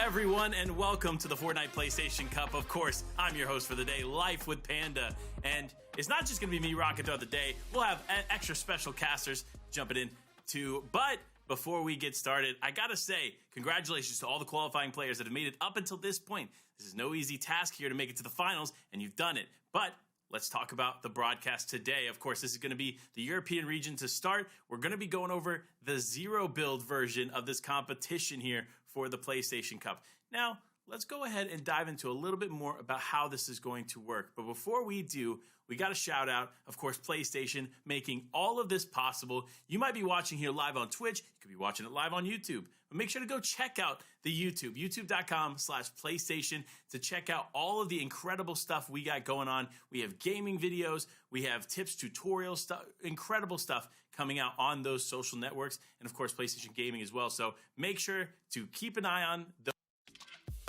everyone, and welcome to the Fortnite PlayStation Cup. Of course, I'm your host for the day, Life with Panda. And it's not just going to be me rocking throughout the day. We'll have extra special casters jumping in too. But before we get started, I gotta say, congratulations to all the qualifying players that have made it up until this point. This is no easy task here to make it to the finals, and you've done it. But let's talk about the broadcast today. Of course, this is going to be the European region to start. We're going to be going over the zero build version of this competition here for the PlayStation Cup. Now, let's go ahead and dive into a little bit more about how this is going to work. But before we do, we got to shout out, of course, PlayStation making all of this possible. You might be watching here live on Twitch. You could be watching it live on YouTube. But make sure to go check out the YouTube, youtube.com/PlayStation, to check out all of the incredible stuff we got going on. We have gaming videos. We have tips, tutorials, stuff, incredible stuff coming out on those social networks. And, of course, PlayStation Gaming as well. So make sure to keep an eye on those.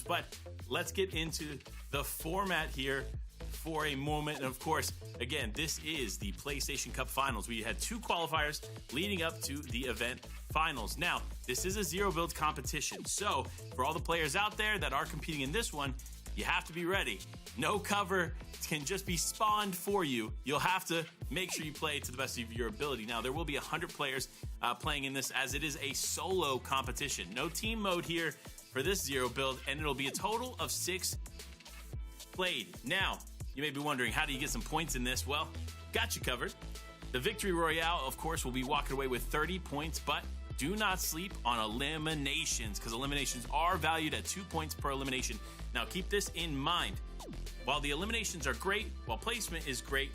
But let's get into the format here for a moment. And of course, again, this is the PlayStation Cup Finals. We had two qualifiers leading up to the event finals. Now, this is a zero build competition. So for all the players out there that are competing in this one, you have to be ready. No cover can just be spawned for you. You'll have to make sure you play to the best of your ability. Now, there will be 100 players playing in this, as it is a solo competition. No team mode here for this zero build, and it'll be a total of 6 played. Now, you may be wondering, how do you get some points in this? Well, got you covered. The Victory Royale, of course, will be walking away with 30 points, but do not sleep on eliminations, because eliminations are valued at 2 points per elimination. Now, keep this in mind. While the eliminations are great, while placement is great,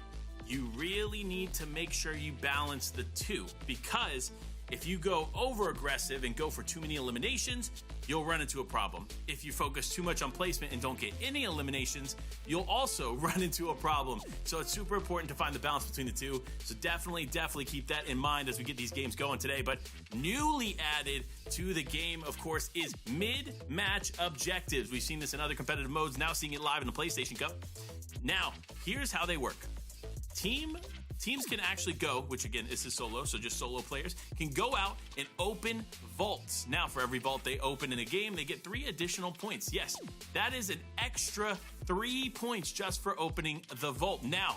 you really need to make sure you balance the two, because if you go over aggressive and go for too many eliminations, you'll run into a problem. If you focus too much on placement and don't get any eliminations, you'll also run into a problem. So it's super important to find the balance between the two. So definitely keep that in mind as we get these games going today. But newly added to the game, of course, is mid-match objectives. We've seen this in other competitive modes, now seeing it live in the PlayStation Cup. Now, here's how they work. Teams can actually go, which again, this is solo, so just solo players, can go out and open vaults. Now, for every vault they open in a game, they get 3 additional points. Yes, that is an extra 3 points just for opening the vault. Now,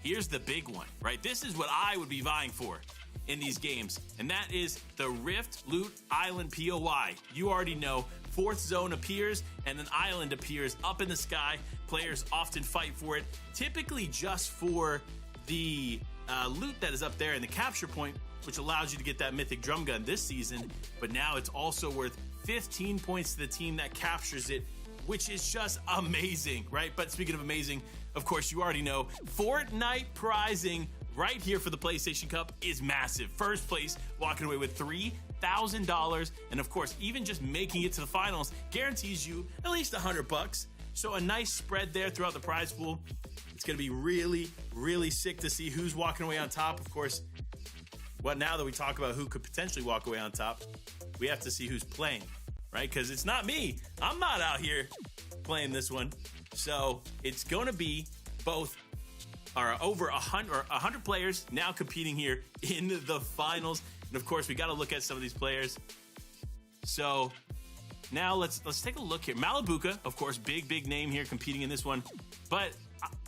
here's the big one, right? This is what I would be vying for in these games, and that is the Rift Loot Island POI. You already know, 4th zone appears, and an island appears up in the sky. Players often fight for it, typically just for the loot that is up there and the capture point, which allows you to get that mythic drum gun this season. But now it's also worth 15 points to the team that captures it, which is just amazing, right? But speaking of amazing, of course, you already know Fortnite prizing right here for the PlayStation Cup is massive. First place walking away with $3,000, and of course, even just making it to the finals guarantees you at least $100. So a nice spread there throughout the prize pool. It's going to be really sick to see who's walking away on top. Of course, now that we talk about who could potentially walk away on top, we have to see who's playing, right? Because it's not me. I'm not out here playing this one. So it's going to be both over 100 players now competing here in the finals. And of course, we got to look at some of these players. So now let's take a look here. Malibuka, of course, big name here competing in this one. But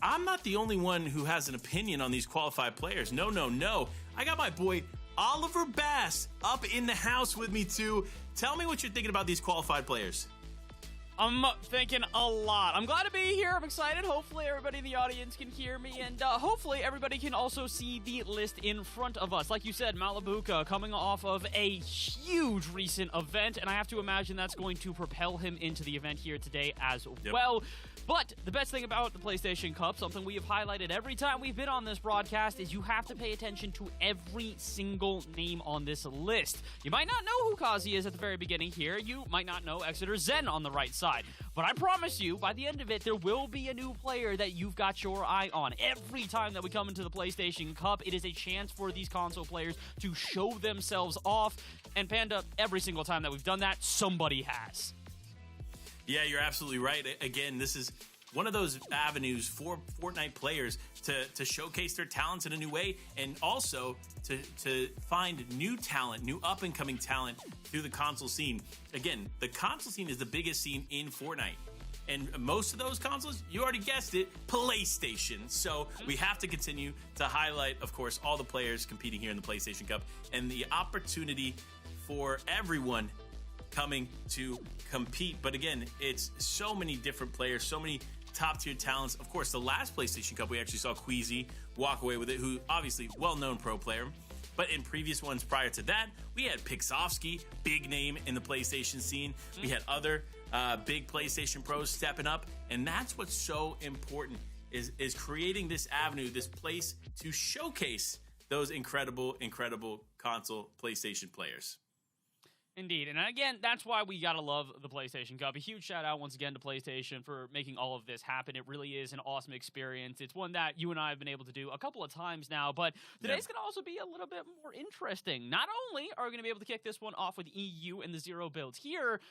I'm not the only one who has an opinion on these qualified players. No. I got my boy Oliver Bass up in the house with me too. Tell me what you're thinking about these qualified players. I'm thinking a lot. I'm glad to be here. I'm excited. Hopefully everybody in the audience can hear me, and hopefully everybody can also see the list in front of us. Like you said, Malibuka coming off of a huge recent event, and I have to imagine that's going to propel him into the event here today as well. But the best thing about the PlayStation Cup, something we have highlighted every time we've been on this broadcast, is you have to pay attention to every single name on this list. You might not know who Kazi is at the very beginning here. You might not know Exeter Zen on the right side. But I promise you, by the end of it, there will be a new player that you've got your eye on. Every time that we come into the PlayStation Cup, it is a chance for these console players to show themselves off. And Panda, every single time that we've done that, somebody has. Yeah, you're absolutely right. Again, this is one of those avenues for Fortnite players to showcase their talents in a new way, and also to find new talent, new up-and-coming talent through the console scene. Again, the console scene is the biggest scene in Fortnite. And most of those consoles, you already guessed it, PlayStation. So we have to continue to highlight, of course, all the players competing here in the PlayStation Cup and the opportunity for everyone coming to compete. But again, it's so many different players, so many top-tier talents. Of course, the last PlayStation Cup, we actually saw Queasy walk away with it, who obviously well-known pro player. But in previous ones prior to that, we had Pixofsky, big name in the PlayStation scene. We had other big PlayStation pros stepping up, and that's what's so important is creating this avenue, this place to showcase those incredible console PlayStation players. Indeed, and again, that's why we gotta love the PlayStation Cup. A huge shout out once again to PlayStation for making all of this happen. It really is an awesome experience. It's one that you and I have been able to do a couple of times now, but today's gonna also be a little bit more interesting. Not only are we gonna be able to kick this one off with EU and the zero builds here,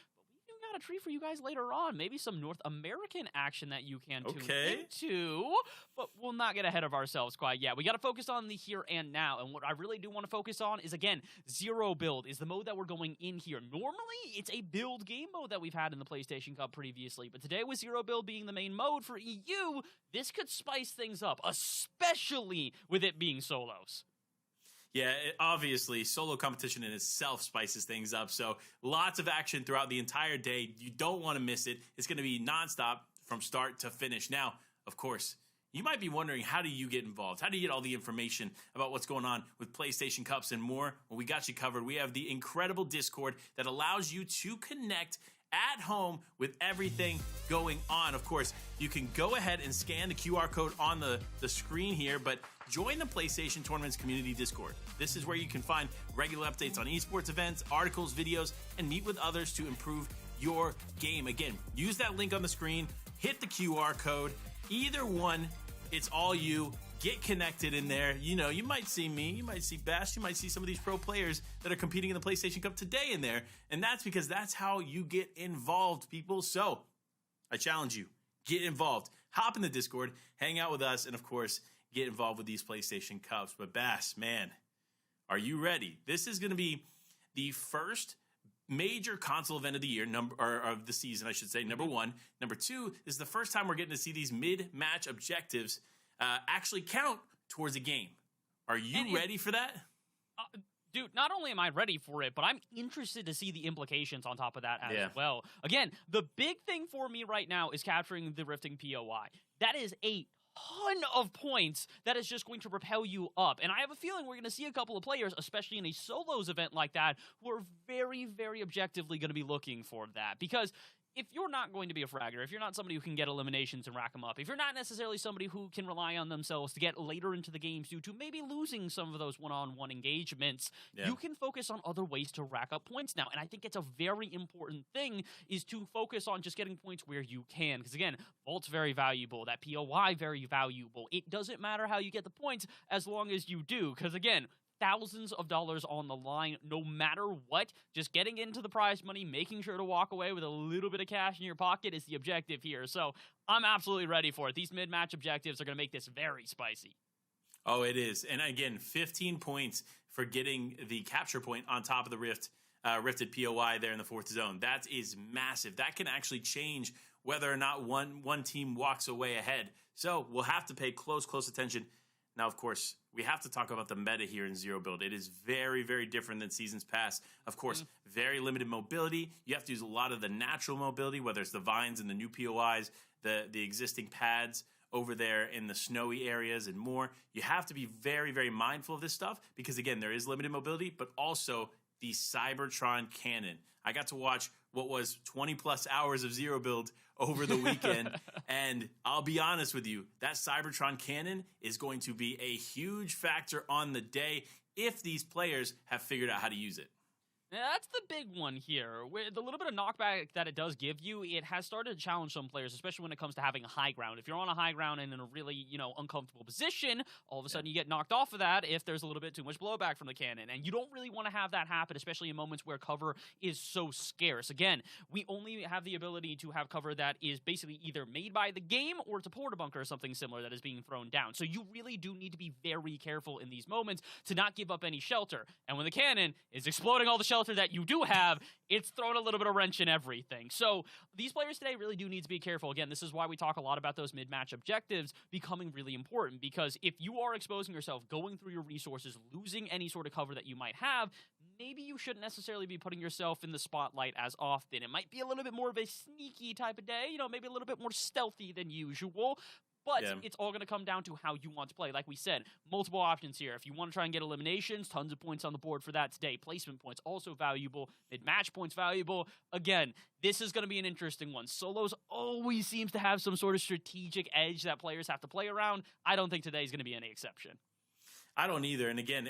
got a treat for you guys later on. Maybe some North American action that you can tune into, but we'll not get ahead of ourselves quite yet. We got to focus on the here and now, and what I really do want to focus on is, again, zero build is the mode that we're going in here. Normally, it's a build game mode that we've had in the PlayStation Cup previously, but today with zero build being the main mode for EU, this could spice things up, especially with it being solos. Yeah, obviously, solo competition in itself spices things up. So lots of action throughout the entire day. You don't want to miss it. It's going to be nonstop from start to finish. Now, of course, you might be wondering, how do you get involved? How do you get all the information about what's going on with PlayStation Cups and more? Well, we got you covered. We have the incredible Discord that allows you to connect at home with everything going on. Of course, you can go ahead and scan the QR code on the screen here, but join the PlayStation Tournaments Community Discord. This is where you can find regular updates on esports events, articles, videos, and meet with others to improve your game. Again, use that link on the screen, hit the QR code, either one, it's all you. Get connected in there. You know, you might see me, you might see Bash, you might see some of these pro players that are competing in the PlayStation Cup today in there. And that's because that's how you get involved, people. So I challenge you, get involved. Hop in the Discord, hang out with us, and of course, get involved with these PlayStation Cups. But Bash, man, are you ready? This is going to be the first major console event of the year, or of the season, I should say, number one. Number two, this is the first time we're getting to see these mid-match objectives actually count towards a game. Are you ready for that? Dude, not only am I ready for it, but I'm interested to see the implications on top of that as well. Again, the big thing for me right now is capturing the Rifting POI. That is a ton of points that is just going to propel you up. And I have a feeling we're going to see a couple of players, especially in a solos event like that, who are very, very objectively going to be looking for that. Because if you're not going to be a fragger, if you're not somebody who can get eliminations and rack them up, if you're not necessarily somebody who can rely on themselves to get later into the games due to maybe losing some of those one-on-one engagements, you can focus on other ways to rack up points now. And I think it's a very important thing is to focus on just getting points where you can. Because again, Vault's very valuable, that POI very valuable. It doesn't matter how you get the points as long as you do. Because again, thousands of dollars on the line, no matter what. Just getting into the prize money, making sure to walk away with a little bit of cash in your pocket is the objective here. So I'm absolutely ready for it. These mid-match objectives are going to make this very spicy. Oh, it is. And again, 15 points for getting the capture point on top of the rifted POI there in the fourth zone. That is massive. That can actually change whether or not one team walks away ahead. So we'll have to pay close attention. Now, of course, we have to talk about the meta here in Zero Build. It is very, very different than seasons past. Of course, very limited mobility. You have to use a lot of the natural mobility, whether it's the vines and the new POIs, the existing pads over there in the snowy areas and more. You have to be very, very mindful of this stuff because, again, there is limited mobility, but also the Cybertron cannon. I got to watch what was 20-plus hours of Zero Build over the weekend, and I'll be honest with you, that Cybertron cannon is going to be a huge factor on the day if these players have figured out how to use it. That's the big one here. With the little bit of knockback that it does give you, it has started to challenge some players, especially when it comes to having a high ground. If you're on a high ground and in a really, uncomfortable position, all of a sudden you get knocked off of that if there's a little bit too much blowback from the cannon. And you don't really want to have that happen, especially in moments where cover is so scarce. Again, we only have the ability to have cover that is basically either made by the game or it's a porta bunker or something similar that is being thrown down. So you really do need to be very careful in these moments to not give up any shelter. And when the cannon is exploding all the shelter that you do have, it's thrown a little bit of wrench in everything. So these players today really do need to be careful. Again, this is why we talk a lot about those mid-match objectives becoming really important, because if you are exposing yourself, going through your resources, losing any sort of cover that you might have, maybe you shouldn't necessarily be putting yourself in the spotlight as often. It might be a little bit more of a sneaky type of day, maybe a little bit more stealthy than usual. But it's all going to come down to how you want to play. Like we said, multiple options here. If you want to try and get eliminations, tons of points on the board for that today. Placement points also valuable. Mid-match points valuable. Again, this is going to be an interesting one. Solos always seems to have some sort of strategic edge that players have to play around. I don't think today is going to be any exception. I don't either. And again,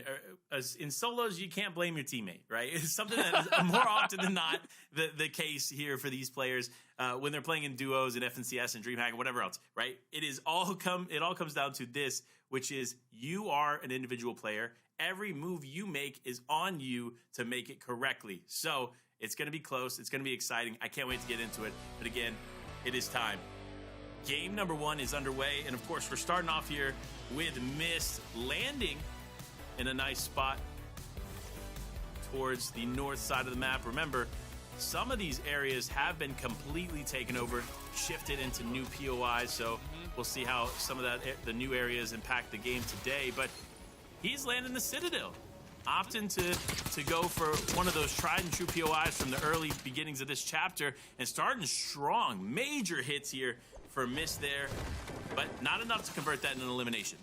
as in solos, you can't blame your teammate, right? It's something that is more often than not the case here for these players when they're playing in duos and FNCS and DreamHack and whatever else, right? It all comes down to this, which is you are an individual player. Every move you make is on you to make it correctly. So it's going to be close. It's going to be exciting. I can't wait to get into it. But again, it is time. Game number 1 is underway. And of course, we're starting off here with Mist landing in a nice spot towards the north side of the map. Remember, some of these areas have been completely taken over, shifted into new POIs, so we'll see how some of the new areas impact the game today. But he's landing the Citadel, opting to go for one of those tried and true POIs from the early beginnings of this chapter, and starting strong. Major hits here for Mist there, but not enough to convert that into an elimination.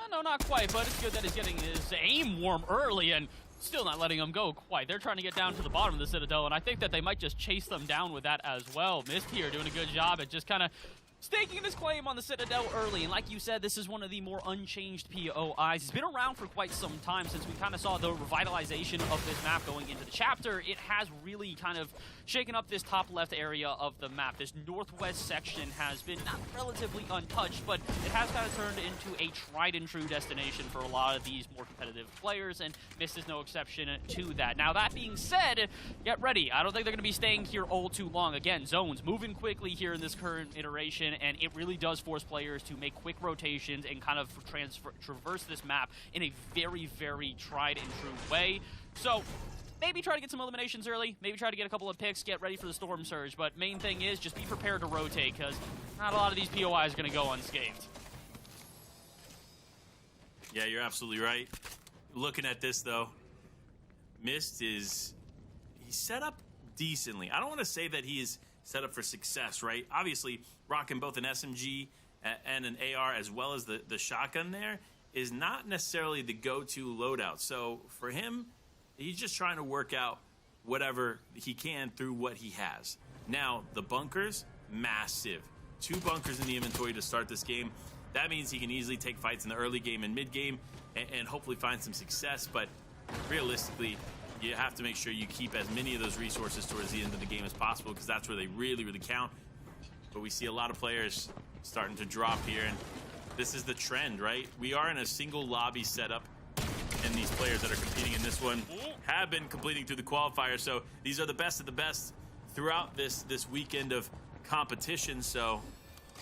No, not quite, but it's good that he's getting his aim warm early and still not letting him go quite. They're trying to get down to the bottom of the Citadel, and I think that they might just chase them down with that as well. Mist here doing a good job at just kind of staking his claim on the Citadel early, and like you said, this is one of the more unchanged POIs. It's been around for quite some time since we kind of saw the revitalization of this map going into the chapter. It has really kind of shaken up this top left area of the map. This northwest section has been not relatively untouched, but it has kind of turned into a tried and true destination for a lot of these more competitive players, and Mist is no exception to that. Now, that being said, get ready. I don't think they're going to be staying here all too long. Again, zones moving quickly here in this current iteration, and it really does force players to make quick rotations and kind of traverse this map in a very, very tried and true way. So maybe try to get some eliminations early, maybe try to get a couple of picks, get ready for the Storm Surge, but main thing is just be prepared to rotate, because not a lot of these POIs are going to go unscathed. Yeah, you're absolutely right. Looking at this, though, Mist he's set up decently. I don't want to say that he is set up for success, right? Obviously, rocking both an SMG and an AR as well as the shotgun there is not necessarily the go-to loadout. So for him, he's just trying to work out whatever he can through what he has. Now, the bunkers, massive. 2 bunkers in the inventory to start this game. That means he can easily take fights in the early game and mid game and hopefully find some success. But realistically, you have to make sure you keep as many of those resources towards the end of the game as possible, because that's where they really, really count. But we see a lot of players starting to drop here, and this is the trend, right? We are in a single lobby setup, and these players that are competing in this one have been completing through the qualifier. So these are the best of the best throughout this weekend of competition. So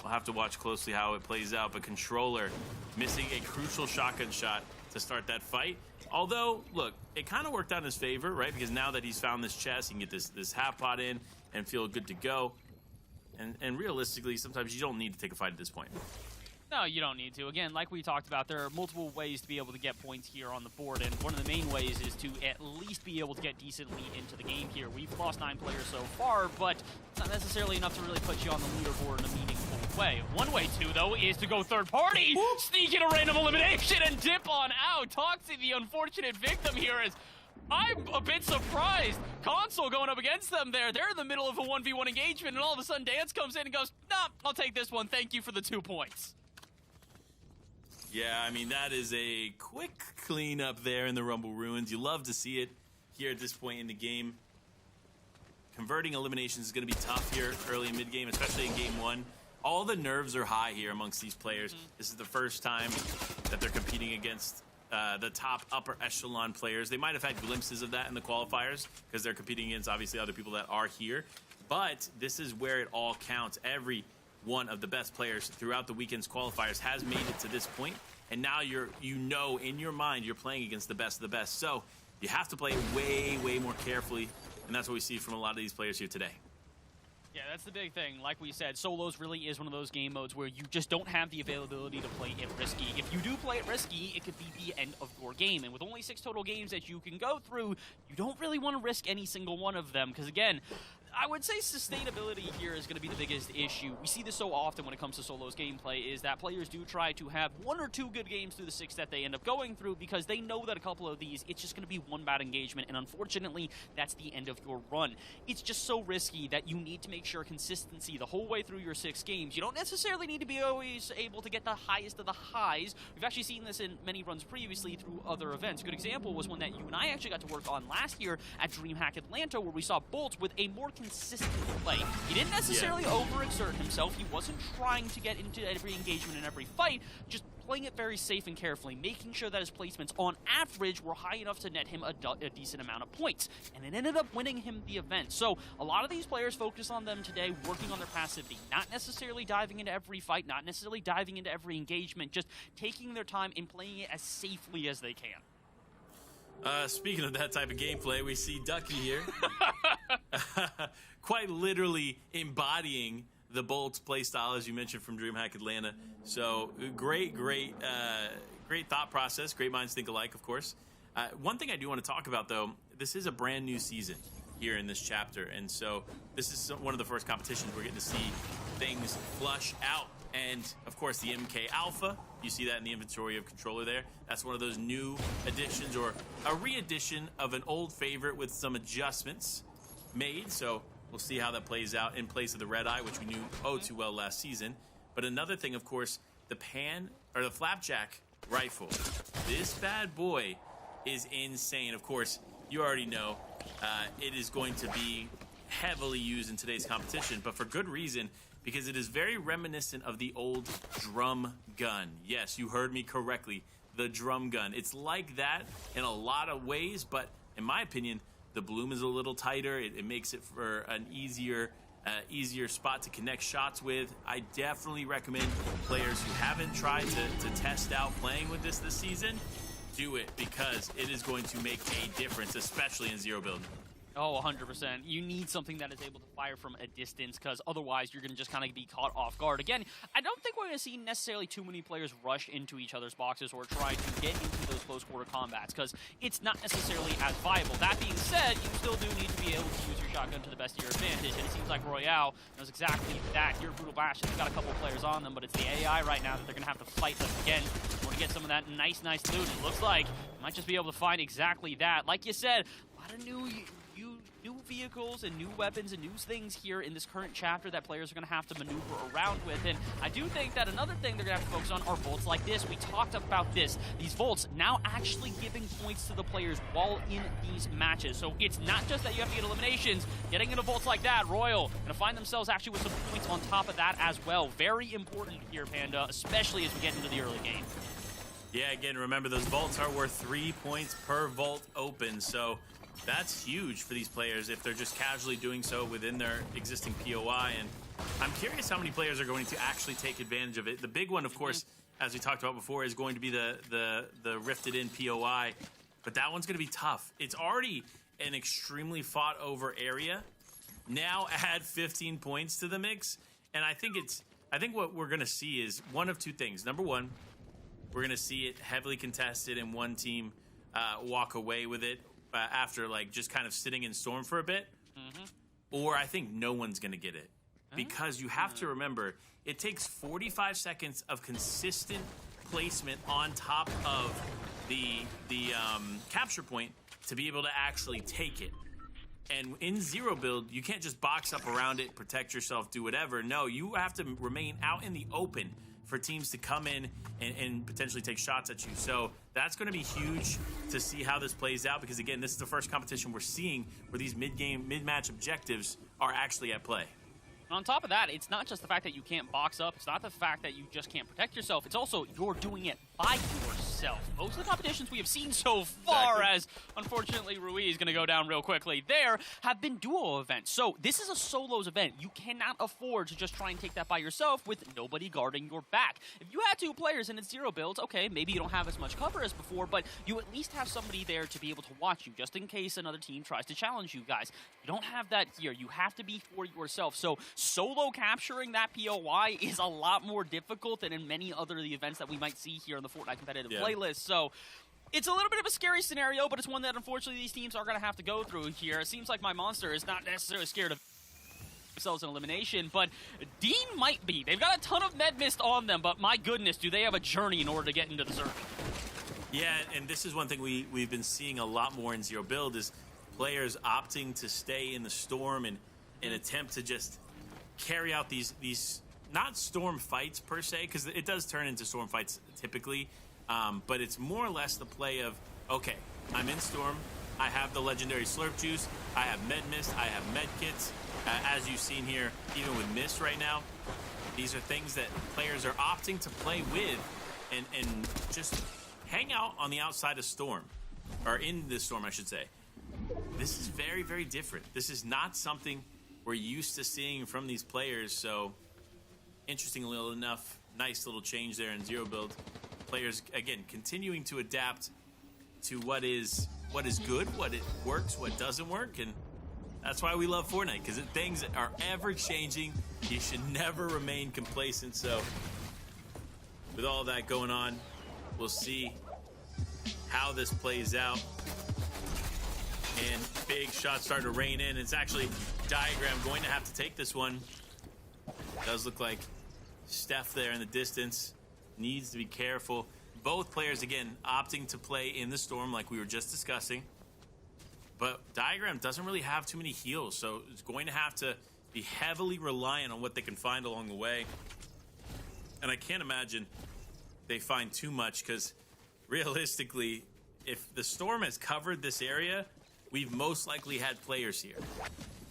we'll have to watch closely how it plays out. But Controller missing a crucial shotgun shot to start that fight. Although, look, it kind of worked out in his favor, right? Because now that he's found this chest, he can get this half pot in and feel good to go. And realistically, sometimes you don't need to take a fight at this point. No, you don't need to. Again, like we talked about, there are multiple ways to be able to get points here on the board, and one of the main ways is to at least be able to get decently into the game here. We've lost 9 players so far, but it's not necessarily enough to really put you on the leaderboard in a meaningful way. One way, too, though, is to go third party, sneak in a random elimination, and dip on out. Toxic, the unfortunate victim here, is I'm a bit surprised. Console going up against them there. They're in the middle of a 1v1 engagement, and all of a sudden Dance comes in and goes, nah, I'll take this one. Thank you for the 2 points. Yeah, I mean, that is a quick cleanup there in the Rumble Ruins. You love to see it. here at this point in the game. Converting eliminations is going to be tough here early and mid-game, especially in Game 1. All the nerves are high here amongst these players. This is the first time that they're competing against the top upper echelon players. They might have had glimpses of that in the qualifiers because they're competing against, obviously, other people that are here. But this is where it all counts. Every one of the best players throughout the weekend's qualifiers has made it to this point, and now you know in your mind you're playing against the best of the best. So you have to play it way more carefully, and that's what we see from a lot of these players here today. Yeah, that's the big thing. Like we said, solos really is one of those game modes where you just don't have the availability to play it risky. If you do play it risky, it could be the end of your game. And with only 6 total games that you can go through, you don't really want to risk any single one of them. Because again, I would say sustainability here is going to be the biggest issue. We see this so often when it comes to solos gameplay, is that players do try to have 1 or 2 good games through the 6 that they end up going through because they know that a couple of these, it's just going to be one bad engagement, and unfortunately, that's the end of your run. It's just so risky that you need to make sure consistency the whole way through your 6 games. You don't necessarily need to be always able to get the highest of the highs. We've actually seen this in many runs previously through other events. A good example was one that you and I actually got to work on last year at DreamHack Atlanta, where we saw Bolts with a more consistent play. He didn't necessarily overexert himself. He wasn't trying to get into every engagement and every fight, just playing it very safe and carefully, making sure that his placements on average were high enough to net him a decent amount of points. And it ended up winning him the event. So a lot of these players focus on them today, working on their passivity, not necessarily diving into every fight, not necessarily diving into every engagement, just taking their time and playing it as safely as they can. Speaking of that type of gameplay, we see Ducky here quite literally embodying the Bolts playstyle, as you mentioned, from DreamHack Atlanta. So great thought process. Great minds think alike, of course. One thing I do want to talk about, though, this is a brand new season here in this chapter, and so this is one of the first competitions we're getting to see things flush out. And, of course, the MK Alpha, you see that in the inventory of controller there. That's one of those new additions, or a re-edition of an old favorite with some adjustments made. So we'll see how that plays out in place of the Red Eye, which we knew too well last season. But another thing, of course, the Flapjack rifle. This bad boy is insane. Of course, you already know it is going to be heavily used in today's competition, but for good reason, because it is very reminiscent of the old drum gun. Yes, you heard me correctly, the drum gun. It's like that in a lot of ways, but in my opinion, the bloom is a little tighter. It makes it for an easier spot to connect shots with. I definitely recommend players who haven't tried to test out playing with this season, do it, because it is going to make a difference, especially in zero build. Oh, 100%. You need something that is able to fire from a distance, because otherwise you're going to just kind of be caught off guard. Again, I don't think we're going to see necessarily too many players rush into each other's boxes or try to get into those close quarter combats, because it's not necessarily as viable. That being said, you still do need to be able to use your shotgun to the best of your advantage, and it seems like Royale knows exactly that. Here, Brutal Bash has got a couple of players on them, but it's the AI right now that they're going to have to fight them again. You want to get some of that nice loot. It looks like you might just be able to find exactly that. Like you said, a lot of new vehicles and new weapons and new things here in this current chapter that players are going to have to maneuver around with. And I do think that another thing they're going to have to focus on are Volts like this. We talked about this. These Volts now actually giving points to the players while in these matches. So it's not just that you have to get eliminations. Getting into Volts like that, Royal going to find themselves actually with some points on top of that as well. Very important here, Panda, especially as we get into the early game. Yeah, again, remember those Volts are worth 3 points per Volt open, so that's huge for these players if they're just casually doing so within their existing POI. And I'm curious how many players are going to actually take advantage of it. The big one, of course, as we talked about before, is going to be the rifted in POI, but that one's going to be tough. It's already an extremely fought over area. Now add 15 points to the mix, and I think what we're going to see is one of two things. Number one, we're going to see it heavily contested and one team walk away with it after like just kind of sitting in storm for a bit. Or I think no one's going to get it. Because you have to remember, it takes 45 seconds of consistent placement on top of the capture point to be able to actually take it. And in zero build, you can't just box up around it, protect yourself, do whatever. No, you have to remain out in the open for teams to come in and potentially take shots at you. So that's going to be huge to see how this plays out, because again, this is the first competition we're seeing where these mid-match objectives are actually at play. And on top of that, it's not just the fact that you can't box up. It's not the fact that you just can't protect yourself. It's also you're doing it by yourself. Most of the competitions we have seen so far, as unfortunately Rui is going to go down real quickly there, have been duo events. So this is a solos event. You cannot afford to just try and take that by yourself with nobody guarding your back. If you had 2 players and it's 0 builds, okay, maybe you don't have as much cover as before, but you at least have somebody there to be able to watch you, just in case another team tries to challenge you guys. You don't have that here. You have to be for yourself. So solo capturing that POI is a lot more difficult than in many other events that we might see here in the Fortnite competitive playlist. So it's a little bit of a scary scenario, but it's one that unfortunately these teams are going to have to go through here. It seems like my monster is not necessarily scared of themselves in elimination, but Dean might be. They've got a ton of med mist on them, but my goodness, do they have a journey in order to get into the circle. Yeah, and this is one thing we've been seeing a lot more in Zero Build is players opting to stay in the storm and attempt to just carry out these not storm fights per se, because it does turn into storm fights typically, but it's more or less the play of, okay, I'm in storm, I have the legendary slurp juice, I have med mist, I have med kits, as you've seen here, even with mist right now. These are things that players are opting to play with and just hang out on the outside of storm, or in the storm I should say. This is very, very different. This is not something we're used to seeing from these players, so interesting little enough, nice little change there in Zero Build. Players, again, continuing to adapt to what is good, what it works, what doesn't work, and that's why we love Fortnite, because things are ever-changing. You should never remain complacent, so with all that going on, we'll see how this plays out. And big shots starting to rain in. It's actually Diagram going to have to take this one. Does look like Steph there in the distance. Needs to be careful. Both players, again, opting to play in the storm like we were just discussing. But Diagram doesn't really have too many heals, so it's going to have to be heavily reliant on what they can find along the way. And I can't imagine they find too much, because realistically, if the storm has covered this area, we've most likely had players here.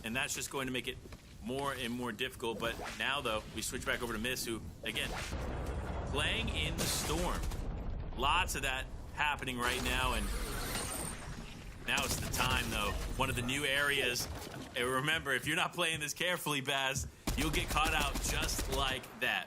And that's just going to make it more and more difficult. But now, though, we switch back over to Miss, who, again, playing in the storm. Lots of that happening right now, and now it's the time, though. One of the new areas. And remember, if you're not playing this carefully, Baz, you'll get caught out just like that.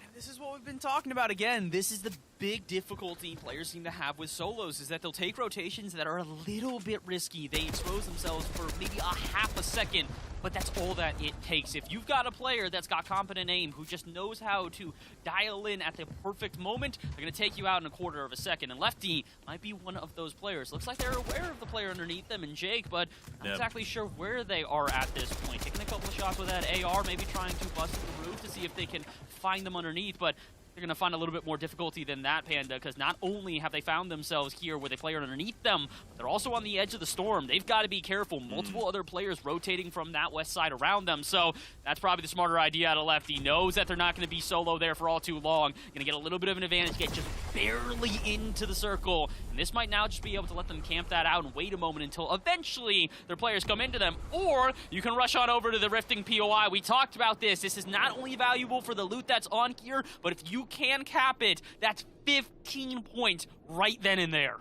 And this is what we've been talking about again. This is the big difficulty players seem to have with solos, is that they'll take rotations that are a little bit risky. They expose themselves for maybe a half a second, but that's all that it takes. If you've got a player that's got competent aim, who just knows how to dial in at the perfect moment, they're going to take you out in a quarter of a second. And Lefty might be one of those players. Looks like they're aware of the player underneath them and Jake, but not exactly sure where they are at this point. Taking a couple of shots with that AR, maybe trying to bust the roof to see if they can find them underneath, but they're going to find a little bit more difficulty than that, Panda, because not only have they found themselves here with a player underneath them, but they're also on the edge of the storm. They've got to be careful. Multiple other players rotating from that west side around them, so that's probably the smarter idea out of Lefty. Knows that they're not going to be solo there for all too long. Going to get a little bit of an advantage, get just barely into the circle, and this might now just be able to let them camp that out and wait a moment until eventually their players come into them, or you can rush on over to the rifting POI. We talked about this. This is not only valuable for the loot that's on here, but if you can cap it, that's 15 points right then and there.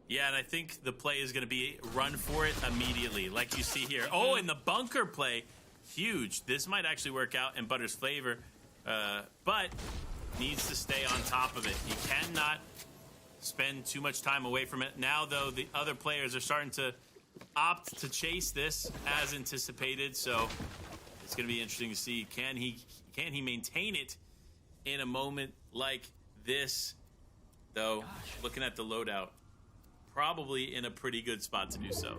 Yeah, and I think the play is going to be run for it immediately, like you see here. Oh, and the bunker play, huge. This might actually work out in Butter's favor, but needs to stay on top of it. You cannot spend too much time away from it. Now, though, the other players are starting to opt to chase this as anticipated, so it's going to be interesting to see, can he maintain it in a moment like this, though. Looking at the loadout, probably in a pretty good spot to do so.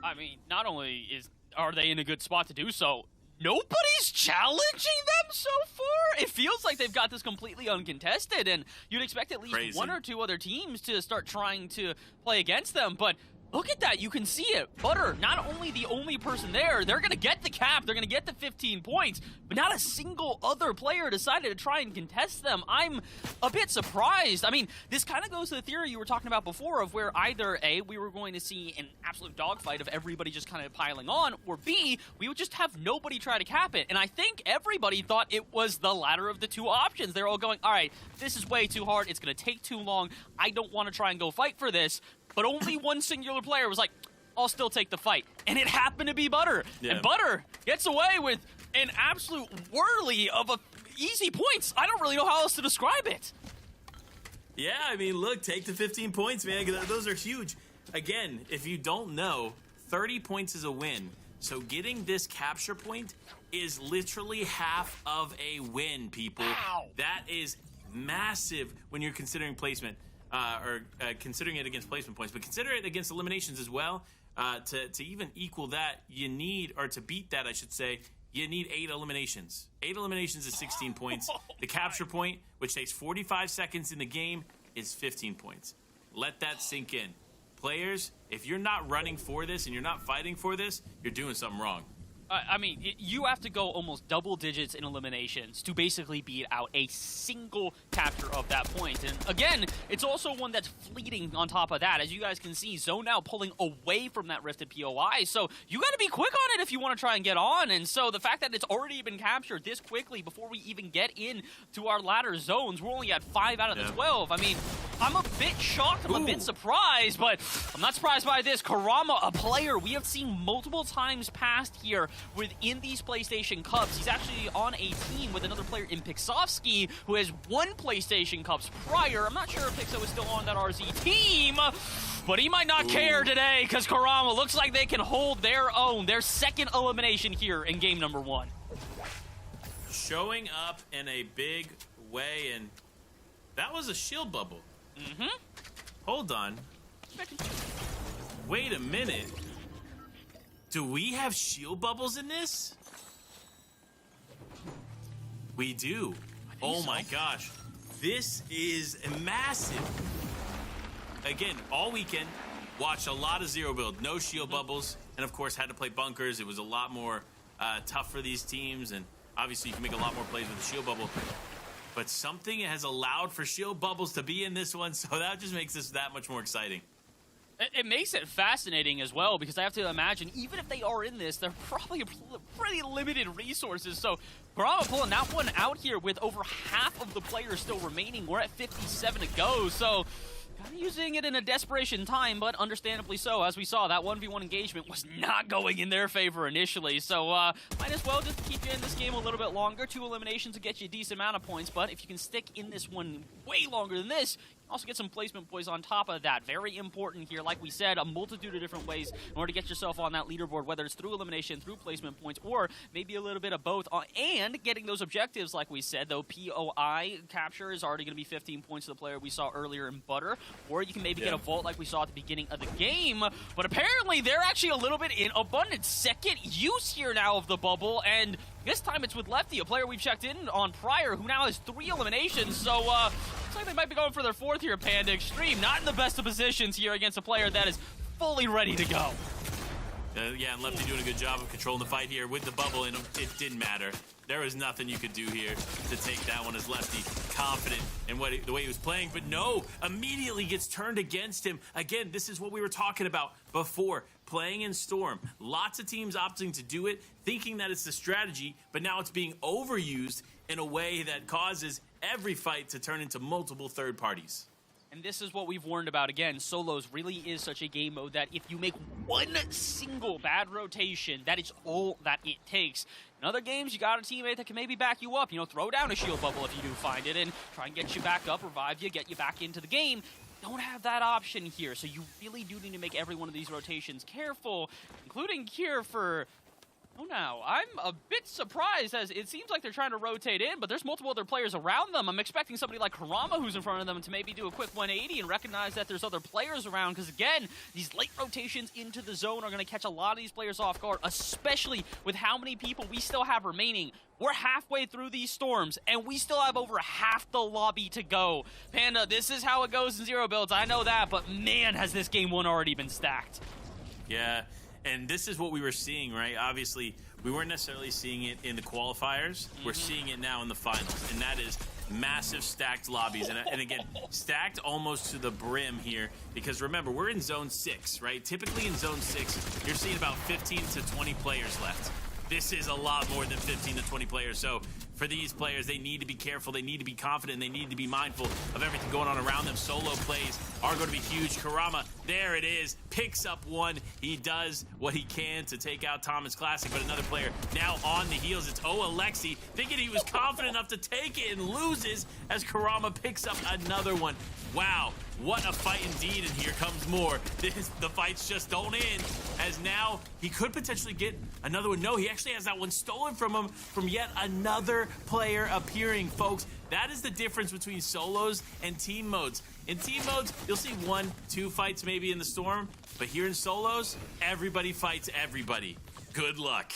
I mean, not only are they in a good spot to do so, nobody's challenging them so far. It feels like they've got this completely uncontested, and you'd expect at least one or two other teams to start trying to play against them, but Look at that. You can see it. Butter, not only the only person there, they're going to get the cap, they're going to get the 15 points, but not a single other player decided to try and contest them. I'm a bit surprised. I mean, this kind of goes to the theory you were talking about before of where either A, we were going to see an absolute dogfight of everybody just kind of piling on, or B, we would just have nobody try to cap it. And I think everybody thought it was the latter of the two options. They're all going, all right, this is way too hard. It's going to take too long. I don't want to try and go fight for this. But only one singular player was like, I'll still take the fight. And it happened to be Butter. Yeah. And Butter gets away with an absolute whirly of easy points. I don't really know how else to describe it. Yeah, I mean, look, take the 15 points, man. Those are huge. Again, if you don't know, 30 points is a win. So getting this capture point is literally half of a win, people. Wow. That is massive when you're considering placement. Considering it against placement points, but consider it against eliminations as well. To even equal that, you need, or to beat that, I should say, you need 8 eliminations. 8 eliminations is 16 points. The capture point, which takes 45 seconds in the game, is 15 points. Let that sink in. Players, if you're not running for this and you're not fighting for this, you're doing something wrong. I mean, you have to go almost double digits in eliminations to basically beat out a single capture of that point. And again, it's also one that's fleeting on top of that. As you guys can see, Zone now pulling away from that rifted POI. So you got to be quick on it if you want to try and get on. And so the fact that it's already been captured this quickly before we even get into our latter zones, we're only at 5 out of the 12. I mean, I'm a bit shocked, I'm a bit surprised, but I'm not surprised by this. Karama, a player we have seen multiple times past here within these PlayStation Cups. He's actually on a team with another player in Pixovsky, who has won PlayStation Cups prior. I'm not sure if Pixo is still on that RZ team, but he might not care today, because Karama looks like they can hold their own, their second elimination here in game number 1. Showing up in a big way, and that was a shield bubble. Hold on. Wait a minute. Do we have shield bubbles in this? We do. Oh my gosh. This is massive. Again, all weekend, watched a lot of zero build, no shield bubbles, and of course had to play bunkers. It was a lot more tough for these teams, and obviously you can make a lot more plays with a shield bubble. But something has allowed for shield bubbles to be in this one, so that just makes this that much more exciting. It makes it fascinating as well, because I have to imagine, even if they are in this, they're probably pretty limited resources. So Karama pulling that one out here with over half of the players still remaining. We're at 57 to go, so kind of using it in a desperation time, but understandably so. As we saw, that 1v1 engagement was not going in their favor initially, so might as well just keep you in this game a little bit longer. 2 eliminations to get you a decent amount of points, but if you can stick in this one way longer than this, also get some placement points on top of that. Very important here. Like we said, a multitude of different ways in order to get yourself on that leaderboard, whether it's through elimination, through placement points, or maybe a little bit of both. And getting those objectives, like we said, though, POI capture is already going to be 15 points to the player we saw earlier in Butter. Or you can maybe get a vault like we saw at the beginning of the game. But apparently, they're actually a little bit in abundance. Second use here now of the bubble, and this time it's with Lefty, a player we've checked in on prior, who now has 3 eliminations. So, looks like they might be going for their 4th here, Panda Extreme. Not in the best of positions here against a player that is fully ready to go. Yeah, and Lefty doing a good job of controlling the fight here with the bubble, and it didn't matter. There was nothing you could do here to take that one as Lefty confident in the way he was playing. But no, immediately gets turned against him. Again, this is what we were talking about before. Playing in Storm. Lots of teams opting to do it, thinking that it's the strategy, but now it's being overused in a way that causes every fight to turn into multiple third parties. And this is what we've warned about. Again, solos really is such a game mode that if you make one single bad rotation, that is all that it takes. In other games, you got a teammate that can maybe back you up. You know, throw down a shield bubble if you do find it and try and get you back up, revive you, get you back into the game. Don't have that option here, so you really do need to make every one of these rotations careful, including here for Oh, now, I'm a bit surprised as it seems like they're trying to rotate in, but there's multiple other players around them. I'm expecting somebody like Karama who's in front of them to maybe do a quick 180 and recognize that there's other players around, because again, these late rotations into the zone are going to catch a lot of these players off guard, especially with how many people we still have remaining. We're halfway through these storms, and we still have over half the lobby to go. Panda, this is how it goes in zero builds, I know that, but man, has this game one already been stacked. Yeah. And this is what we were seeing, right? Obviously, we weren't necessarily seeing it in the qualifiers. We're seeing it now in the finals, and that is massive stacked lobbies. And again, stacked almost to the brim here, because remember, we're in Zone 6, right? Typically in Zone 6, you're seeing about 15 to 20 players left. This is a lot more than 15 to 20 players. So for these players, they need to be careful. They need to be confident. They need to be mindful of everything going on around them. Solo plays are going to be huge. Karama, there it is, picks up one. He does what he can to take out Thomas Classic, but another player now on the heels. It's Alexi, thinking he was confident enough to take it and loses as Karama picks up another one. Wow, what a fight indeed, and here comes more. The fights just don't end, as now he could potentially get another one. No, he actually has that one stolen from him from yet another player appearing, folks. That is the difference between solos and team modes. In team modes, you'll see 1, 2 fights maybe in the storm, but here in solos, everybody fights everybody. Good luck.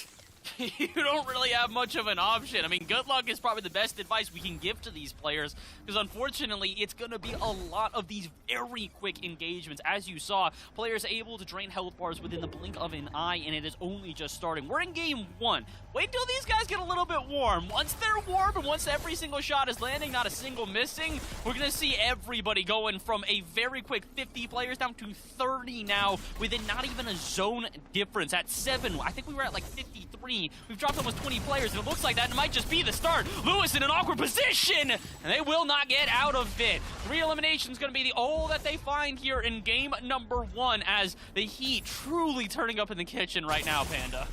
You don't really have much of an option. I mean, good luck is probably the best advice we can give to these players, because unfortunately, it's going to be a lot of these very quick engagements. As you saw, players able to drain health bars within the blink of an eye, and it is only just starting. We're in game 1. Wait till these guys get a little bit warm. Once they're warm, and once every single shot is landing, not a single missing, we're going to see everybody going from a very quick 50 players down to 30 now, within not even a zone difference. At 7, I think we were at like 53. We've dropped almost 20 players, and it looks like that might just be the start. Lewis in an awkward position, and they will not get out of it. 3 eliminations going to be all that they find here in game number 1, as the heat truly turning up in the kitchen right now, Panda.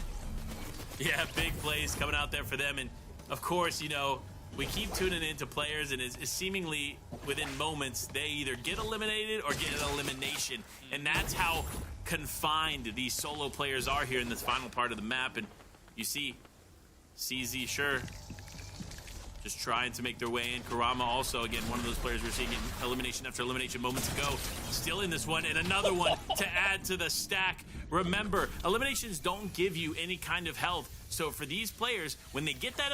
Yeah, big plays coming out there for them, and of course, you know, we keep tuning into players, and it's seemingly within moments they either get eliminated or get an elimination, and that's how confined these solo players are here in this final part of the map. And you see CZ, sure, just trying to make their way in. Karama also, again, one of those players we're seeing in elimination after elimination moments ago, still in this one, and another one to add to the stack. Remember, eliminations don't give you any kind of health, so for these players, when they get that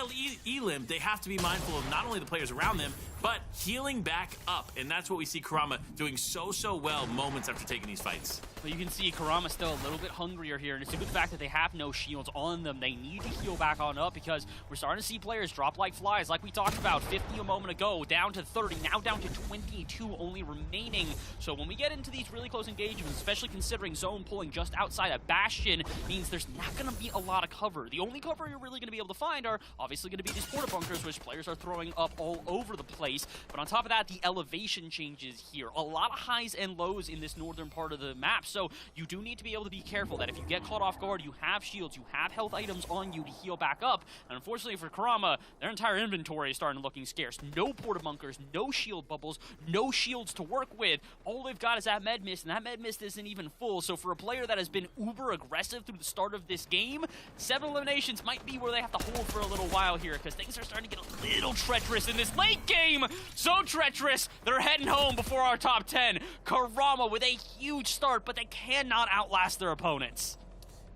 elim, they have to be mindful of not only the players around them, but healing back up, and that's what we see Karama doing so well moments after taking these fights. But you can see Karama still a little bit hungrier here, and it's a good fact that they have no shields on them. They need to heal back on up, because we're starting to see players drop like flies, like we talked about 50 a moment ago, down to 30, now down to 22 only remaining. So when we get into these really close engagements, especially considering zone pulling just outside of Bastion, means there's not going to be a lot of cover. The only cover you're really going to be able to find are obviously going to be these porta bunkers, which players are throwing up all over the place. But on top of that, the elevation changes here. A lot of highs and lows in this northern part of the map, so you do need to be able to be careful that if you get caught off guard, you have shields, you have health items on you to heal back up. And unfortunately for Karama, their entire inventory is starting looking scarce. No porta bunkers, no shield bubbles, no shields to work with. All they've got is that med mist, and that med mist isn't even full. So for a player that has been uber aggressive through the start of this game, 7 eliminations might be where they have to hold for a little while here, because things are starting to get a little treacherous in this late game. So treacherous, they're heading home before our top 10. Karama with a huge start, but they cannot outlast their opponents.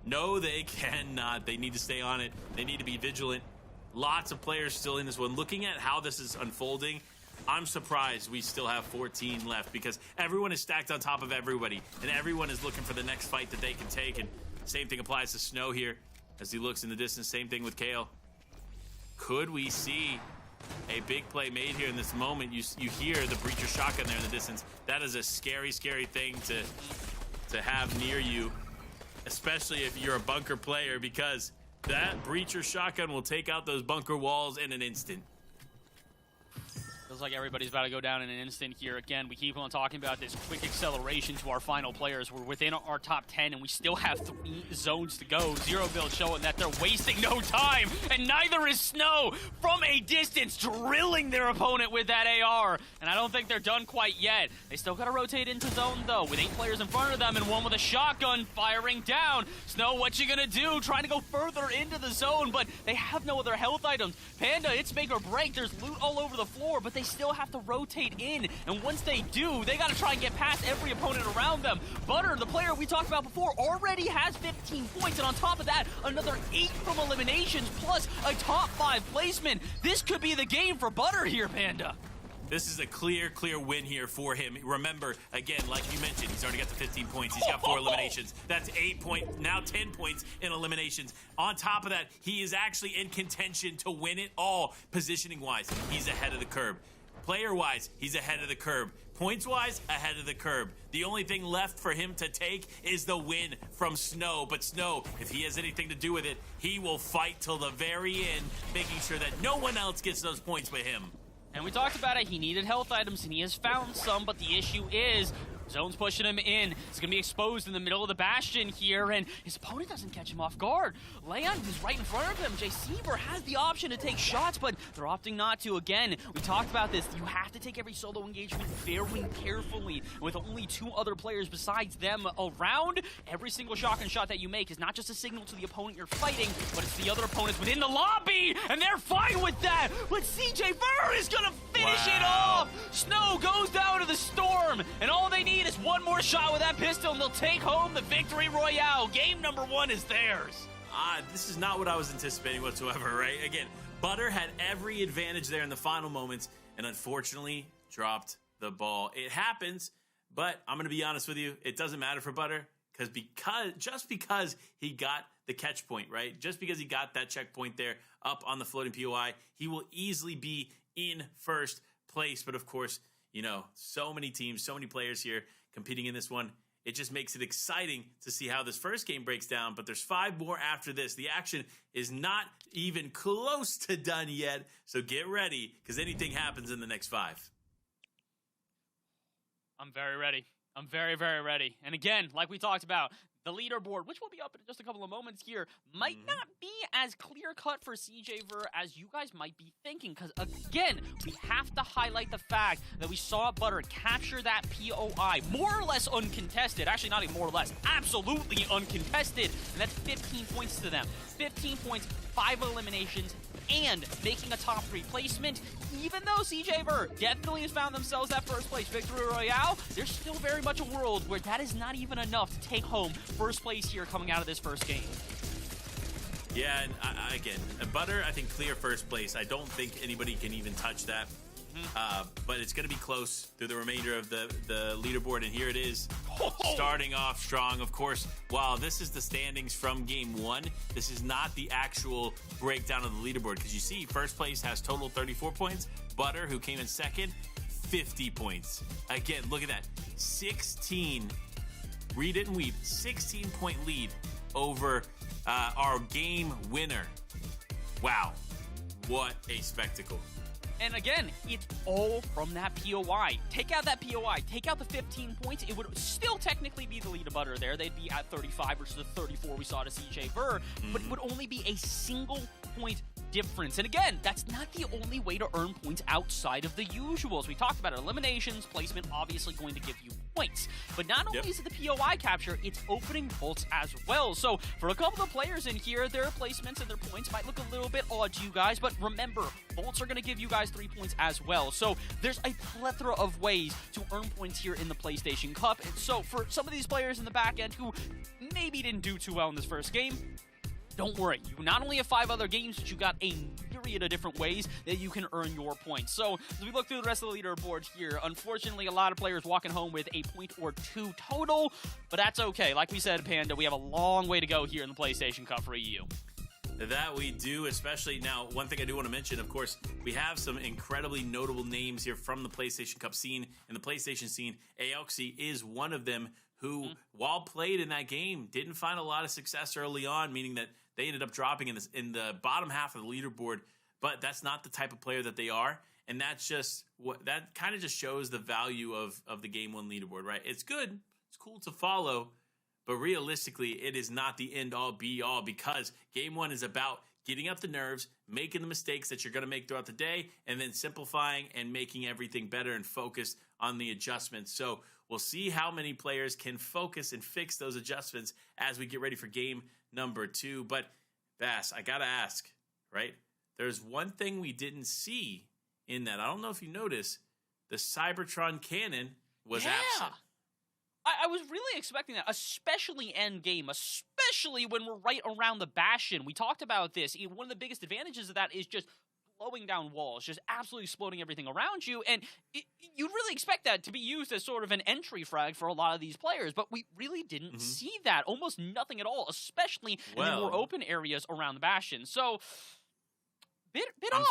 No, they cannot. They need to stay on it. They need to be vigilant. Lots of players still in this one. Looking at how this is unfolding, I'm surprised we still have 14 left, because everyone is stacked on top of everybody, and everyone is looking for the next fight that they can take. And same thing applies to Snow here as he looks in the distance. Same thing with Kale. Could we see a big play made here in this moment? You hear the breacher shotgun there in the distance. That is a scary thing to have near you, especially if you're a bunker player, because that breacher shotgun will take out those bunker walls in an instant. Feels Looks like everybody's about to go down in an instant here. Again, we keep on talking about this quick acceleration to our final players. We're within our top 10, and we still have 3 zones to go. Zero Build showing that they're wasting no time, and neither is Snow from a distance, drilling their opponent with that AR. And I don't think they're done quite yet. They still got to rotate into zone, though, with 8 players in front of them and one with a shotgun firing down. Snow, what you gonna do? Trying to go further into the zone, but they have no other health items. Panda, it's make or break. There's loot all over the floor, but they still have to rotate in, and once they do, they gotta try and get past every opponent around them. Butter, the player we talked about before, already has 15 points, and on top of that, another 8 from eliminations, plus a top 5 placement. This could be the game for Butter here, Panda. This is a clear win here for him. Remember, again, like you mentioned, he's already got the 15 points. He's got 4 eliminations. That's 8 points, now 10 points in eliminations. On top of that, he is actually in contention to win it all. Positioning-wise, he's ahead of the curve. Player-wise, he's ahead of the curve. Points-wise, ahead of the curve. The only thing left for him to take is the win from Snow. But Snow, if he has anything to do with it, he will fight till the very end, making sure that no one else gets those points but him. And we talked about it, he needed health items, and he has found some, but the issue is zone's pushing him in. He's going to be exposed in the middle of the Bastion here, and his opponent doesn't catch him off guard. Leon is right in front of him. Jay Seaver has the option to take shots, but they're opting not to. Again, we talked about this. You have to take every solo engagement very carefully. With only 2 other players besides them around, every single shotgun shot that you make is not just a signal to the opponent you're fighting, but it's the other opponents within the lobby, and they're fine with that. But CJ Ver is going to finish it off. Snow goes down to the storm, and all they need is one more shot with that pistol, and they'll take home the victory royale. Game number 1 is theirs. This is not what I was anticipating whatsoever, right? Again, Butter had every advantage there in the final moments, and unfortunately dropped the ball. It happens, but I'm going to be honest with you, it doesn't matter for Butter, just because he got the catch point, right? Just because he got that checkpoint there up on the floating POI, he will easily be in first place. But of course, you know, so many teams, so many players here competing in this one. It just makes it exciting to see how this first game breaks down, but there's 5 more after this. The action is not even close to done yet, so get ready, because anything happens in the next 5. I'm very ready. I'm very ready. And again, like we talked about, the leaderboard, which will be up in just a couple of moments here, might not be as clear-cut for CJ Ver as you guys might be thinking. Because, again, we have to highlight the fact that we saw Butter capture that POI more or less uncontested. Actually, not even more or less. Absolutely uncontested. And that's 15 points to them. 15 points, 5 eliminations, and making a top 3 placement. Even though CJ Ver definitely has found themselves that first place victory royale, there's still very much a world where that is not even enough to take home first place here coming out of this first game. Yeah, and again, Butter, I think clear first place. I don't think anybody can even touch that. But it's going to be close through the remainder of the leaderboard, and here it is, starting off strong. Of course, while this is the standings from game 1, this is not the actual breakdown of the leaderboard, because you see first place has total 34 points. Butter, who came in second, 50 points. Again, look at that, 16, read it and weep, 16-point lead over our game winner. Wow, what a spectacle. And again, it's all from that POI. Take out that POI, take out the 15 points, it would still technically be the lead of Butter there. They'd be at 35 versus the 34 we saw to CJ Ver, but it would only be a single point difference. And again, that's not the only way to earn points outside of the usuals. We talked about it. Eliminations, placement, obviously going to give you points. But not only is it the POI capture, it's opening vaults as well. So for a couple of players in here, their placements and their points might look a little bit odd to you guys, but remember, vaults are going to give you guys 3 points as well. So there's a plethora of ways to earn points here in the PlayStation Cup. And so for some of these players in the back end who maybe didn't do too well in this first game, don't worry, you not only have 5 other games, but you got a myriad of different ways that you can earn your points. So as we look through the rest of the leaderboard here, unfortunately, a lot of players walking home with a point or 2 total, but that's okay. Like we said, Panda, we have a long way to go here in the PlayStation Cup for EU. That we do, especially now. One thing I do want to mention, of course, we have some incredibly notable names here from the PlayStation Cup scene. In the PlayStation scene, Aoxy is one of them who, while played in that game, didn't find a lot of success early on, meaning that they ended up dropping in the bottom half of the leaderboard. But that's not the type of player that they are. And that's just that kind of just shows the value of the game one leaderboard, right? It's good, it's cool to follow, but realistically, it is not the end all be all, because game one is about getting up the nerves, making the mistakes that you're going to make throughout the day, and then simplifying and making everything better and focused on the adjustments. So we'll see how many players can focus and fix those adjustments as we get ready for game number 2. But Bass, I got to ask, right? There's one thing we didn't see in that. I don't know if you noticed, the Cybertron cannon was absent. I was really expecting that, especially end game, especially when we're right around the Bastion. We talked about this. One of the biggest advantages of that is just blowing down walls, just absolutely exploding everything around you. And you'd really expect that to be used as sort of an entry frag for a lot of these players, but we really didn't see that. Almost nothing at all, especially in the more open areas around the Bastion. So, bit odd.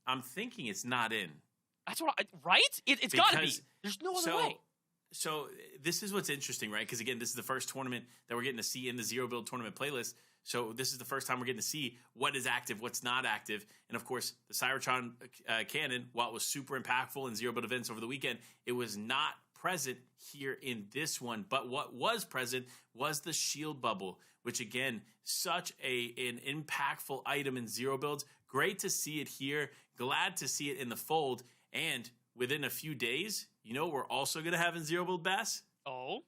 I'm thinking it's not in. That's what right? It's got to be. There's no other way. So this is what's interesting, right? Because again, this is the first tournament that we're getting to see in the Zero Build tournament playlist. So this is the first time we're getting to see what is active, what's not active. And of course, the Cybertron cannon, while it was super impactful in Zero Build events over the weekend, it was not present here in this one. But what was present was the shield bubble, which again, such an impactful item in Zero Builds. Great to see it here. Glad to see it in the fold. And within a few days, you know what we're also going to have in Zero Build, Bass? Oh?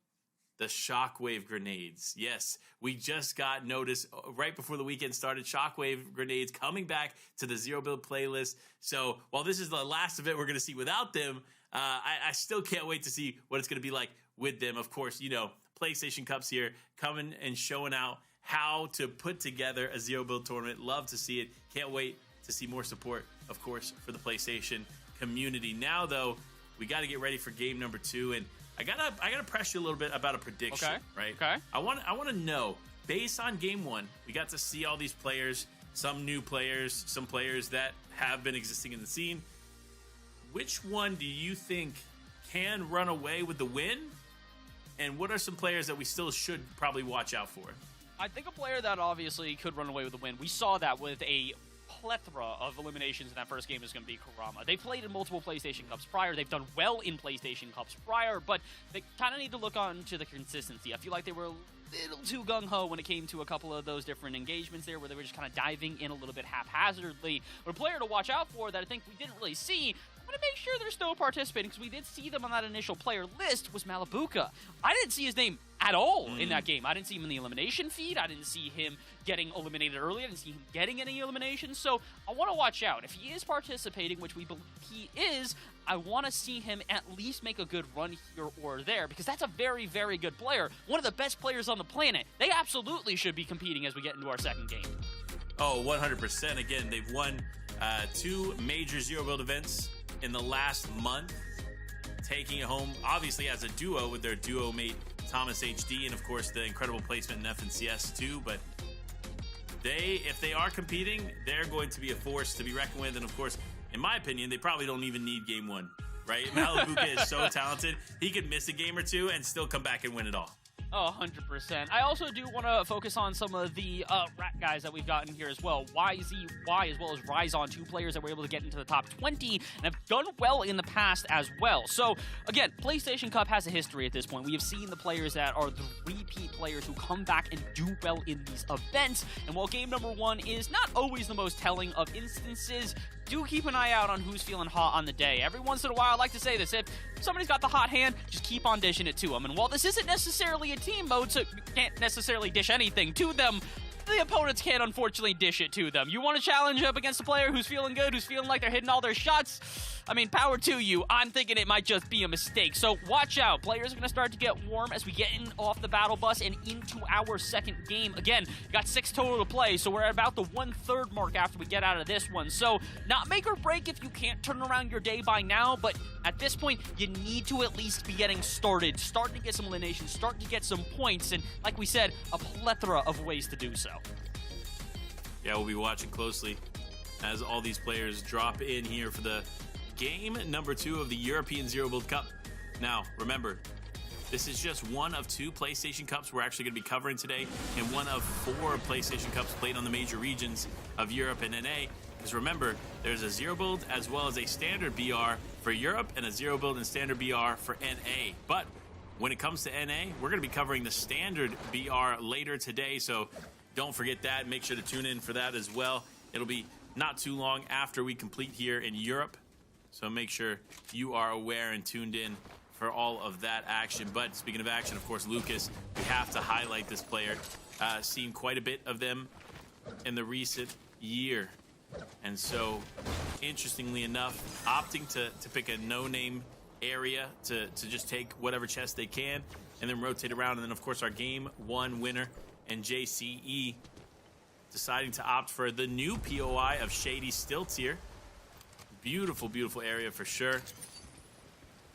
The shockwave grenades. Yes, we just got notice right before the weekend started. Shockwave grenades coming back to the Zero Build playlist. So while this is the last event we're going to see without them, I still can't wait to see what it's going to be like with them. Of course, you know, PlayStation Cup's here, coming and showing out how to put together a Zero Build tournament. Love to see it. Can't wait to see more support, of course, for the PlayStation community. Now, though, we got to get ready for game number 2, and I gotta press you a little bit about a prediction, right? Okay. I want to know, based on game 1, we got to see all these players, some new players, some players that have been existing in the scene. Which one do you think can run away with the win? And what are some players that we still should probably watch out for? I think a player that obviously could run away with the win. We saw that with a plethora of eliminations in that first game is going to be Kurama. They played in multiple PlayStation Cups prior. They've done well in PlayStation Cups prior, but they kind of need to look on to the consistency. I feel like they were a little too gung-ho when it came to a couple of those different engagements there where they were just kind of diving in a little bit haphazardly. But a player to watch out for that I think we didn't really see, I'm going to make sure they're still participating because we did see them on that initial player list, was Malabuka. I didn't see his name at all in that game. I didn't see him in the elimination feed. I didn't see him getting eliminated early. I didn't see him getting any eliminations. So I want to watch out. If he is participating, which we believe he is, I want to see him at least make a good run here or there because that's a very, very good player. One of the best players on the planet. They absolutely should be competing as we get into our second game. Oh, 100%. Again, they've won 2 major Zero Build events in the last month, taking it home, obviously, as a duo with their duo mate, Thomas HD, and, of course, the incredible placement in FNCS, too. But if they are competing, they're going to be a force to be reckoned with. And, of course, in my opinion, they probably don't even need game 1, right? Malabuka is so talented. He could miss a game or 2 and still come back and win it all. Oh, 100%. I also do want to focus on some of the rat guys that we've gotten here as well. YZY as well as Ryzon, 2 players that were able to get into the top 20 and have done well in the past as well. So, again, PlayStation Cup has a history at this point. We have seen the players that are the repeat players who come back and do well in these events. And while game number 1 is not always the most telling of instances, do keep an eye out on who's feeling hot on the day. Every once in a while, I like to say this, if somebody's got the hot hand, just keep on dishing it to them. And while this isn't necessarily a team mode, so you can't necessarily dish anything to them, the opponents can't unfortunately dish it to them. You want to challenge up against a player who's feeling good, who's feeling like they're hitting all their shots? I mean, power to you. I'm thinking it might just be a mistake. So watch out. Players are going to start to get warm as we get in off the battle bus and into our second game. Again, we got 6 total to play, so we're at about the 1/3 mark after we get out of this one. So not make or break if you can't turn around your day by now, but at this point, you need to at least be getting started, starting to get some eliminations, starting to get some points, and like we said, a plethora of ways to do so. Yeah, we'll be watching closely as all these players drop in here for the game number 2 of the European Zero Build Cup. Now, remember, this is just one of 2 PlayStation Cups we're actually going to be covering today, and one of 4 PlayStation Cups played on the major regions of Europe and NA. Because remember, there's a zero build as well as a standard BR for Europe and a zero build and standard BR for NA. But when it comes to NA, we're going to be covering the standard BR later today, so don't forget that. Make sure to tune in for that as well. It'll be not too long after we complete here in Europe, so make sure you are aware and tuned in for all of that action. But speaking of action, of course, Lucas, we have to highlight this player. Seen quite a bit of them in the recent year. And so, interestingly enough, opting to pick a no-name area to just take whatever chest they can and then rotate around. And then, of course, our Game 1 winner and JCE deciding to opt for the new POI of Shady Stilts here. Beautiful, beautiful area for sure.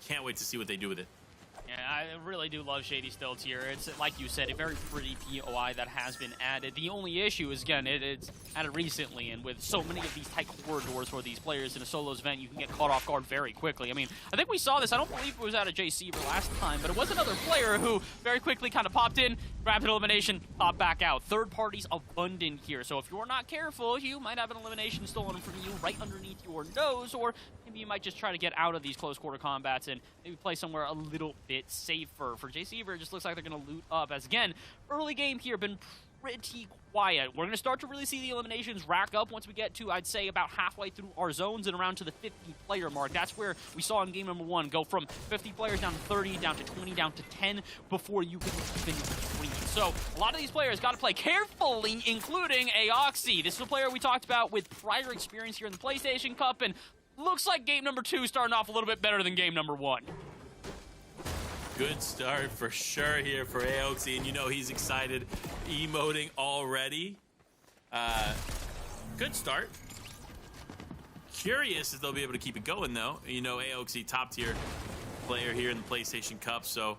Can't wait to see what they do with it. Yeah, I really do love Shady Stilts here. It's, like you said, a very pretty POI that has been added. The only issue is, again, it's added recently, and with so many of these tight corridors for these players in a solos event, you can get caught off guard very quickly. I mean, I think we saw this. I don't believe it was out of JC last time, but it was another player who very quickly kind of popped in, grabbed an elimination, popped back out. Third party's abundant here, so if you're not careful, you might have an elimination stolen from you right underneath your nose, or maybe you might just try to get out of these close quarter combats and maybe play somewhere a little bit safer. For JC, it just looks like they're going to loot up, as again, early game here been pretty quiet. We're going to start to really see the eliminations rack up once we get to, I'd say, about halfway through our zones and around to the 50-player mark. That's where we saw in game number 1 go from 50 players down to 30, down to 20, down to 10 before you could even breathe. So a lot of these players got to play carefully, including Aoxy. This is a player we talked about with prior experience here in the PlayStation Cup, and looks like game number 2 starting off a little bit better than game number 1. Good start for sure here for Aoxy, and you know he's excited, emoting already. Good start. Curious if they'll be able to keep it going, though. You know, Aoxy, top-tier player here in the PlayStation Cup, so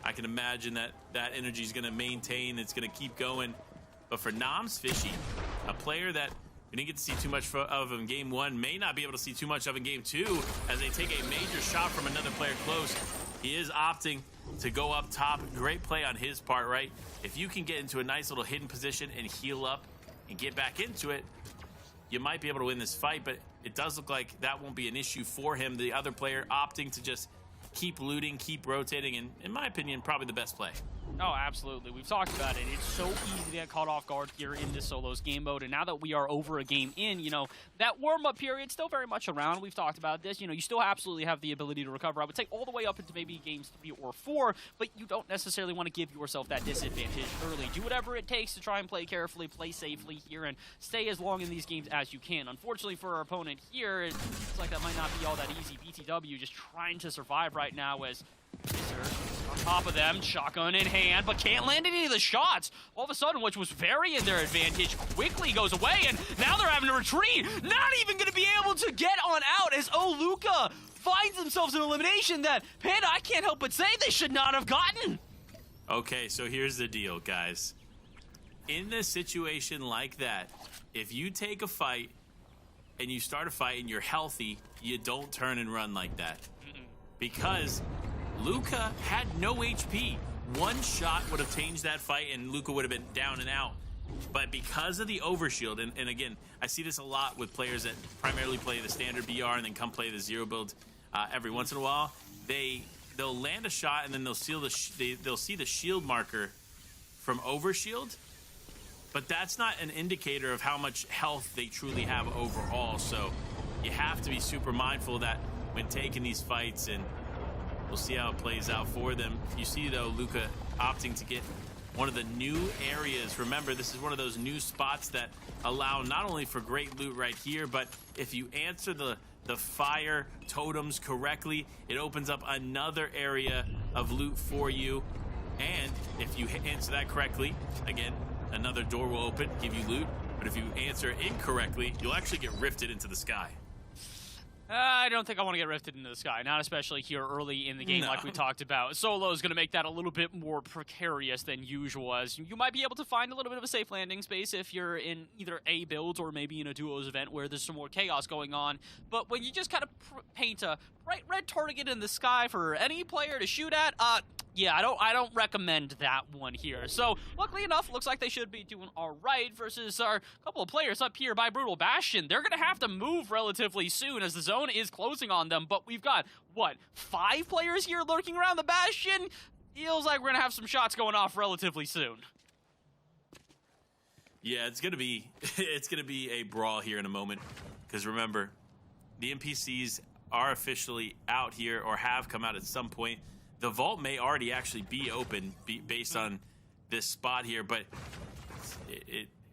I can imagine that energy is going to maintain. It's going to keep going. But for Noms Fishy, a player that we didn't get to see too much of in game 1, may not be able to see too much of in game 2, as they take a major shot from another player close. He is opting to go up top. Great play on his part, right? If you can get into a nice little hidden position and heal up and get back into it, you might be able to win this fight, but it does look like that won't be an issue for him. The other player opting to just keep looting, keep rotating, and in my opinion, probably the best play. Oh, absolutely. We've talked about it. It's so easy to get caught off guard here in this solos game mode, and now that we are over a game in, you know, that warm-up period still very much around. We've talked about this. You know, you still absolutely have the ability to recover. I would say all the way up into maybe games 3 or 4, but you don't necessarily want to give yourself that disadvantage early. Do whatever it takes to try and play carefully, play safely here, and stay as long in these games as you can. Unfortunately for our opponent here, it looks like that might not be all that easy. BTW just trying to survive right now as on top of them, shotgun in hand, but can't land any of the shots. All of a sudden, which was very in their advantage, quickly goes away, and now they're having to retreat. Not even going to be able to get on out as Luca finds themselves an elimination that, Panda, I can't help but say they should not have gotten. Okay, so here's the deal, guys. In a situation like that, if you take a fight and you start a fight and you're healthy, you don't turn and run like that. Because Luca had no HP. One shot would have changed that fight and Luca would have been down and out. But because of the overshield, and again, I see this a lot with players that primarily play the standard BR and then come play the zero build every once in a while, they'll land a shot and then they'll see the shield marker from overshield. But that's not an indicator of how much health they truly have overall. So you have to be super mindful of that when taking these fights, and we'll see how it plays out for them. You see, though, Luca opting to get one of the new areas. Remember, this is one of those new spots that allow not only for great loot right here, but if you answer the fire totems correctly, it opens up another area of loot for you. And if you answer that correctly, again, another door will open, give you loot. But if you answer incorrectly, you'll actually get rifted into the sky. I don't think I want to get rifted into the sky, not especially here early in the game like we talked about. Solo is going to make that a little bit more precarious than usual, as you might be able to find a little bit of a safe landing space if you're in either A builds or maybe in a duos event where there's some more chaos going on. But when you just kind of paint a bright red target in the sky for any player to shoot at, Yeah, I don't recommend that one here. So, luckily enough, looks like they should be doing all right versus our couple of players up here by Brutal Bastion. They're going to have to move relatively soon as the zone is closing on them, but we've got, what, 5 players here lurking around the Bastion? Feels like we're going to have some shots going off relatively soon. Yeah, it's gonna be a brawl here in a moment, because remember, the NPCs are officially out here or have come out at some point. The vault may already actually be open based on this spot here, but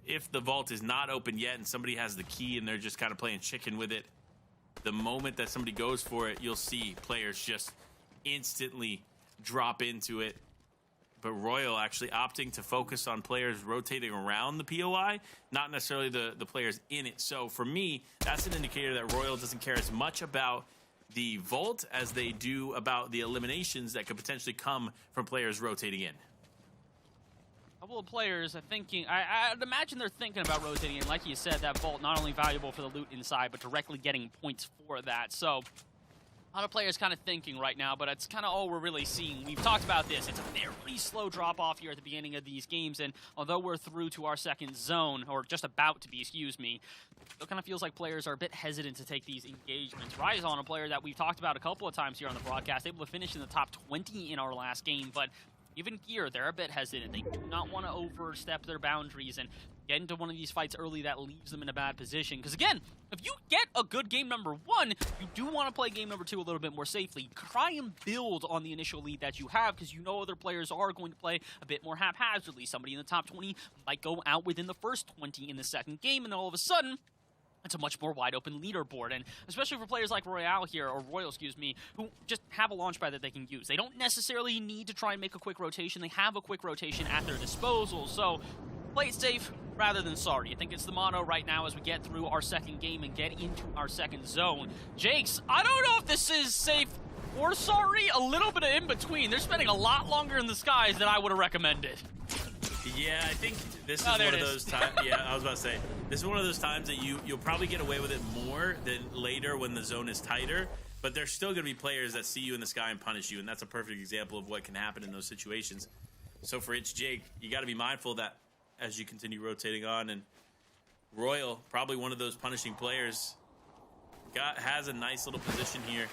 if the vault is not open yet and somebody has the key and they're just kind of playing chicken with it, the moment that somebody goes for it, you'll see players just instantly drop into it. But Royal actually opting to focus on players rotating around the POI, not necessarily the players in it. So for me, that's an indicator that Royal doesn't care as much about the vault as they do about the eliminations that could potentially come from players rotating in. A couple of players are thinking, I'd imagine they're thinking about rotating in. Like you said, that vault not only valuable for the loot inside, but directly getting points for that. So a lot of players kind of thinking right now, but it's kind of all we're really seeing. We've talked about this. It's a very slow drop-off here at the beginning of these games, and although we're through to our second zone, or just about to be, excuse me, it kind of feels like players are a bit hesitant to take these engagements. Ryzon, a player that we've talked about a couple of times here on the broadcast, able to finish in the top 20 in our last game, but even here, they're a bit hesitant. They do not want to overstep their boundaries and get into one of these fights early that leaves them in a bad position. Because again, if you get a good game number 1, you do want to play game number 2 a little bit more safely. Try and build on the initial lead that you have, because you know other players are going to play a bit more haphazardly. Somebody in the top 20 might go out within the first 20 in the second game, and then all of a sudden, it's a much more wide-open leaderboard, and especially for players like Royal here, or Royal, excuse me, who just have a launch pad that they can use. They don't necessarily need to try and make a quick rotation. They have a quick rotation at their disposal, so play it safe rather than sorry. I think it's the motto right now as we get through our second game and get into our second zone. Jakes, I don't know if this is safe or sorry, a little bit of in between. They're spending a lot longer in the skies than I would have recommended. Yeah, I think this is one of those times. Yeah, I was about to say, this is one of those times that you'll probably get away with it more than later when the zone is tighter. But there's still going to be players that see you in the sky and punish you, and that's a perfect example of what can happen in those situations. So for It's Jake, you got to be mindful of that as you continue rotating on. And Royal, probably one of those punishing players, has a nice little position here.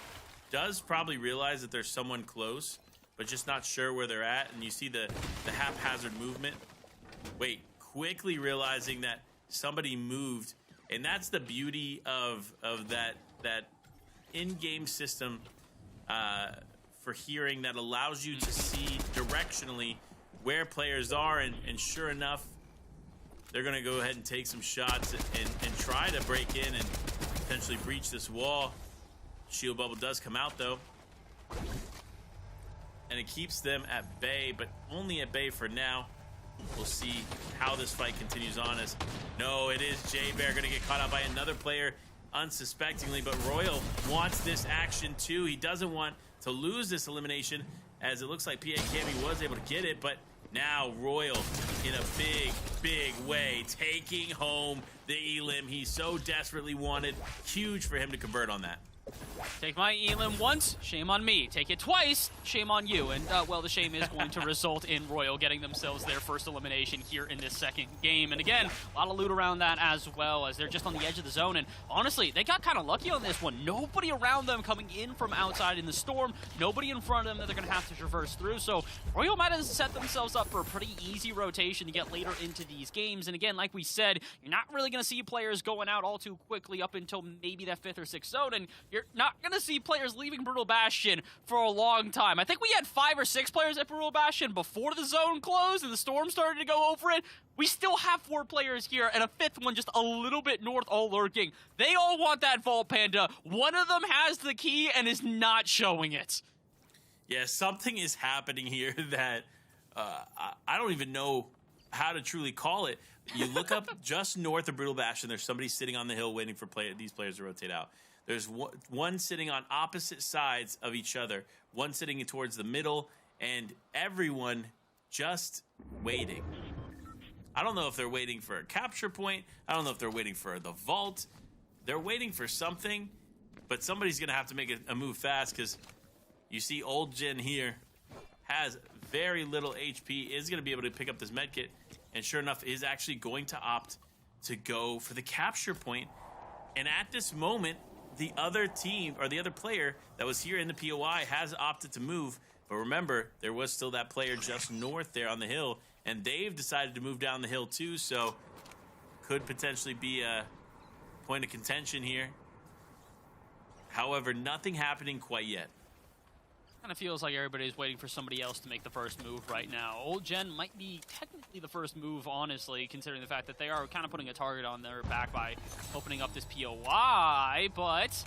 Does probably realize that there's someone close, but just not sure where they're at. And you see the haphazard movement. Wait, quickly realizing that somebody moved. And that's the beauty of that in-game system for hearing that allows you to see directionally where players are. And sure enough, they're going to go ahead and take some shots and try to break in and potentially breach this wall. Shield bubble does come out, though. And it keeps them at bay, but only at bay for now. We'll see how this fight continues on. As no, it is J-Bear going to get caught out by another player unsuspectingly, but Royal wants this action too. He doesn't want to lose this elimination, as it looks like PA Cammy was able to get it, but now Royal in a big way taking home the elim he so desperately wanted. Huge for him to convert on that. Take my elim once, shame on me. Take it twice, shame on you. And, well, the shame is going to result in Royal getting themselves their first elimination here in this second game. And again, a lot of loot around that as well, as they're just on the edge of the zone. And honestly, they got kind of lucky on this one. Nobody around them coming in from outside in the storm. Nobody in front of them that they're going to have to traverse through. So Royal might have set themselves up for a pretty easy rotation to get later into these games. And again, like we said, you're not really going to see players going out all too quickly up until maybe that 5th or 6th zone. And you're not going to see players leaving Brutal Bastion for a long time. I think we had 5 or 6 players at Brutal Bastion before the zone closed and the storm started to go over it. We still have 4 players here and a 5th one just a little bit north, all lurking. They all want that vault, Panda. One of them has the key and is not showing it. Yeah, something is happening here that I don't even know how to truly call it. You look up just north of Brutal Bastion, there's somebody sitting on the hill waiting for these players to rotate out. There's one sitting on opposite sides of each other, one sitting towards the middle, and everyone just waiting. I don't know if they're waiting for a capture point. I don't know if they're waiting for the vault. They're waiting for something, but somebody's going to have to make a move fast, because you see Old Gen here has very little HP, is going to be able to pick up this medkit, and sure enough, is actually going to opt to go for the capture point. And at this moment, the other team, or the other player that was here in the POI has opted to move. But remember, there was still that player just north there on the hill, and they've decided to move down the hill too, so could potentially be a point of contention here. However, nothing happening quite yet. Kind of feels like everybody's waiting for somebody else to make the first move right now. Old Gen might be technically the first move, honestly, considering the fact that they are kind of putting a target on their back by opening up this POI, but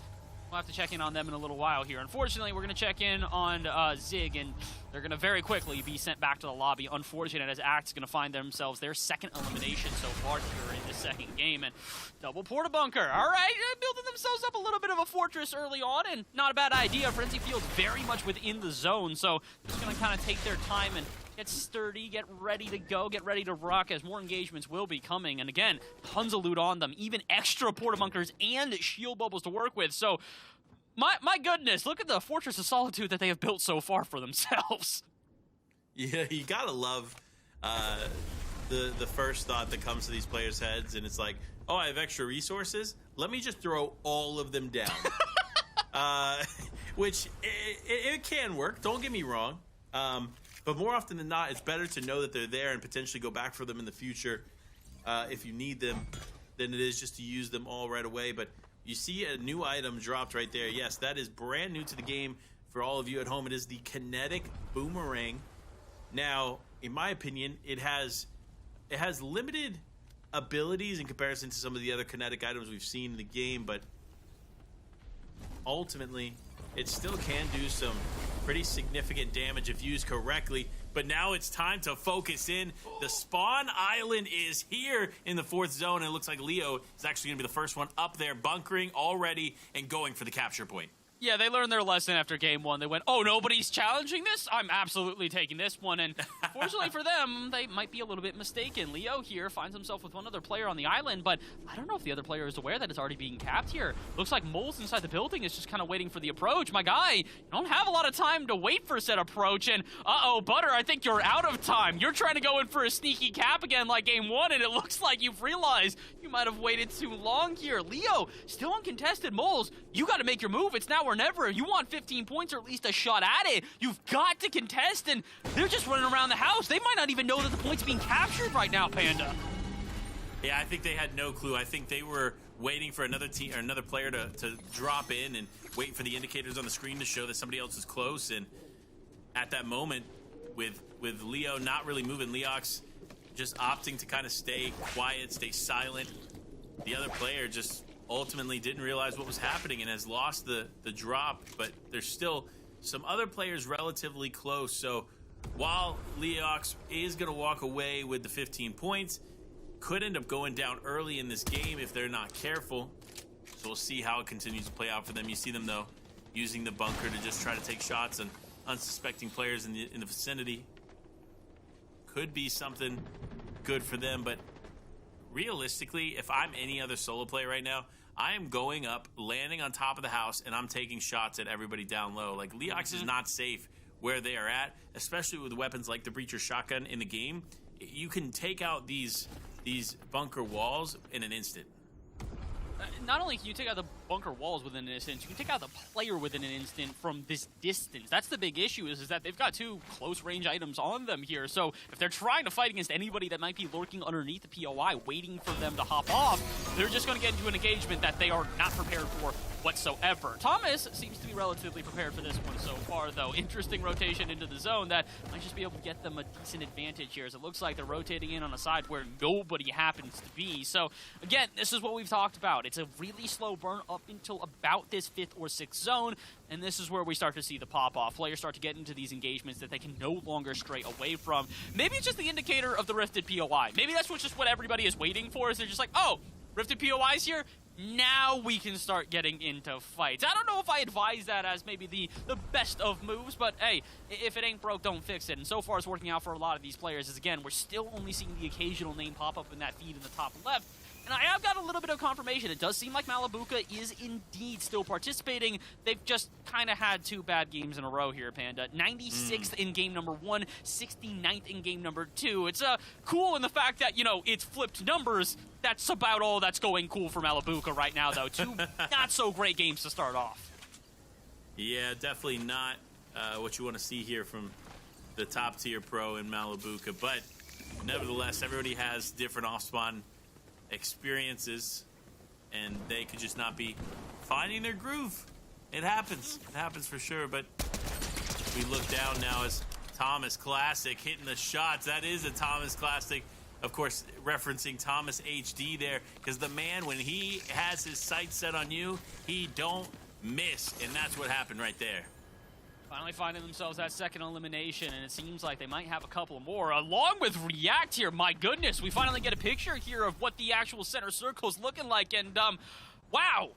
we'll have to check in on them in a little while here. Unfortunately, we're going to check in on Zig, and they're going to very quickly be sent back to the lobby. Unfortunate, as Act's going to find themselves their second elimination so far here in the second game. And double porta bunker. All right, building themselves up a little bit of a fortress early on, and not a bad idea. Frenzy Field's very much within the zone, so just going to kind of take their time and get sturdy, get ready to go, get ready to rock, as more engagements will be coming. And again, tons of loot on them, even extra porta bunkers and shield bubbles to work with. So my goodness, look at the Fortress of Solitude that they have built so far for themselves. Yeah, you gotta love the first thought that comes to these players' heads, and it's like, oh, I have extra resources? Let me just throw all of them down. Which, it can work, don't get me wrong. But more often than not, it's better to know that they're there and potentially go back for them in the future if you need them than it is just to use them all right away. But you see a new item dropped right there. Yes, that is brand new to the game for all of you at home. It is the Kinetic Boomerang. Now, in my opinion, it has limited abilities in comparison to some of the other kinetic items we've seen in the game, but ultimately, it still can do some pretty significant damage if used correctly. But now it's time to focus in. The spawn island is here in the 4th zone, and it looks like Leo is actually going to be the first one up there, bunkering already and going for the capture point. Yeah, they learned their lesson after game 1. They went, oh, nobody's challenging this? I'm absolutely taking this one. And fortunately for them, they might be a little bit mistaken. Leo here finds himself with one other player on the island, but I don't know if the other player is aware that it's already being capped here. Looks like Moles inside the building is just kind of waiting for the approach. My guy, you don't have a lot of time to wait for said approach. And uh-oh, Butter, I think you're out of time. You're trying to go in for a sneaky cap again like game 1, and it looks like you've realized you might have waited too long here. Leo, still uncontested. Moles, you got to make your move. It's now or never. You want 15 points or at least a shot at it. You've got to contest, and they're just running around the house. They might not even know that the point's being captured right now, Panda. Yeah, I think they had no clue. I think they were waiting for another team or another player to drop in and wait for the indicators on the screen to show that somebody else is close. And at that moment, with Leo not really moving, Leox just opting to kind of stay quiet, stay silent. The other player just ultimately didn't realize what was happening and has lost the drop, but there's still some other players relatively close. So while Leox is going to walk away with the 15 points, could end up going down early in this game if they're not careful. So we'll see how it continues to play out for them. You see them, though, using the bunker to just try to take shots on unsuspecting players in the vicinity. Could be something good for them, but realistically, if I'm any other solo player right now, I am going up, landing on top of the house, and I'm taking shots at everybody down low. Like, Leox is not safe where they are at, especially with weapons like the Breacher Shotgun in the game. You can take out these bunker walls in an instant. Not only can you take out the bunker walls within an instant, you can take out the player within an instant from this distance. That's the big issue, is that they've got 2 close-range items on them here. So if they're trying to fight against anybody that might be lurking underneath the POI, waiting for them to hop off, they're just going to get into an engagement that they are not prepared for whatsoever. Thomas seems to be relatively prepared for this one so far, though. Interesting rotation into the zone that might just be able to get them a decent advantage here, as it looks like they're rotating in on a side where nobody happens to be. So, again, this is what we've talked about. It's a really slow burn up until about this 5th or 6th zone, and this is where we start to see the pop-off. Players start to get into these engagements that they can no longer stray away from. Maybe it's just the indicator of the Rifted POI. Maybe that's just what everybody is waiting for, is they're just like, oh, Rifted POI's here? Now we can start getting into fights. I don't know if I advise that as maybe the best of moves, but hey, if it ain't broke, don't fix it. And so far it's working out for a lot of these players, as again, we're still only seeing the occasional name pop up in that feed in the top left. And I have got a little bit of confirmation. It does seem like Malabuka is indeed still participating. They've just kind of had 2 bad games in a row here, Panda. 96th in game number 1, 69th in game number 2. It's cool in the fact that, you know, it's flipped numbers. That's about all that's going cool for Malabuka right now, though. 2 not-so-great games to start off. Yeah, definitely not what you want to see here from the top-tier pro in Malabuka. But nevertheless, everybody has different off-spawn experiences, and they could just not be finding their groove. It happens. It happens for sure, but we look down now as Thomas Classic hitting the shots. That is a Thomas Classic. Of course, referencing Thomas HD there, because the man, when he has his sights set on you, he don't miss, and that's what happened right there. Finally finding themselves that second elimination, and it seems like they might have a couple more, along with React here. My goodness, we finally get a picture here of what the actual center circle is looking like, and wow,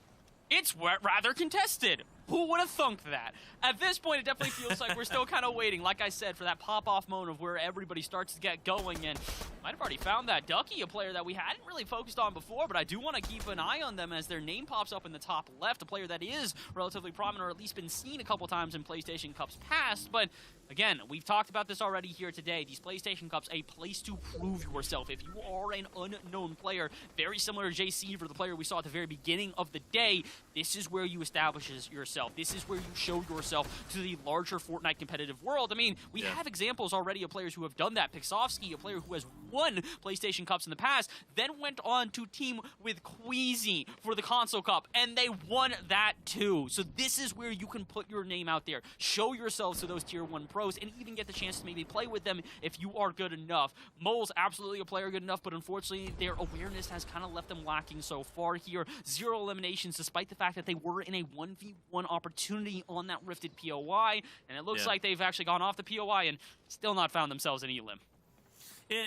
it's rather contested. Who would have thunk that? At this point, it definitely feels like we're still kind of waiting, like I said, for that pop-off moment of where everybody starts to get going, and might have already found that Ducky, a player that we hadn't really focused on before, but I do want to keep an eye on them as their name pops up in the top left, a player that is relatively prominent, or at least been seen a couple times in PlayStation Cups past, but again, we've talked about this already here today. These PlayStation Cups, a place to prove yourself. If you are an unknown player, very similar to JC for the player we saw at the very beginning of the day, this is where you establish yourself. This is where you show yourself to the larger Fortnite competitive world. I mean, we have examples already of players who have done that. Pixofsky, a player who has won PlayStation Cups in the past, then went on to team with Queasy for the Console Cup, and they won that too. So this is where you can put your name out there, show yourselves to those Tier 1 pros, and even get the chance to maybe play with them if you are good enough. Mole's absolutely a player good enough, but unfortunately, their awareness has kind of left them lacking so far here. 0 eliminations, despite the fact that they were in a 1v1 opportunity on that Rifted POI, and it looks like they've actually gone off the POI and still not found themselves an elim.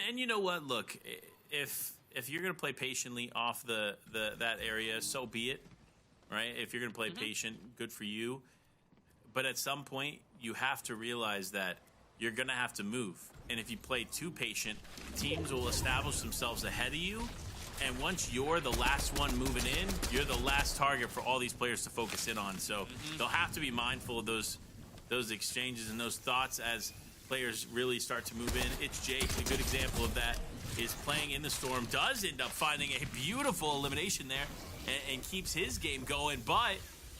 And you know what? Look, if you're going to play patiently off that area, so be it, right? If you're going to play patient, good for you. But at some point, you have to realize that you're going to have to move. And if you play too patient, teams will establish themselves ahead of you. And once you're the last one moving in, you're the last target for all these players to focus in on. So they'll have to be mindful of those exchanges and those thoughts as players really start to move in. It's Jake, a good example of that, is playing in the Storm, does end up finding a beautiful elimination there and keeps his game going, but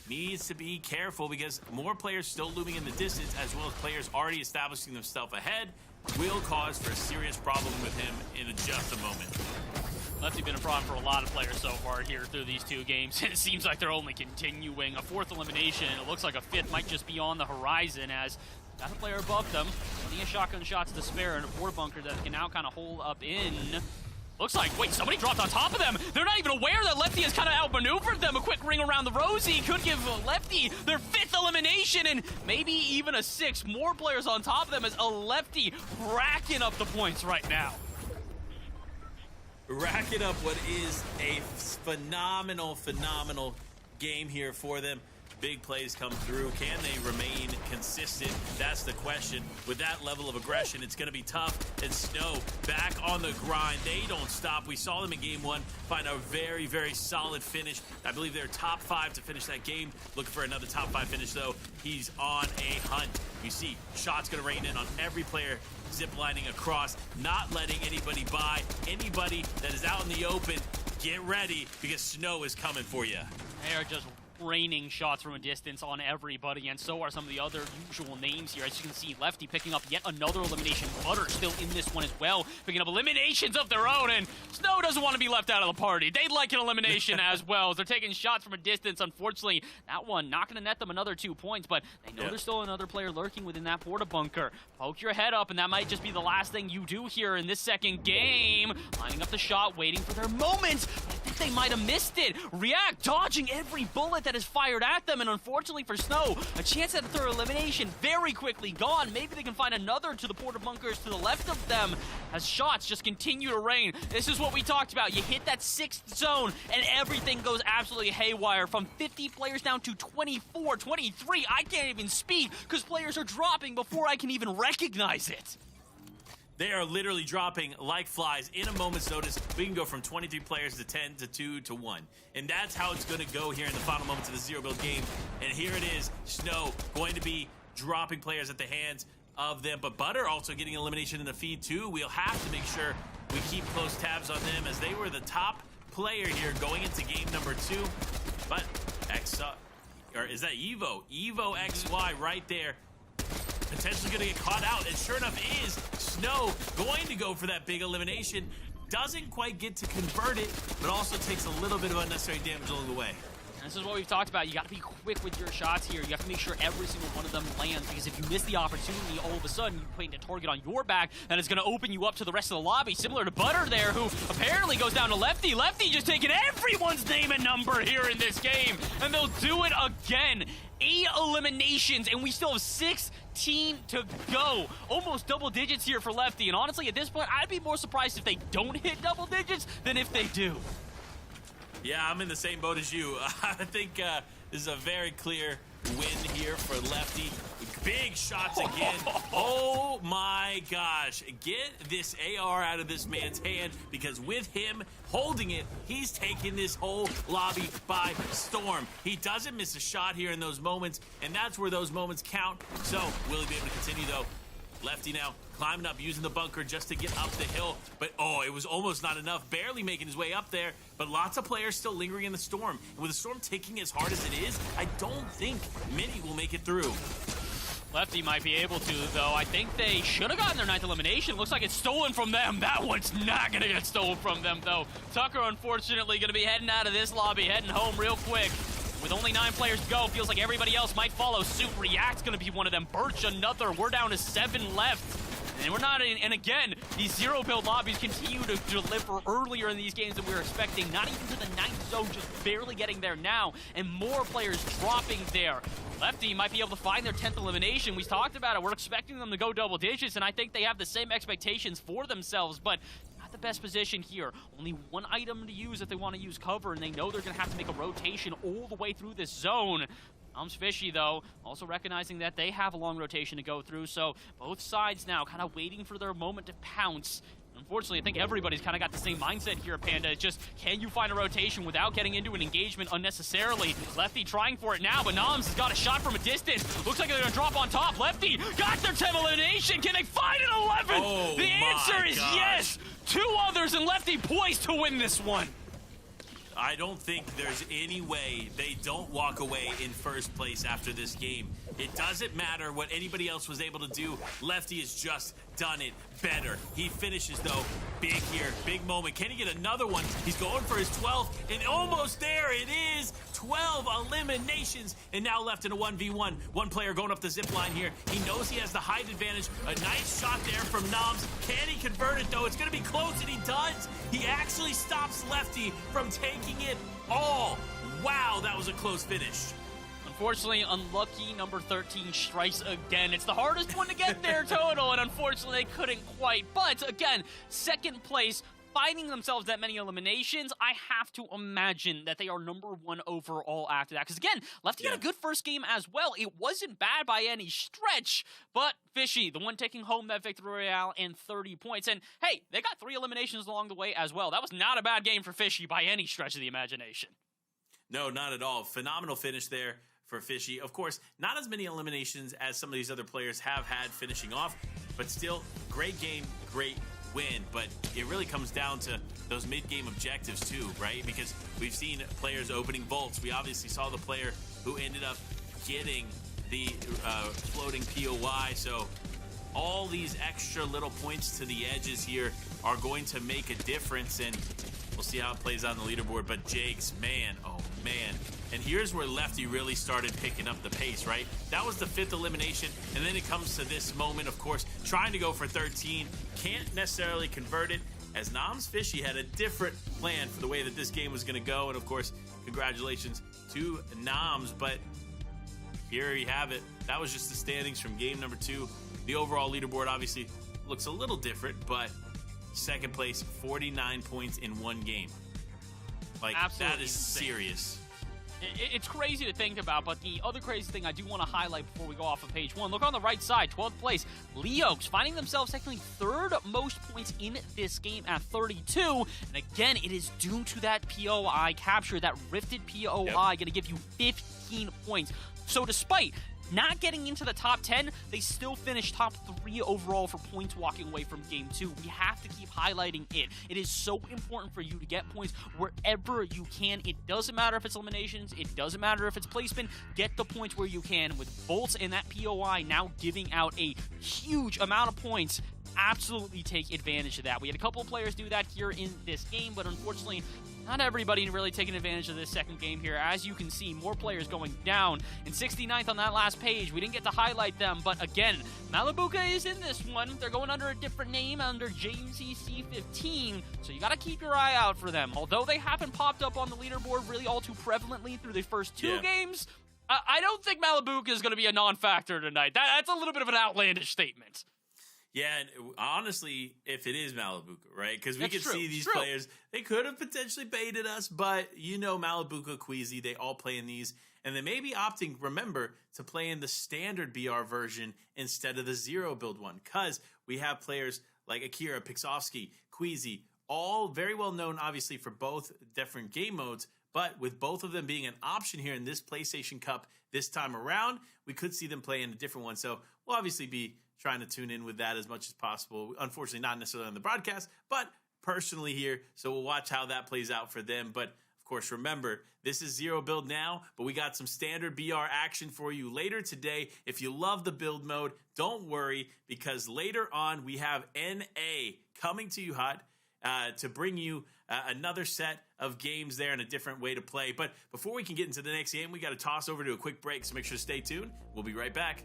needs to be careful because more players still looming in the distance, as well as players already establishing themselves ahead, will cause for a serious problem with him in just a moment. Lefty been a problem for a lot of players so far here through these 2 games, and it seems like they're only continuing. A 4th elimination, and it looks like a 5th might just be on the horizon as got a player above them, getting a shotgun shots to spare, and a porta bunker that can now kind of hold up in. Looks like, wait, somebody dropped on top of them. They're not even aware that Lefty has kind of outmaneuvered them. A quick ring around the rosy could give Lefty their 5th elimination and maybe even a 6th. More players on top of them as a Lefty racking up the points right now. Racking up what is a phenomenal game here for them. Big plays come through. Can they remain consistent? That's the question. With that level of aggression, it's going to be tough. And Snow back on the grind. They don't stop. We saw them in game 1 find a very, very solid finish. I believe they're top 5 to finish that game. Looking for another top 5 finish, though. He's on a hunt. You see, shots going to rain in on every player ziplining across, not letting anybody by. Anybody that is out in the open, get ready because Snow is coming for you. They are just raining shots from a distance on everybody, and so are some of the other usual names here. As you can see, Lefty picking up yet another elimination. Butter still in this one as well, picking up eliminations of their own, and Snow doesn't want to be left out of the party. They'd like an elimination as well, as they're taking shots from a distance. Unfortunately, that one not going to net them another 2 points, but they know there's still another player lurking within that porta bunker. Poke your head up, and that might just be the last thing you do here in this second game. Lining up the shot, waiting for their moment. I think they might have missed it. React dodging every bullet that is fired at them, and unfortunately for Snow, a chance at a third elimination very quickly gone. Maybe they can find another to the porta bunkers to the left of them as shots just continue to rain. This is what we talked about. You hit that 6th zone and everything goes absolutely haywire. From 50 players down to 24, 23. I can't even speak because players are dropping before I can even recognize it. They are literally dropping like flies in a moment's notice. We can go from 23 players to 10 to 2 to 1. And that's how it's going to go here in the final moments of the zero build game. And here it is, Snow going to be dropping players at the hands of them. But Butter also getting elimination in the feed too. We'll have to make sure we keep close tabs on them as they were the top player here going into game number 2. But or is that Evo? Evo XY right there. Potentially going to get caught out, and sure enough is Snow going to go for that big elimination. Doesn't quite get to convert it, but also takes a little bit of unnecessary damage along the way. And this is what we've talked about. You got to be quick with your shots here. You have to make sure every single one of them lands, because if you miss the opportunity, all of a sudden you're putting a target on your back, and it's going to open you up to the rest of the lobby, similar to Butter there, who apparently goes down to Lefty. Lefty just taking everyone's name and number here in this game, and they'll do it again. 8 eliminations, and we still have 16 to go. Almost double digits here for Lefty, and honestly, at this point, I'd be more surprised if they don't hit double digits than if they do. Yeah, I'm in the same boat as you. I think this is a very clear win here for Lefty. Big shots again. Oh my gosh. Get this AR out of this man's hand, because with him holding it, he's taking this whole lobby by storm. He doesn't miss a shot here in those moments, and that's where those moments count. So, will he be able to continue though? Lefty now climbing up, using the bunker just to get up the hill. But, oh, it was almost not enough. Barely making his way up there. But lots of players still lingering in the storm. And with the storm ticking as hard as it is, I don't think many will make it through. Lefty might be able to, though. I think they should have gotten their 9th elimination. Looks like it's stolen from them. That one's not going to get stolen from them, though. Tucker, unfortunately, going to be heading out of this lobby, heading home real quick. With only 9 players to go, feels like everybody else might follow suit. React's going to be one of them. Birch another. We're down to 7 left. And we're not in, and again, these zero build lobbies continue to deliver earlier in these games than we were expecting. Not even to the 9th zone, just barely getting there now. And more players dropping there. Lefty might be able to find their 10th elimination. We talked about it. We're expecting them to go double digits, and I think they have the same expectations for themselves, but not the best position here. Only 1 item to use if they want to use cover, and they know they're going to have to make a rotation all the way through this zone. Fishy, though, also recognizing that they have a long rotation to go through, so both sides now kind of waiting for their moment to pounce. Unfortunately, I think everybody's kind of got the same mindset here, Panda. It's just, can you find a rotation without getting into an engagement unnecessarily? Lefty trying for it now, but Noms has got a shot from a distance. Looks like they're going to drop on top. Lefty got their 10th elimination. Can they find an 11th? Oh, the answer is yes. 2 others, and Lefty poised to win this one. I don't think there's any way they don't walk away in first place after this game. It doesn't matter what anybody else was able to do. Lefty has just done it better. He finishes, though, big here. Big moment. Can he get another one? He's going for his 12th, and almost there it is. 12 eliminations, and now left in a 1v1. One player going up the zip line here. He knows he has the height advantage. A nice shot there from Noms. Can he convert it, though? It's going to be close, and he does. He actually stops Lefty from taking it all. Wow, that was a close finish. Unfortunately, unlucky number 13 strikes again. It's the hardest one to get there total, and unfortunately, they couldn't quite. But again, 2nd place, finding themselves that many eliminations, I have to imagine that they are number 1 overall after that. Because again, Lefty had a good first game as well. It wasn't bad by any stretch, but Fishy, the one taking home that victory royale and 30 points. And hey, they got 3 eliminations along the way as well. That was not a bad game for Fishy by any stretch of the imagination. No, not at all. Phenomenal finish there for Fishy. Of course, not as many eliminations as some of these other players have had finishing off, but still, great game, great win. But it really comes down to those mid-game objectives too, right? Because we've seen players opening vaults. We obviously saw the player who ended up getting the floating POI. So all these extra little points to the edges here are going to make a difference, and we'll see how it plays out on the leaderboard. But Jake's, man, oh man. And here's where Lefty really started picking up the pace, right? That was the 5th elimination, and then it comes to this moment, of course, trying to go for 13. Can't necessarily convert it, as Noms Fishy had a different plan for the way that this game was going to go. And, of course, congratulations to Noms. But here you have it. That was just the standings from game number 2. The overall leaderboard obviously looks a little different, but 2nd place, 49 points in 1 game. Like, absolutely that is insane. Serious. It's crazy to think about, but the other crazy thing I do want to highlight before we go off of page 1, look on the right side, 12th place, Leox, finding themselves technically third most points in this game at 32, and again, it is due to that POI capture, that rifted POI, going to give you 15 points. So despite not getting into the top 10, they still finished top 3 overall for points walking away from game 2. We have to keep highlighting it. It is so important for you to get points wherever you can. It doesn't matter if it's eliminations. It doesn't matter if it's placement. Get the points where you can. With Bolts and that POI now giving out a huge amount of points, absolutely take advantage of that. We had a couple of players do that here in this game, but unfortunately, not everybody really taking advantage of this second game here. As you can see, more players going down. In 69th on that last page, we didn't get to highlight them, but again, Malibuca is in this one. They're going under a different name, under JMCC15, so you got to keep your eye out for them. Although they haven't popped up on the leaderboard really all too prevalently through the first 2 games, I don't think Malibuca is going to be a non-factor tonight. That's a little bit of an outlandish statement. Yeah, and honestly, if it is Malibuca, right? Because we could see these players, they could have potentially baited us, but you know Malibuca, Queasy, they all play in these, and they may be opting, remember, to play in the standard BR version instead of the zero build one, because we have players like Akira, Pixovsky, Queasy, all very well known, obviously, for both different game modes, but with both of them being an option here in this PlayStation Cup this time around, we could see them play in a different one, so we'll obviously be trying to tune in with that as much as possible. Unfortunately, not necessarily on the broadcast, but personally here. So we'll watch how that plays out for them. But of course, remember, this is zero build now, but we got some standard BR action for you later today. If you love the build mode, don't worry, because later on we have NA coming to you hot to bring you another set of games there and a different way to play. But before we can get into the next game, we got to toss over to a quick break. So make sure to stay tuned. We'll be right back.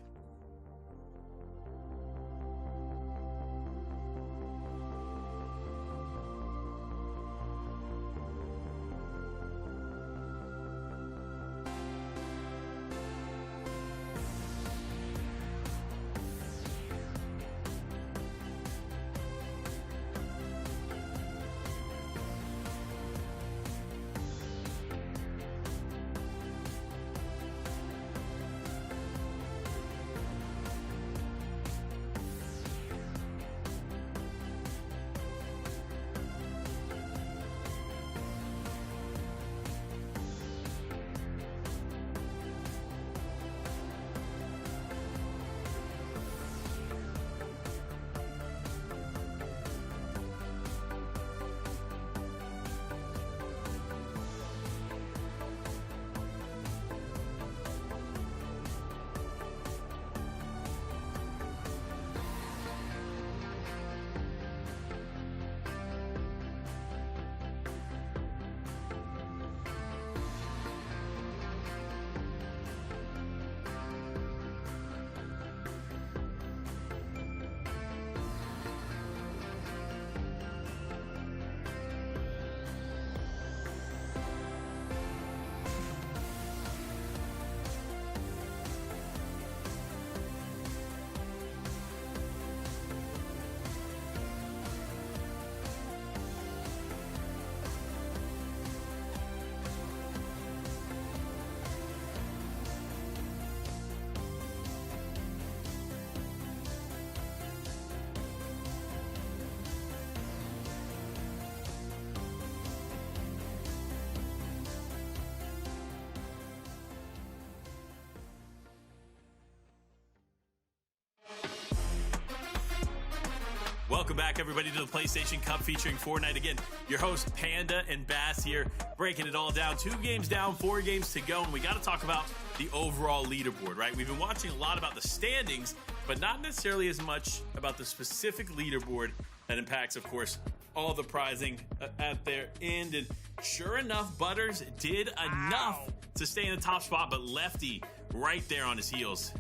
Welcome back, everybody, to the PlayStation Cup featuring Fortnite. Again, your host, Panda and Bass here, breaking it all down. 2 games down, 4 games to go, and we got to talk about the overall leaderboard, right? We've been watching a lot about the standings, but not necessarily as much about the specific leaderboard that impacts, of course, all the prizing at their end. And sure enough, Butters did enough to stay in the top spot, but Lefty right there on his heels.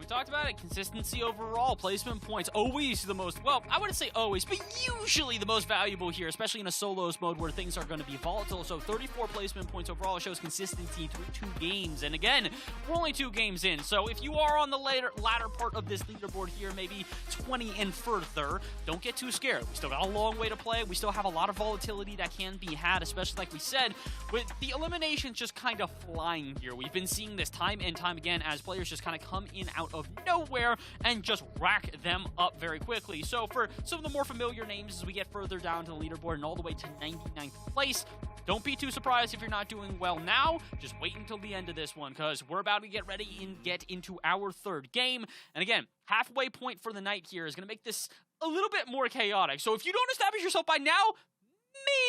We talked about it. Consistency overall. Placement points. Always the most, well, I wouldn't say always, but usually the most valuable here, especially in a solos mode where things are going to be volatile. So 34 placement points overall shows consistency through 2 games. And again, we're only 2 games in. So if you are on the latter part of this leaderboard here, maybe 20 and further, don't get too scared. We still got a long way to play. We still have a lot of volatility that can be had, especially like we said, with the eliminations just kind of flying here. We've been seeing this time and time again as players just kind of come in out of nowhere and just rack them up very quickly. So for some of the more familiar names as we get further down to the leaderboard and all the way to 99th place, don't be too surprised if you're not doing well now. Just wait until the end of this one because we're about to get ready and get into our 3rd game. And again, halfway point for the night here is going to make this a little bit more chaotic. So if you don't establish yourself by now,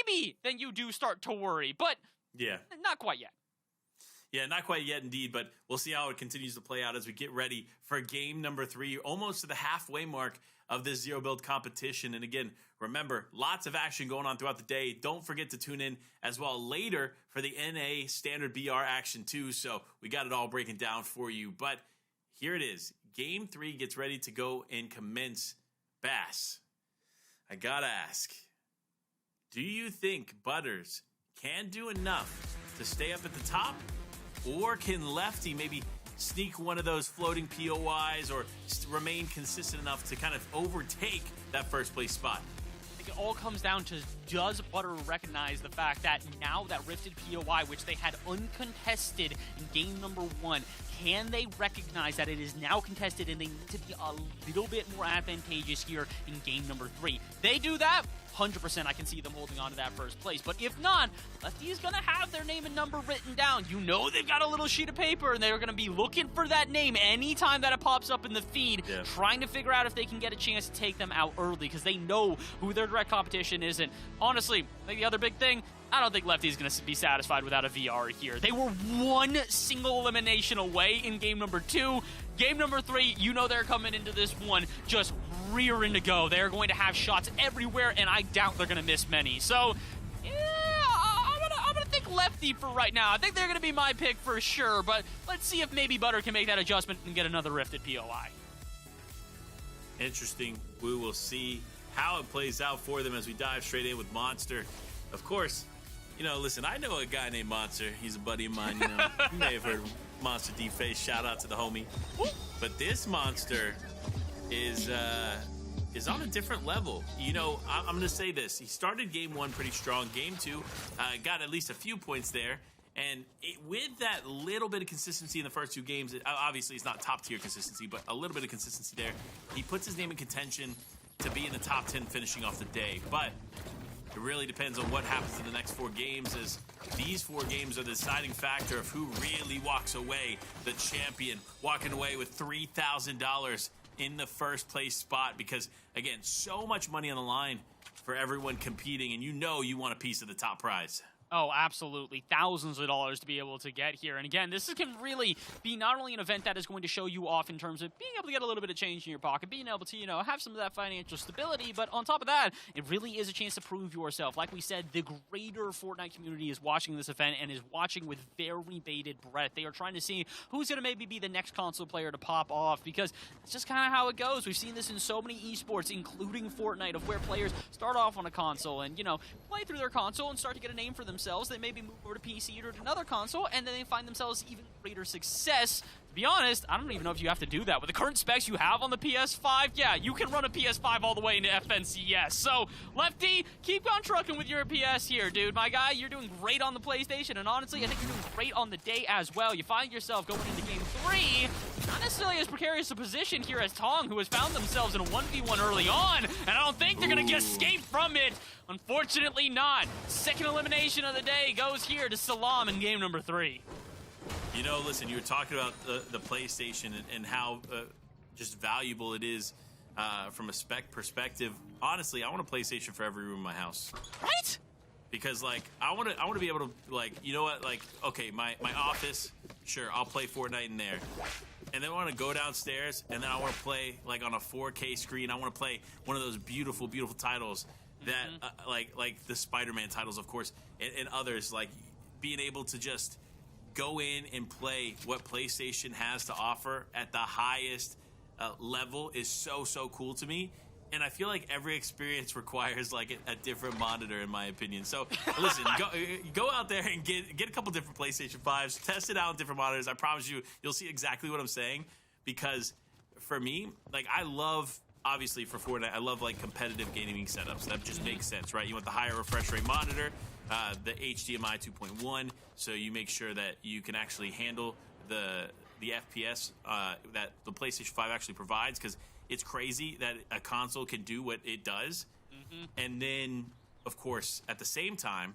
maybe then you do start to worry. But yeah, not quite yet. Yeah, not quite yet indeed, but we'll see how it continues to play out as we get ready for game number 3, almost to the halfway mark of this zero build competition. And again, remember, lots of action going on throughout the day. Don't forget to tune in as well later for the NA Standard BR action too. So we got it all breaking down for you. But here it is. Game 3 gets ready to go and commence. Bass, I gotta ask, do you think Butters can do enough to stay up at the top? Or can Lefty maybe sneak one of those floating POIs or remain consistent enough to kind of overtake that first place spot? I think it all comes down to, does Butter recognize the fact that now that Rifted POI, which they had uncontested in game number 1, can they recognize that it is now contested and they need to be a little bit more advantageous here in game number 3? They do that, 100% I can see them holding on to that first place. But if not, Lefty's going to have their name and number written down. You know they've got a little sheet of paper, and they're going to be looking for that name anytime that it pops up in the feed, trying to figure out if they can get a chance to take them out early because they know who their direct competition is. And honestly, I think the other big thing, I don't think Lefty's going to be satisfied without a VR here. They were one single elimination away in game number 2. Game number 3, you know they're coming into this one just rearing to go. They're going to have shots everywhere, and I doubt they're going to miss many. So, yeah, I'm gonna think Lefty for right now. I think they're going to be my pick for sure, but let's see if maybe Butter can make that adjustment and get another Rifted POI. Interesting. We will see how it plays out for them as we dive straight in with Monster. Of course, you know, listen, I know a guy named Monster. He's a buddy of mine, you know. You may have heard of Monster D-Face. Shout out to the homie. But this Monster is on a different level. You know, I'm going to say this. He started game 1 pretty strong. Game 2 got at least a few points there. And with that little bit of consistency in the first 2 games, obviously it's not top-tier consistency, but a little bit of consistency there. He puts his name in contention to be in the top 10 finishing off the day. But it really depends on what happens in the next 4 games, as these 4 games are the deciding factor of who really walks away the champion, walking away with $3,000 in the first place spot. Because, again, so much money on the line for everyone competing, and you know you want a piece of the top prize. Oh, absolutely. Thousands of dollars to be able to get here. And again, this can really be not only an event that is going to show you off in terms of being able to get a little bit of change in your pocket, being able to, you know, have some of that financial stability, but on top of that, it really is a chance to prove yourself. Like we said, the greater Fortnite community is watching this event and is watching with very bated breath. They are trying to see who's going to maybe be the next console player to pop off, because it's just kind of how it goes. We've seen this in so many esports, including Fortnite, of where players start off on a console and, you know, play through their console and start to get a name for themselves. They maybe move over to PC or to another console, and then they find themselves even greater success. To be honest, I don't even know if you have to do that. With the current specs you have on the PS5, yeah, you can run a PS5 all the way into FNCS. So, Lefty, keep on trucking with your PS here, dude. My guy, you're doing great on the PlayStation, and honestly, I think you're doing great on the day as well. You find yourself going into Game 3, not necessarily as precarious a position here as Tong, who has found themselves in a 1v1 early on, and I don't think they're going to escape from it. Unfortunately not. Second elimination of the day goes here to Salam in game number 3. You know, listen, you were talking about the PlayStation and how just valuable it is from a spec perspective. Honestly, I want a PlayStation for every room in my house. Right? Because, like, I want to be able to, like, you know what, like, okay, my office, sure, I'll play Fortnite in there. And then I want to go downstairs, and then I want to play, like, on a 4K screen. I want to play one of those beautiful, beautiful titles that, like the Spider-Man titles, of course, and others, like, being able to just go in and play what PlayStation has to offer at the highest level is so cool to me. And I feel like every experience requires like a different monitor, in my opinion. So listen, go out there and get a couple different PlayStation 5s, test it out on different monitors. I promise you'll see exactly what I'm saying. Because for me, like, I love, obviously for Fortnite, I love like competitive gaming setups. That just makes sense, right? You want the higher refresh rate monitor, the HDMI 2.1, so you make sure that you can actually handle the FPS that the PlayStation 5 actually provides, because it's crazy that a console can do what it does. And then, of course, at the same time,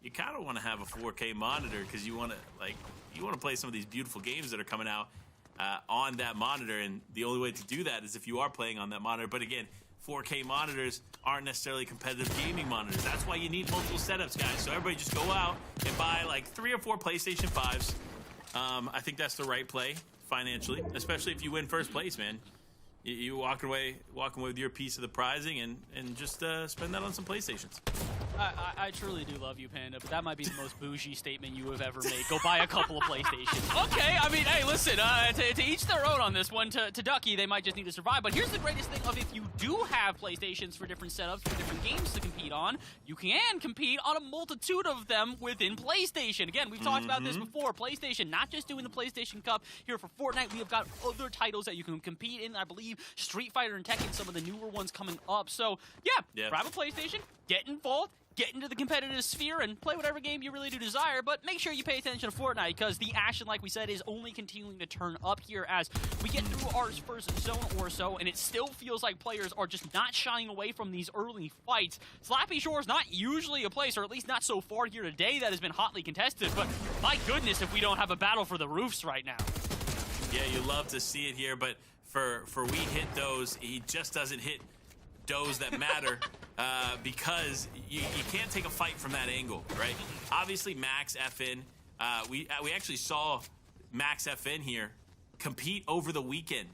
you kind of want to have a 4K monitor, because you want to play some of these beautiful games that are coming out on that monitor. And the only way to do that is if you are playing on that monitor. But again, 4K monitors aren't necessarily competitive gaming monitors. That's why you need multiple setups, guys. So everybody just go out and buy like 3 or 4 PlayStation 5s. I think that's the right play financially, especially if you win first place, man. You walking away with your piece of the prizing, and just spend that on some PlayStations. I truly do love you, Panda, but that might be the most bougie statement you have ever made. Go buy a couple of PlayStations. Okay, I mean, hey, listen, to each their own on this one. To Ducky, they might just need to survive. But here's the greatest thing of, if you do have PlayStations for different setups, for different games to compete on, you can compete on a multitude of them within PlayStation. Again, we've talked about this before. PlayStation, not just doing the PlayStation Cup here for Fortnite. We have got other titles that you can compete in. I believe Street Fighter and Tekken, some of the newer ones coming up. So, yeah. Grab a PlayStation, get involved, get into the competitive sphere, and play whatever game you really do desire, but make sure you pay attention to Fortnite, because the action, like we said, is only continuing to turn up here as we get through our first zone or so, and it still feels like players are just not shying away from these early fights. Slappy Shore is not usually a place, or at least not so far here today, that has been hotly contested, but my goodness if we don't have a battle for the roofs right now. Yeah, you love to see it here, but for we hit those, he just doesn't hit those that matter, because you can't take a fight from that angle, right? Obviously, Max FN, we actually saw Max FN here compete over the weekend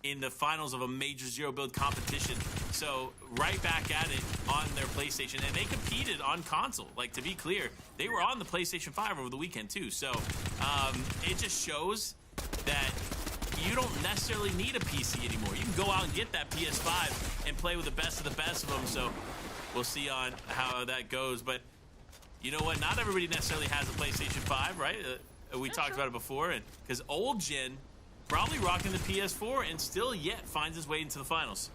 in the finals of a major zero build competition. So right back at it on their PlayStation, and they competed on console. Like, to be clear, they were on the PlayStation 5 over the weekend too. So it just shows that you don't necessarily need a PC anymore. You can go out and get that PS5 and play with the best of them. So we'll see on how that goes. But you know what? Not everybody necessarily has a PlayStation 5, right? We talked about it before, and because old gen probably rocking the PS4 and still yet finds his way into the finals.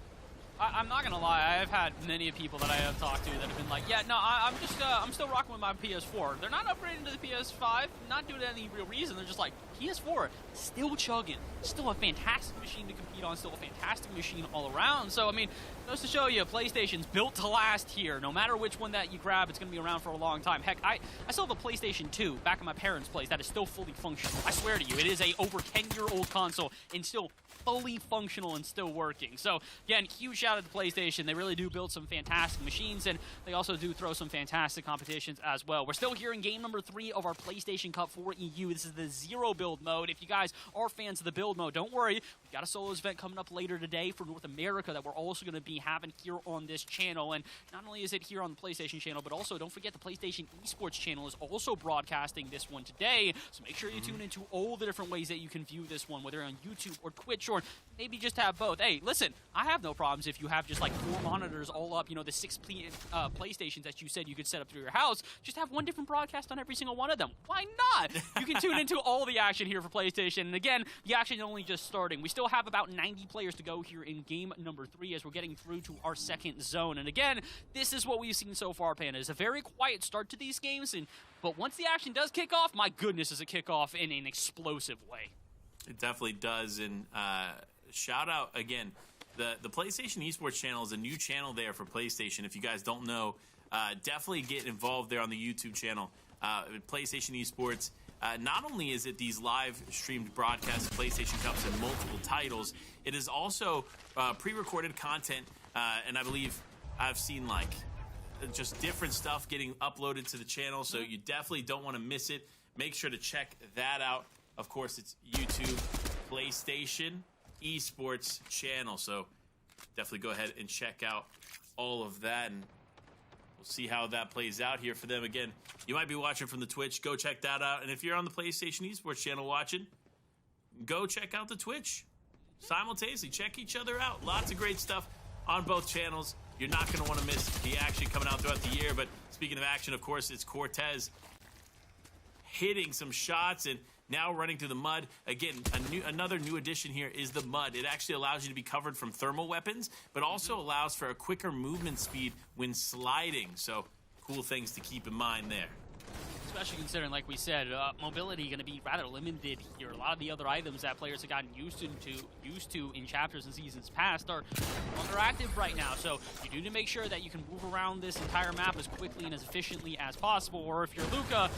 I'm not gonna lie, I've had many people that I have talked to that have been like, yeah, no, I'm still rocking with my PS4. They're not upgrading to the PS5, not due to any real reason. They're just like, PS4, still chugging, still a fantastic machine to compete on, still a fantastic machine all around. So, I mean, goes to show you, PlayStation's built to last here. No matter which one that you grab, it's gonna be around for a long time. Heck, I still have a PlayStation 2 back at my parents' place that is still fully functional. I swear to you, it is a over 10-year-old console and still fully functional and still working. So, again, huge shout out to PlayStation. They really do build some fantastic machines, and they also do throw some fantastic competitions as well. We're still here in game number 3 of our PlayStation Cup for EU. This is the zero build mode. If you guys are fans of the build mode, don't worry. We've got a solos event coming up later today for North America that we're also going to be having here on this channel. And not only is it here on the PlayStation channel, but also don't forget the PlayStation Esports channel is also broadcasting this one today. So make sure you tune into all the different ways that you can view this one, whether on YouTube or Twitch, or maybe just have both. Hey, listen, I have no problems if you have just like 4 monitors all up, you know, the 6 PlayStations that you said you could set up through your house. Just have one different broadcast on every single one of them. Why not? You can tune into all the action here for PlayStation. And again, the action is only just starting. We still have about 90 players to go here in game number 3 as we're getting through to our second zone. And again, this is what we've seen so far, Panda. It's a very quiet start to these games, but once the action does kick off, my goodness, does it kick off in an explosive way. It definitely does, and shout out again. The PlayStation Esports channel is a new channel there for PlayStation. If you guys don't know, definitely get involved there on the YouTube channel. PlayStation Esports. Not only is it these live streamed broadcasts of PlayStation Cups and multiple titles, it is also pre-recorded content, and I believe I've seen like just different stuff getting uploaded to the channel, so you definitely don't want to miss it. Make sure to check that out. Of course, it's YouTube, PlayStation Esports channel, so definitely go ahead and check out all of that. And we'll see how that plays out here for them. Again, you might be watching from the Twitch. Go check that out. And if you're on the PlayStation Esports channel watching, go check out the Twitch. Simultaneously, check each other out. Lots of great stuff on both channels. You're not going to want to miss the action coming out throughout the year. But speaking of action, of course, it's Cortez hitting some shots and now running through the mud. Again, another new addition here is the mud. It actually allows you to be covered from thermal weapons, but also allows for a quicker movement speed when sliding. So cool things to keep in mind there. Especially considering, like we said, mobility going to be rather limited here. A lot of the other items that players have gotten used to in chapters and seasons past are underactive right now. So you do need to make sure that you can move around this entire map as quickly and as efficiently as possible. Or if you're Luca,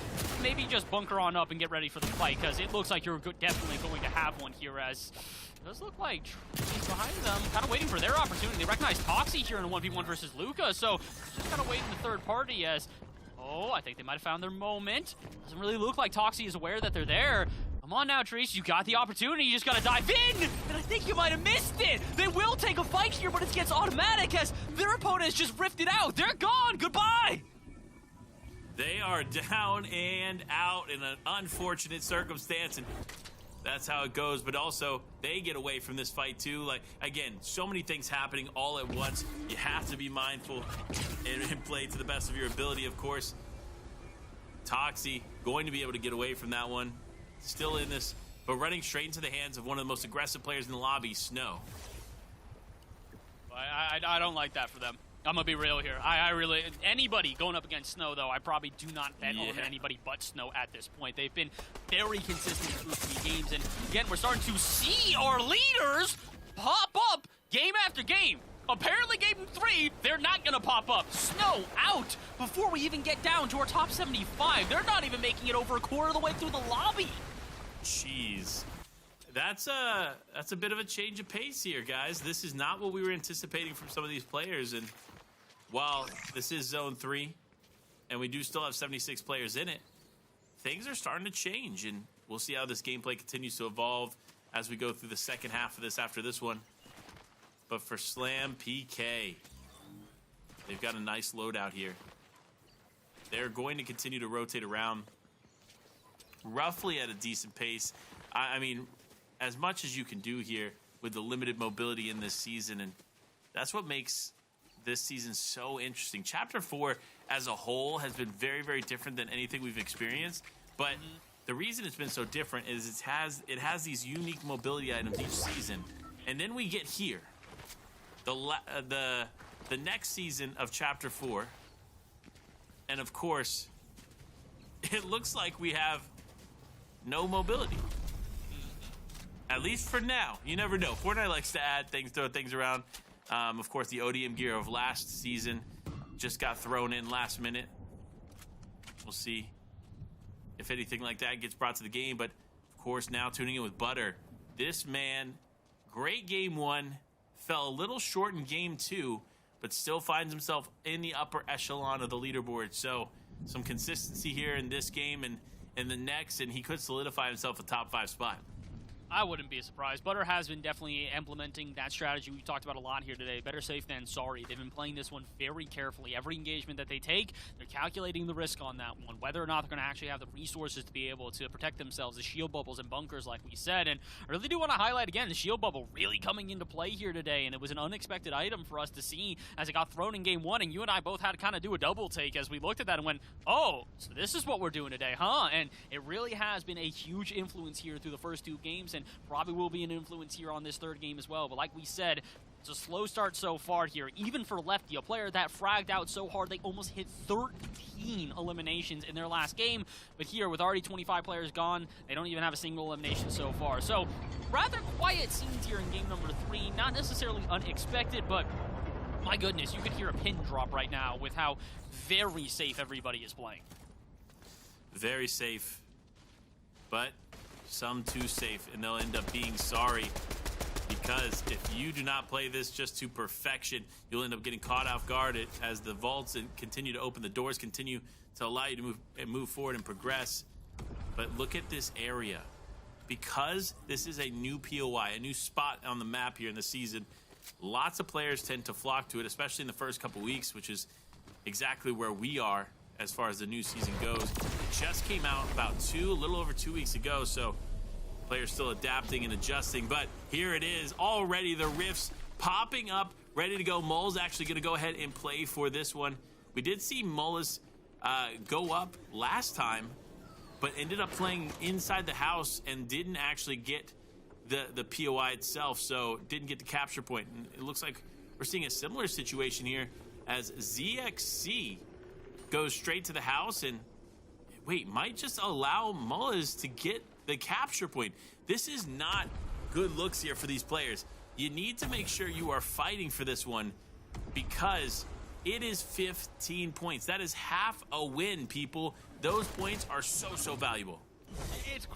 maybe just bunker on up and get ready for the fight, because it looks like you're definitely going to have one here, as it does look like he's behind them, kind of waiting for their opportunity. They recognize Toxie here in a 1v1 versus Luca, so just kind of waiting the third party as... Oh, I think they might have found their moment. Doesn't really look like Toxie is aware that they're there. Come on now, Treese, you got the opportunity. You just gotta dive in, and I think you might have missed it. They will take a fight here, but it gets automatic as their opponent has just rifted out. They're gone. Goodbye. They are down and out in an unfortunate circumstance, and that's how it goes. But also, they get away from this fight too. Like, again, so many things happening all at once. You have to be mindful and play to the best of your ability, of course. Toxie going to be able to get away from that one. Still in this, but running straight into the hands of one of the most aggressive players in the lobby, Snow. I don't like that for them. I'm gonna be real here. I really, anybody going up against Snow, though, I probably do not bet on anybody but Snow at this point. They've been very consistent through 3 games, and again, we're starting to see our leaders pop up game after game. Apparently, game 3, they're not gonna pop up. Snow out before we even get down to our top 75. They're not even making it over a quarter of the way through the lobby. Jeez. That's a bit of a change of pace here, guys. This is not what we were anticipating from some of these players. And while this is Zone 3, and we do still have 76 players in it, things are starting to change. And we'll see how this gameplay continues to evolve as we go through the second half of this after this one. But for Slam PK, they've got a nice loadout here. They're going to continue to rotate around roughly at a decent pace. I mean, as much as you can do here with the limited mobility in this season, and that's what makes this season so interesting. Chapter 4 as a whole has been very, very different than anything we've experienced, but the reason it's been so different is it has these unique mobility items each season. And then we get here, the next season of Chapter 4, and of course, it looks like we have no mobility. At least for now. You never know. Fortnite likes to add things, throw things around. Of course, the ODM gear of last season just got thrown in last minute. We'll see if anything like that gets brought to the game. But, of course, now tuning in with Butter. This man, great game 1, fell a little short in game 2, but still finds himself in the upper echelon of the leaderboard. So, some consistency here in this game and in the next, and he could solidify himself a top 5 spot. I wouldn't be surprised. Butter has been definitely implementing that strategy we talked about a lot here today. Better safe than sorry. They've been playing this one very carefully. Every engagement that they take, they're calculating the risk on that one, whether or not they're going to actually have the resources to be able to protect themselves, the shield bubbles and bunkers like we said. And I really do want to highlight again the shield bubble really coming into play here today, and it was an unexpected item for us to see as it got thrown in game 1, and you and I both had to kind of do a double take as we looked at that and went, oh, so this is what we're doing today, huh? And it really has been a huge influence here through the first 2 games, and probably will be an influence here on this 3rd game as well. But like we said, it's a slow start so far here, even for Lefty, a player that fragged out so hard they almost hit 13 eliminations in their last game. But here, with already 25 players gone, they don't even have a single elimination so far. So, rather quiet scenes here in game number 3. Not necessarily unexpected, but my goodness, you could hear a pin drop right now with how very safe everybody is playing. Very safe, but some too safe, and they'll end up being sorry, because if you do not play this just to perfection, you'll end up getting caught off guard as the vaults and continue to open, the doors continue to allow you to move forward and progress. But look at this area. Because this is a new POI, a new spot on the map here in the season, lots of players tend to flock to it, especially in the first couple weeks, which is exactly where we are as far as the new season goes. It just came out about a little over 2 weeks ago, so players still adapting and adjusting. But here it is, already the rifts popping up, ready to go. Mole's actually going to go ahead and play for this one. We did see Mullis go up last time, but ended up playing inside the house and didn't actually get the POI itself, so didn't get the capture point. And it looks like we're seeing a similar situation here as ZXC goes straight to the house and might just allow Mullis to get the capture point. This is not good looks here for these players. You need to make sure you are fighting for this one because it is 15 points. That is half a win, people. Those points are so valuable. It's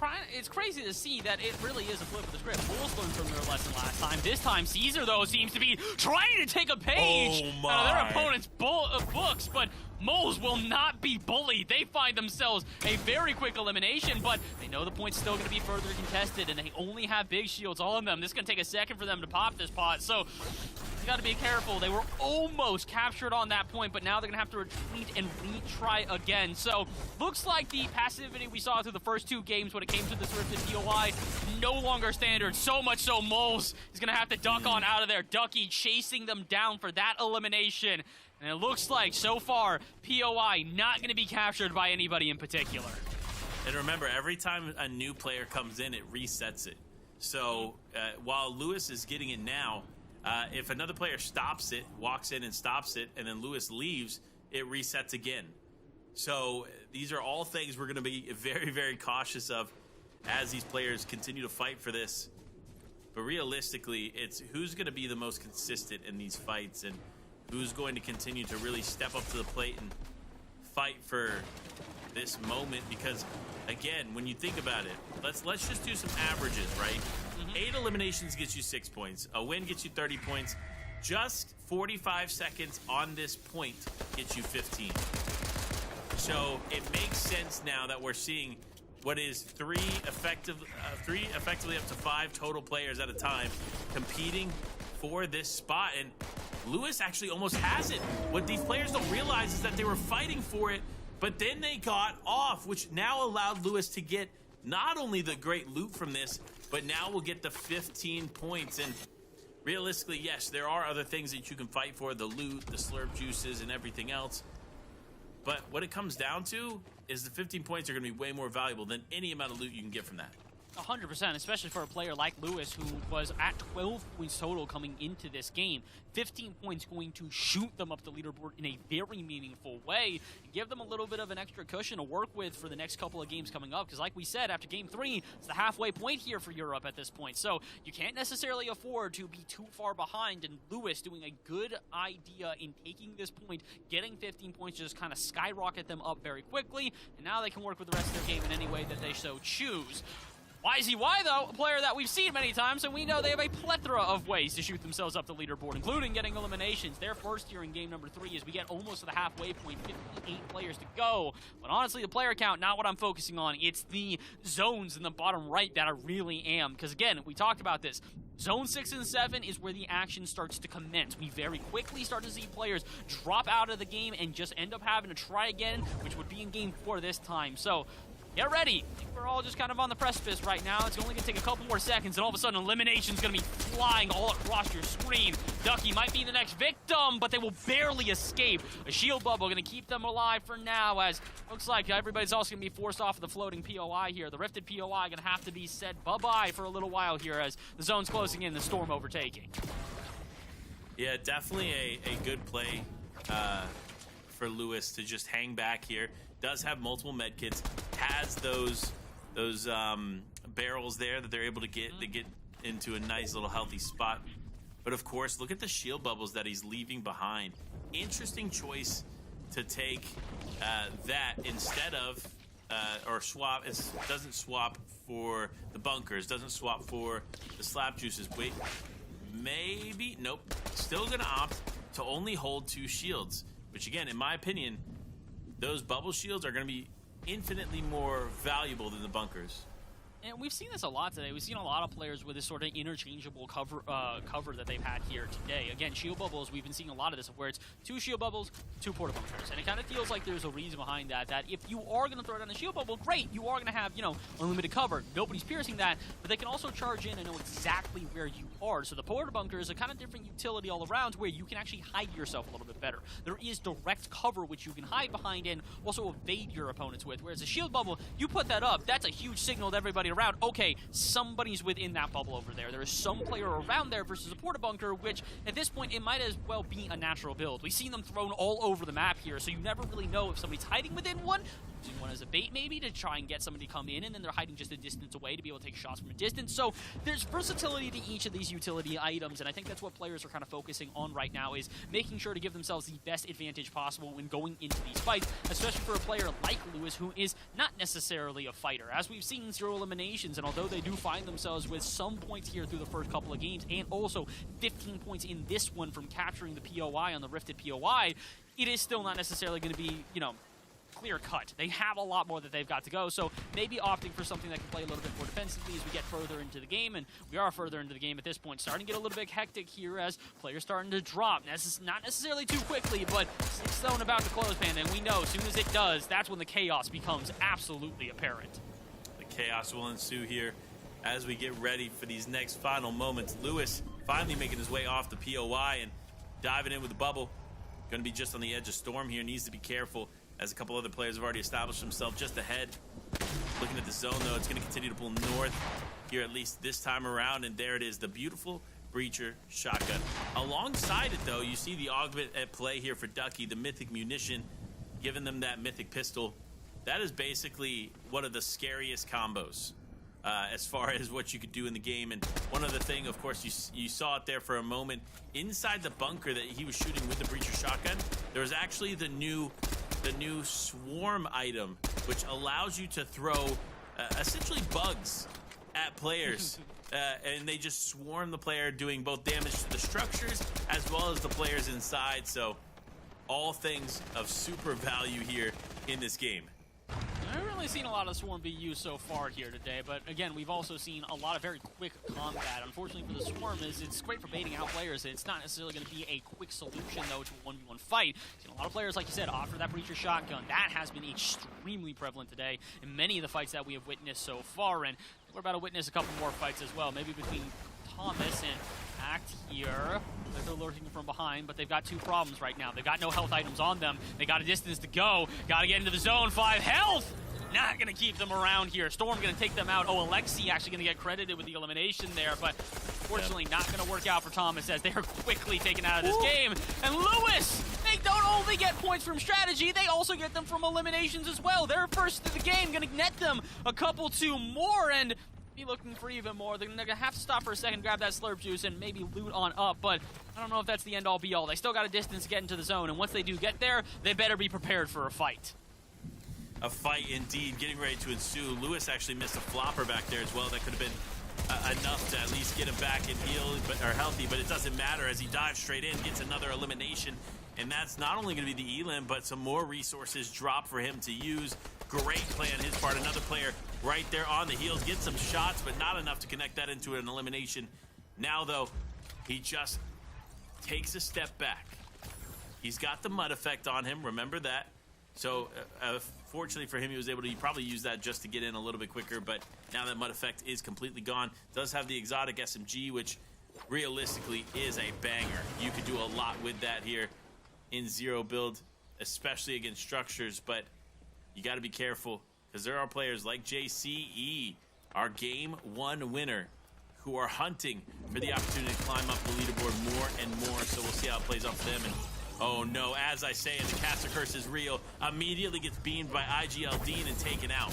crazy to see that it really is a flip of the script. Bulls learned from their lesson last time. This time, Caesar, though, seems to be trying to take a page out of their opponent's books, but Moles will not be bullied. They find themselves a very quick elimination, but they know the point's still going to be further contested, and they only have big shields on them. This is going to take a second for them to pop this pot, so you got to be careful. They were almost captured on that point, but now they're going to have to retreat and retry again. So looks like the passivity we saw through the first 2 games when it came to this Rifted POI no longer standard. So much so Moles is going to have to duck on out of there. Ducky chasing them down for that elimination. And it looks like, so far, POI not going to be captured by anybody in particular. And remember, every time a new player comes in, it resets it. So while Lewis is getting it now, if another player stops it, walks in and stops it, and then Lewis leaves, it resets again. So these are all things we're going to be very cautious of as these players continue to fight for this. But realistically, it's who's going to be the most consistent in these fights and who's going to continue to really step up to the plate and fight for this moment. Because again, when you think about it, let's just do some averages, right? 8 eliminations gets you 6 points. A win gets you 30 points. Just 45 seconds on this point gets you 15. So it makes sense now that we're seeing what is 3 effectively up to 5 total players at a time competing for this spot. And Lewis actually almost has it. What these players don't realize is that they were fighting for it, but then they got off, which now allowed Lewis to get not only the great loot from this, but now we'll get the 15 points. And realistically, yes, there are other things that you can fight for, the loot, the slurp juices, and everything else. But what it comes down to is the 15 points are going to be way more valuable than any amount of loot you can get from that. 100%, especially for a player like Lewis, who was at 12 points total coming into this game. 15 points going to shoot them up the leaderboard in a very meaningful way and give them a little bit of an extra cushion to work with for the next couple of games coming up. Because like we said, after Game 3, it's the halfway point here for Europe at this point. So you can't necessarily afford to be too far behind, and Lewis doing a good idea in taking this point, getting 15 points, just kind of skyrocket them up very quickly, and now they can work with the rest of their game in any way that they so choose. YZY, though, a player that we've seen many times, and we know they have a plethora of ways to shoot themselves up the leaderboard, including getting eliminations. Their first here in game number 3 as we get almost to the halfway point, 58 players to go. But honestly, the player count, not what I'm focusing on. It's the zones in the bottom right that I really am. Because again, we talked about this. Zone 6 and 7 is where the action starts to commence. We very quickly start to see players drop out of the game and just end up having to try again, which would be in game 4 this time. So get ready. I think we're all just kind of on the precipice right now. It's only going to take a couple more seconds, and all of a sudden, elimination's going to be flying all across your screen. Ducky might be the next victim, but they will barely escape. A shield bubble going to keep them alive for now, as looks like everybody's also going to be forced off of the floating POI here. The Rifted POI going to have to be said bye-bye for a little while here as the zone's closing in, the storm overtaking. Yeah, definitely a good play for Lewis to just hang back here. Does have multiple medkits, has those barrels there that they're able to get into a nice little healthy spot. But of course, look at the shield bubbles that he's leaving behind. Interesting choice to take that instead of or swap. It doesn't swap for the bunkers, doesn't swap for the slap juices. Wait, maybe nope. Still gonna opt to only hold 2 shields, which again, in my opinion, those bubble shields are going to be infinitely more valuable than the bunkers. And we've seen this a lot today. We've seen a lot of players with this sort of interchangeable cover that they've had here today. Again, shield bubbles, we've been seeing a lot of this, where it's 2 shield bubbles, 2 porta bunkers. And it kind of feels like there's a reason behind that, that if you are going to throw down a shield bubble, great, you are going to have, you know, unlimited cover. Nobody's piercing that, but they can also charge in and know exactly where you are. So the porta bunker is a kind of different utility all around, where you can actually hide yourself a little bit better. There is direct cover which you can hide behind and also evade your opponents with, whereas a shield bubble, you put that up, that's a huge signal to everybody around, okay, somebody's within that bubble over there. There is some player around there versus a porta bunker, which at this point, it might as well be a natural build. We've seen them thrown all over the map here, so you never really know if somebody's hiding within one, using one as a bait maybe to try and get somebody to come in, and then they're hiding just a distance away to be able to take shots from a distance. So there's versatility to each of these utility items, and I think that's what players are kind of focusing on right now, is making sure to give themselves the best advantage possible when going into these fights, especially for a player like Lewis, who is not necessarily a fighter. As we've seen, 0 eliminations, and although they do find themselves with some points here through the first couple of games, and also 15 points in this one from capturing the POI on the Rifted POI, it is still not necessarily going to be, you know, clear cut. They have a lot more that they've got to go, so maybe opting for something that can play a little bit more defensively as we get further into the game, and we are further into the game at this point. Starting to get a little bit hectic here as players starting to drop. Not necessarily too quickly, but 6 zone about to close, Panda, and we know as soon as it does, that's when the chaos becomes absolutely apparent. The chaos will ensue here as we get ready for these next final moments. Lewis finally making his way off the POI and diving in with the bubble. Going to be just on the edge of Storm here. Needs to be careful, as a couple other players have already established themselves just ahead. Looking at the zone, though, it's going to continue to pull north here, at least this time around. And there it is, the beautiful Breacher shotgun. Alongside it, though, you see the augment at play here for Ducky, the mythic munition, giving them that mythic pistol. That is basically one of the scariest combos as far as what you could do in the game. And one other thing, of course, you saw it there for a moment. Inside the bunker that he was shooting with the Breacher shotgun, there was actually the new swarm item, which allows you to throw essentially bugs at players. And they just swarm the player, doing both damage to the structures as well as the players inside. So all things of super value here in this game. I haven't really seen a lot of Swarm be used so far here today, but again, we've also seen a lot of very quick combat. Unfortunately for the Swarm, it's great for baiting out players. It's not necessarily going to be a quick solution, though, to a 1v1 fight. Seen a lot of players, like you said, offer that Breacher shotgun. That has been extremely prevalent today in many of the fights that we have witnessed so far, and we're about to witness a couple more fights as well, maybe between Thomas and Act here. They're lurking from behind, but they've got 2 problems right now. They've got no health items on them. They got a distance to go. Got to get into the zone. 5 health. Not going to keep them around here. Storm going to take them out. Oh, Alexi actually going to get credited with the elimination there, but unfortunately not going to work out for Thomas, as they are quickly taken out of this game. And Lewis, they don't only get points from strategy, they also get them from eliminations as well. They're first to the game, going to net them a couple 2 more, and be looking for even more. They're going to have to stop for a second, grab that slurp juice, and maybe loot on up, but I don't know if that's the end-all be-all. They still got a distance to get into the zone, and once they do get there, they better be prepared for a fight. A fight indeed, getting ready to ensue. Lewis actually missed a flopper back there as well. That could have been enough to at least get him back and healthy, but it doesn't matter as he dives straight in, gets another elimination. And that's not only going to be the elim, but some more resources drop for him to use. Great play on his part. Another player right there on the heels, gets some shots, but not enough to connect that into an elimination. Now, though, he just takes a step back. He's got the mud effect on him, remember that. So, fortunately for him, he was able to probably use that just to get in a little bit quicker, but now that mud effect is completely gone. Does have the exotic SMG, which realistically is a banger. You could do a lot with that here in zero build, especially against structures, but you got to be careful, because there are players like JCE, our game 1 winner, who are hunting for the opportunity to climb up the leaderboard more and more. So we'll see how it plays out for them. And oh no, as I say, the caster curse is real. Immediately gets beamed by IGL Dean and taken out.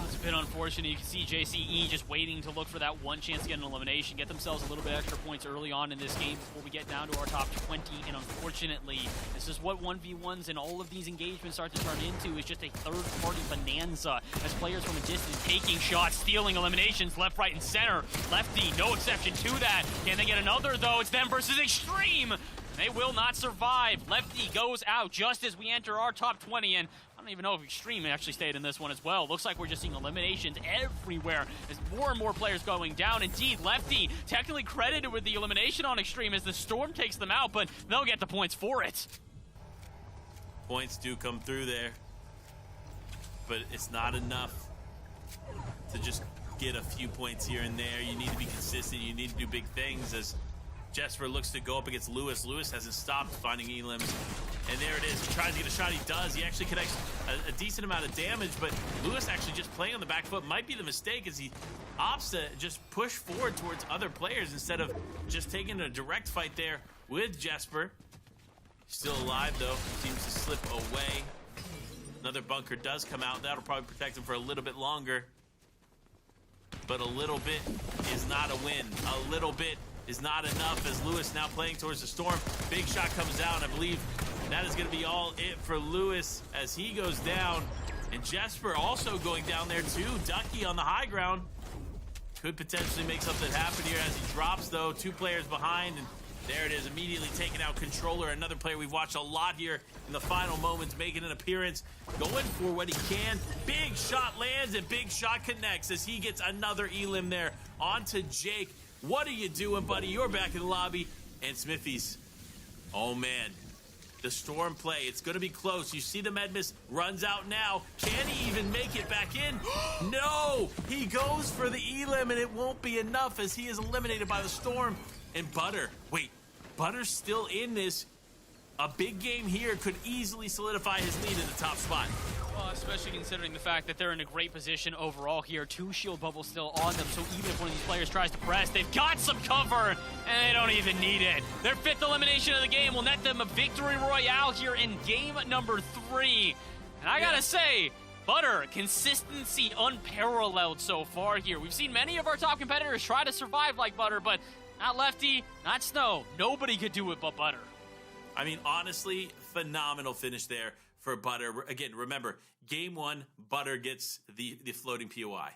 It's a bit unfortunate. You can see JCE just waiting to look for that one chance to get an elimination, get themselves a little bit extra points early on in this game before we get down to our top 20. And unfortunately, this is what 1v1s and all of these engagements start to turn into, is just a third-party bonanza as players from a distance taking shots, stealing eliminations left, right, and center. Lefty, no exception to that. Can they get another, though? It's them versus Extreme. They will not survive. Lefty goes out just as we enter our top 20, and I don't even know if Extreme actually stayed in this one as well. Looks like we're just seeing eliminations everywhere as more and more players going down. Indeed, Lefty technically credited with the elimination on Extreme as the Storm takes them out, but they'll get the points for it. Points do come through there, but it's not enough to just get a few points here and there. You need to be consistent. You need to do big things as Jesper looks to go up against Lewis. Lewis hasn't stopped finding elims. And there it is. He tries to get a shot. He does. He actually connects a decent amount of damage, but Lewis actually just playing on the back foot might be the mistake as he opts to just push forward towards other players instead of just taking a direct fight there with Jesper. Still alive, though. Seems to slip away. Another bunker does come out. That'll probably protect him for a little bit longer. But a little bit is not a win. A little bit is not enough as Lewis now playing towards the Storm. Big shot comes out, and I believe that is going to be all it for Lewis as he goes down. And Jesper also going down there too. Ducky on the high ground. Could potentially make something happen here as he drops, though. 2 players behind, and there it is, immediately taking out Controller, another player we've watched a lot here in the final moments, making an appearance, going for what he can. Big shot lands and big shot connects as he gets another elim there onto Jake. What are you doing, buddy? You're back in the lobby. And Smithies, oh man, the Storm play, it's going to be close. You see the Medmis runs out now. Can he even make it back in? No! He goes for the elim, and it won't be enough as he is eliminated by the Storm. And Butter, wait, Butter's still in this. A big game here could easily solidify his lead in the top spot. Well, especially considering the fact that they're in a great position overall here. 2 shield bubbles still on them, so even if one of these players tries to press, they've got some cover, and they don't even need it. Their 5th elimination of the game will net them a victory royale here in game number 3. And I gotta say, Butter, consistency unparalleled so far here. We've seen many of our top competitors try to survive like Butter, but not Lefty, not Snow. Nobody could do it but Butter. I mean, honestly, phenomenal finish there for Butter. Again, remember, game 1, Butter gets the floating POI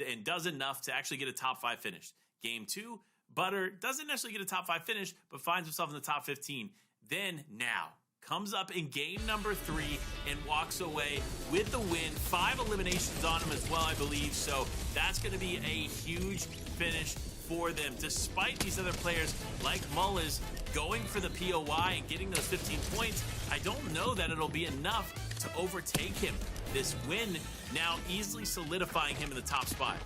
and does enough to actually get a top 5 finish. Game 2, Butter doesn't necessarily get a top 5 finish, but finds himself in the top 15. Then now comes up in game number 3 and walks away with the win. 5 eliminations on him as well, I believe. So that's going to be a huge finish for them, despite these other players like Mullis going for the POI and getting those 15 points. I don't know that it'll be enough to overtake him. This win now easily solidifying him in the top spot.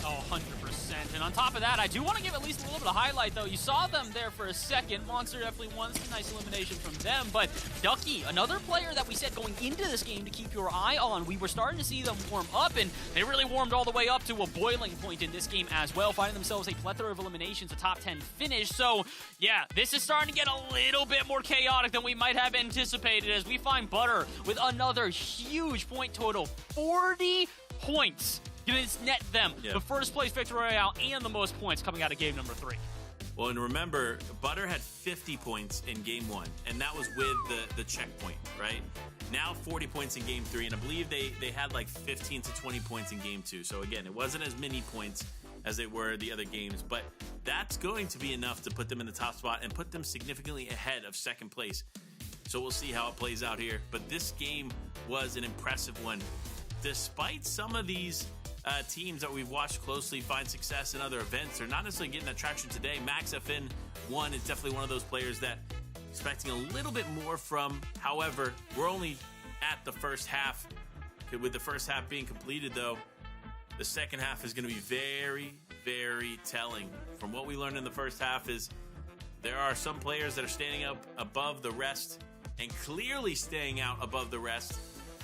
Oh, 100%. And on top of that, I do want to give at least a little bit of highlight, though. You saw them there for a second. Monster definitely won. Some nice elimination from them. But Ducky, another player that we said going into this game to keep your eye on, we were starting to see them warm up, and they really warmed all the way up to a boiling point in this game as well, finding themselves a plethora of eliminations, a top 10 finish. So, yeah, this is starting to get a little bit more chaotic than we might have anticipated as we find Butter with another huge point total, 40 points. Gonna net them the first place victory royale and the most points coming out of game number 3. Well, and remember, Butter had 50 points in game 1, and that was with the checkpoint, right? Now 40 points in game 3, and I believe they had like 15 to 20 points in game 2. So again, it wasn't as many points as they were the other games, but that's going to be enough to put them in the top spot and put them significantly ahead of second place. So we'll see how it plays out here. But this game was an impressive one. Despite some of these teams that we've watched closely find success in other events, they're not necessarily getting that traction today. Max FN1 is definitely one of those players that expecting a little bit more from. However, we're only at the first half. With the first half being completed, though, the second half is going to be very, very telling. From what we learned in the first half is there are some players that are standing up above the rest and clearly staying out above the rest.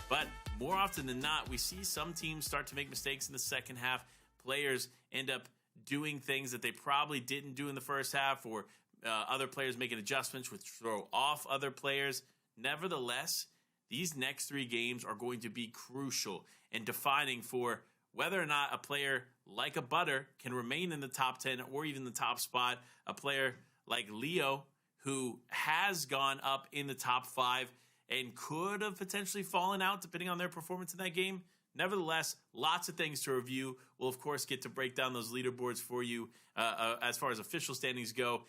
But more often than not, we see some teams start to make mistakes in the second half. Players end up doing things that they probably didn't do in the first half, or other players making adjustments which throw off other players. Nevertheless, these next 3 games are going to be crucial in defining for whether or not a player like a Butter can remain in the top 10 or even the top spot. A player like Leo, who has gone up in the top 5 and could have potentially fallen out depending on their performance in that game. Nevertheless, lots of things to review. We'll, of course, get to break down those leaderboards for you as far as official standings go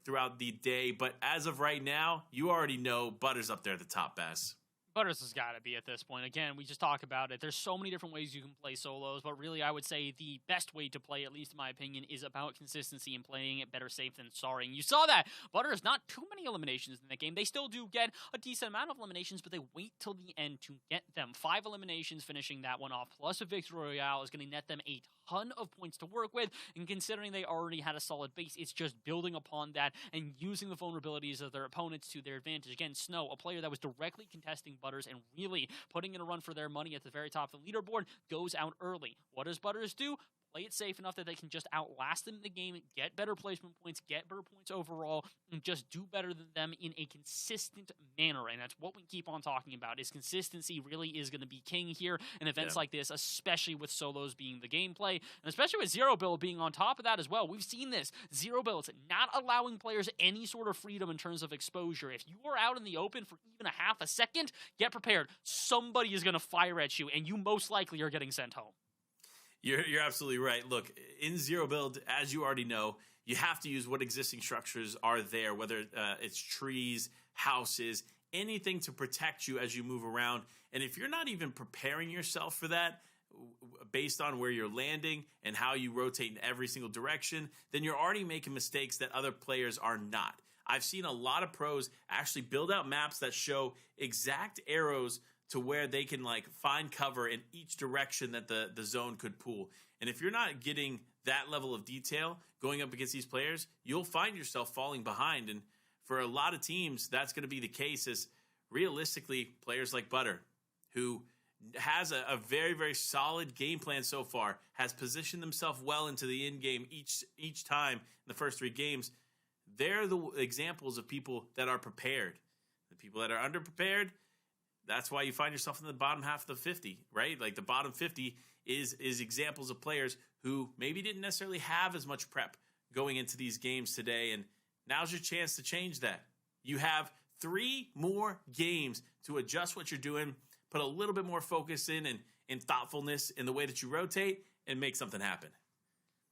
throughout the day. But as of right now, you already know Butter's up there at the top, Bass. Butters has got to be at this point. Again, we just talk about it. There's so many different ways you can play solos, but really I would say the best way to play, at least in my opinion, is about consistency and playing it better safe than sorry. And you saw that. Butters, not too many eliminations in the game. They still do get a decent amount of eliminations, but they wait till the end to get them. 5 eliminations finishing that one off, plus a victory royale is going to net them a ton of points to work with, and considering they already had a solid base, it's just building upon that and using the vulnerabilities of their opponents to their advantage. Again, Snow, a player that was directly contesting Butters and really putting in a run for their money at the very top of the leaderboard, goes out early. What does Butters do? Play it safe enough that they can just outlast them in the game, get better placement points, get better points overall, and just do better than them in a consistent manner. And that's what we keep on talking about, is consistency really is going to be king here in events like this, especially with solos being the gameplay, and especially with Zero Build being on top of that as well. We've seen this. Zero Build's not allowing players any sort of freedom in terms of exposure. If you are out in the open for even a half a second, get prepared. Somebody is going to fire at you, and you most likely are getting sent home. You're absolutely right. Look, in Zero Build, as you already know, you have to use what existing structures are there, whether it's trees, houses, anything to protect you as you move around. And if you're not even preparing yourself for that, based on where you're landing and how you rotate in every single direction, then you're already making mistakes that other players are not. I've seen a lot of pros actually build out maps that show exact arrows to where they can find cover in each direction that the zone could pull. And if you're not getting that level of detail going up against these players, you'll find yourself falling behind. And for a lot of teams, that's going to be the case, is realistically players like Butter, who has a very, very solid game plan so far, has positioned themselves well into the end game each time in the first 3 games. They're the examples of people that are prepared. The people that are underprepared, that's why you find yourself in the bottom half of the 50, right? Like the bottom 50 is examples of players who maybe didn't necessarily have as much prep going into these games today, and now's your chance to change that. You have 3 more games to adjust what you're doing, put a little bit more focus in and thoughtfulness in the way that you rotate, and make something happen.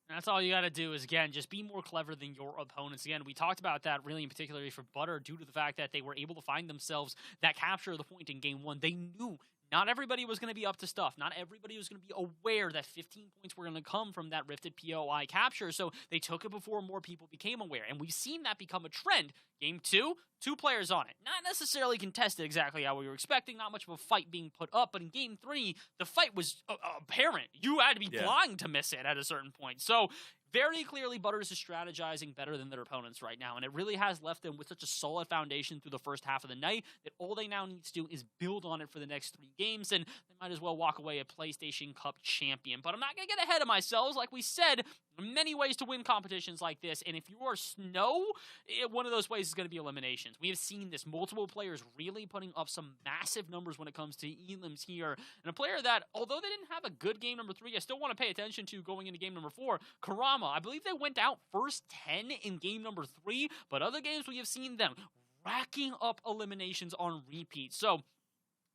That's all you got to do is, again, just be more clever than your opponents. Again, we talked about that really in particularly for Butter due to the fact that they were able to find themselves that capture of the point in game 1. They knew not everybody was going to be up to stuff. Not everybody was going to be aware that 15 points were going to come from that Rifted POI capture, so they took it before more people became aware. And we've seen that become a trend. Game 2, 2 players on it. Not necessarily contested exactly how we were expecting, not much of a fight being put up, but in Game 3, the fight was apparent. You had to be blind to miss it at a certain point. So very clearly, Butters is strategizing better than their opponents right now, and it really has left them with such a solid foundation through the first half of the night that all they now need to do is build on it for the next 3 games, and they might as well walk away a PlayStation Cup champion. But I'm not going to get ahead of myself. Like we said, many ways to win competitions like this, and if you are Snow, one of those ways is going to be eliminations. We have seen this, multiple players really putting up some massive numbers when it comes to elims here, and a player that, although they didn't have a good game number 3, I still want to pay attention to going into game number 4, Karama. I believe they went out first 10 in game number 3, but other games we have seen them racking up eliminations on repeat. So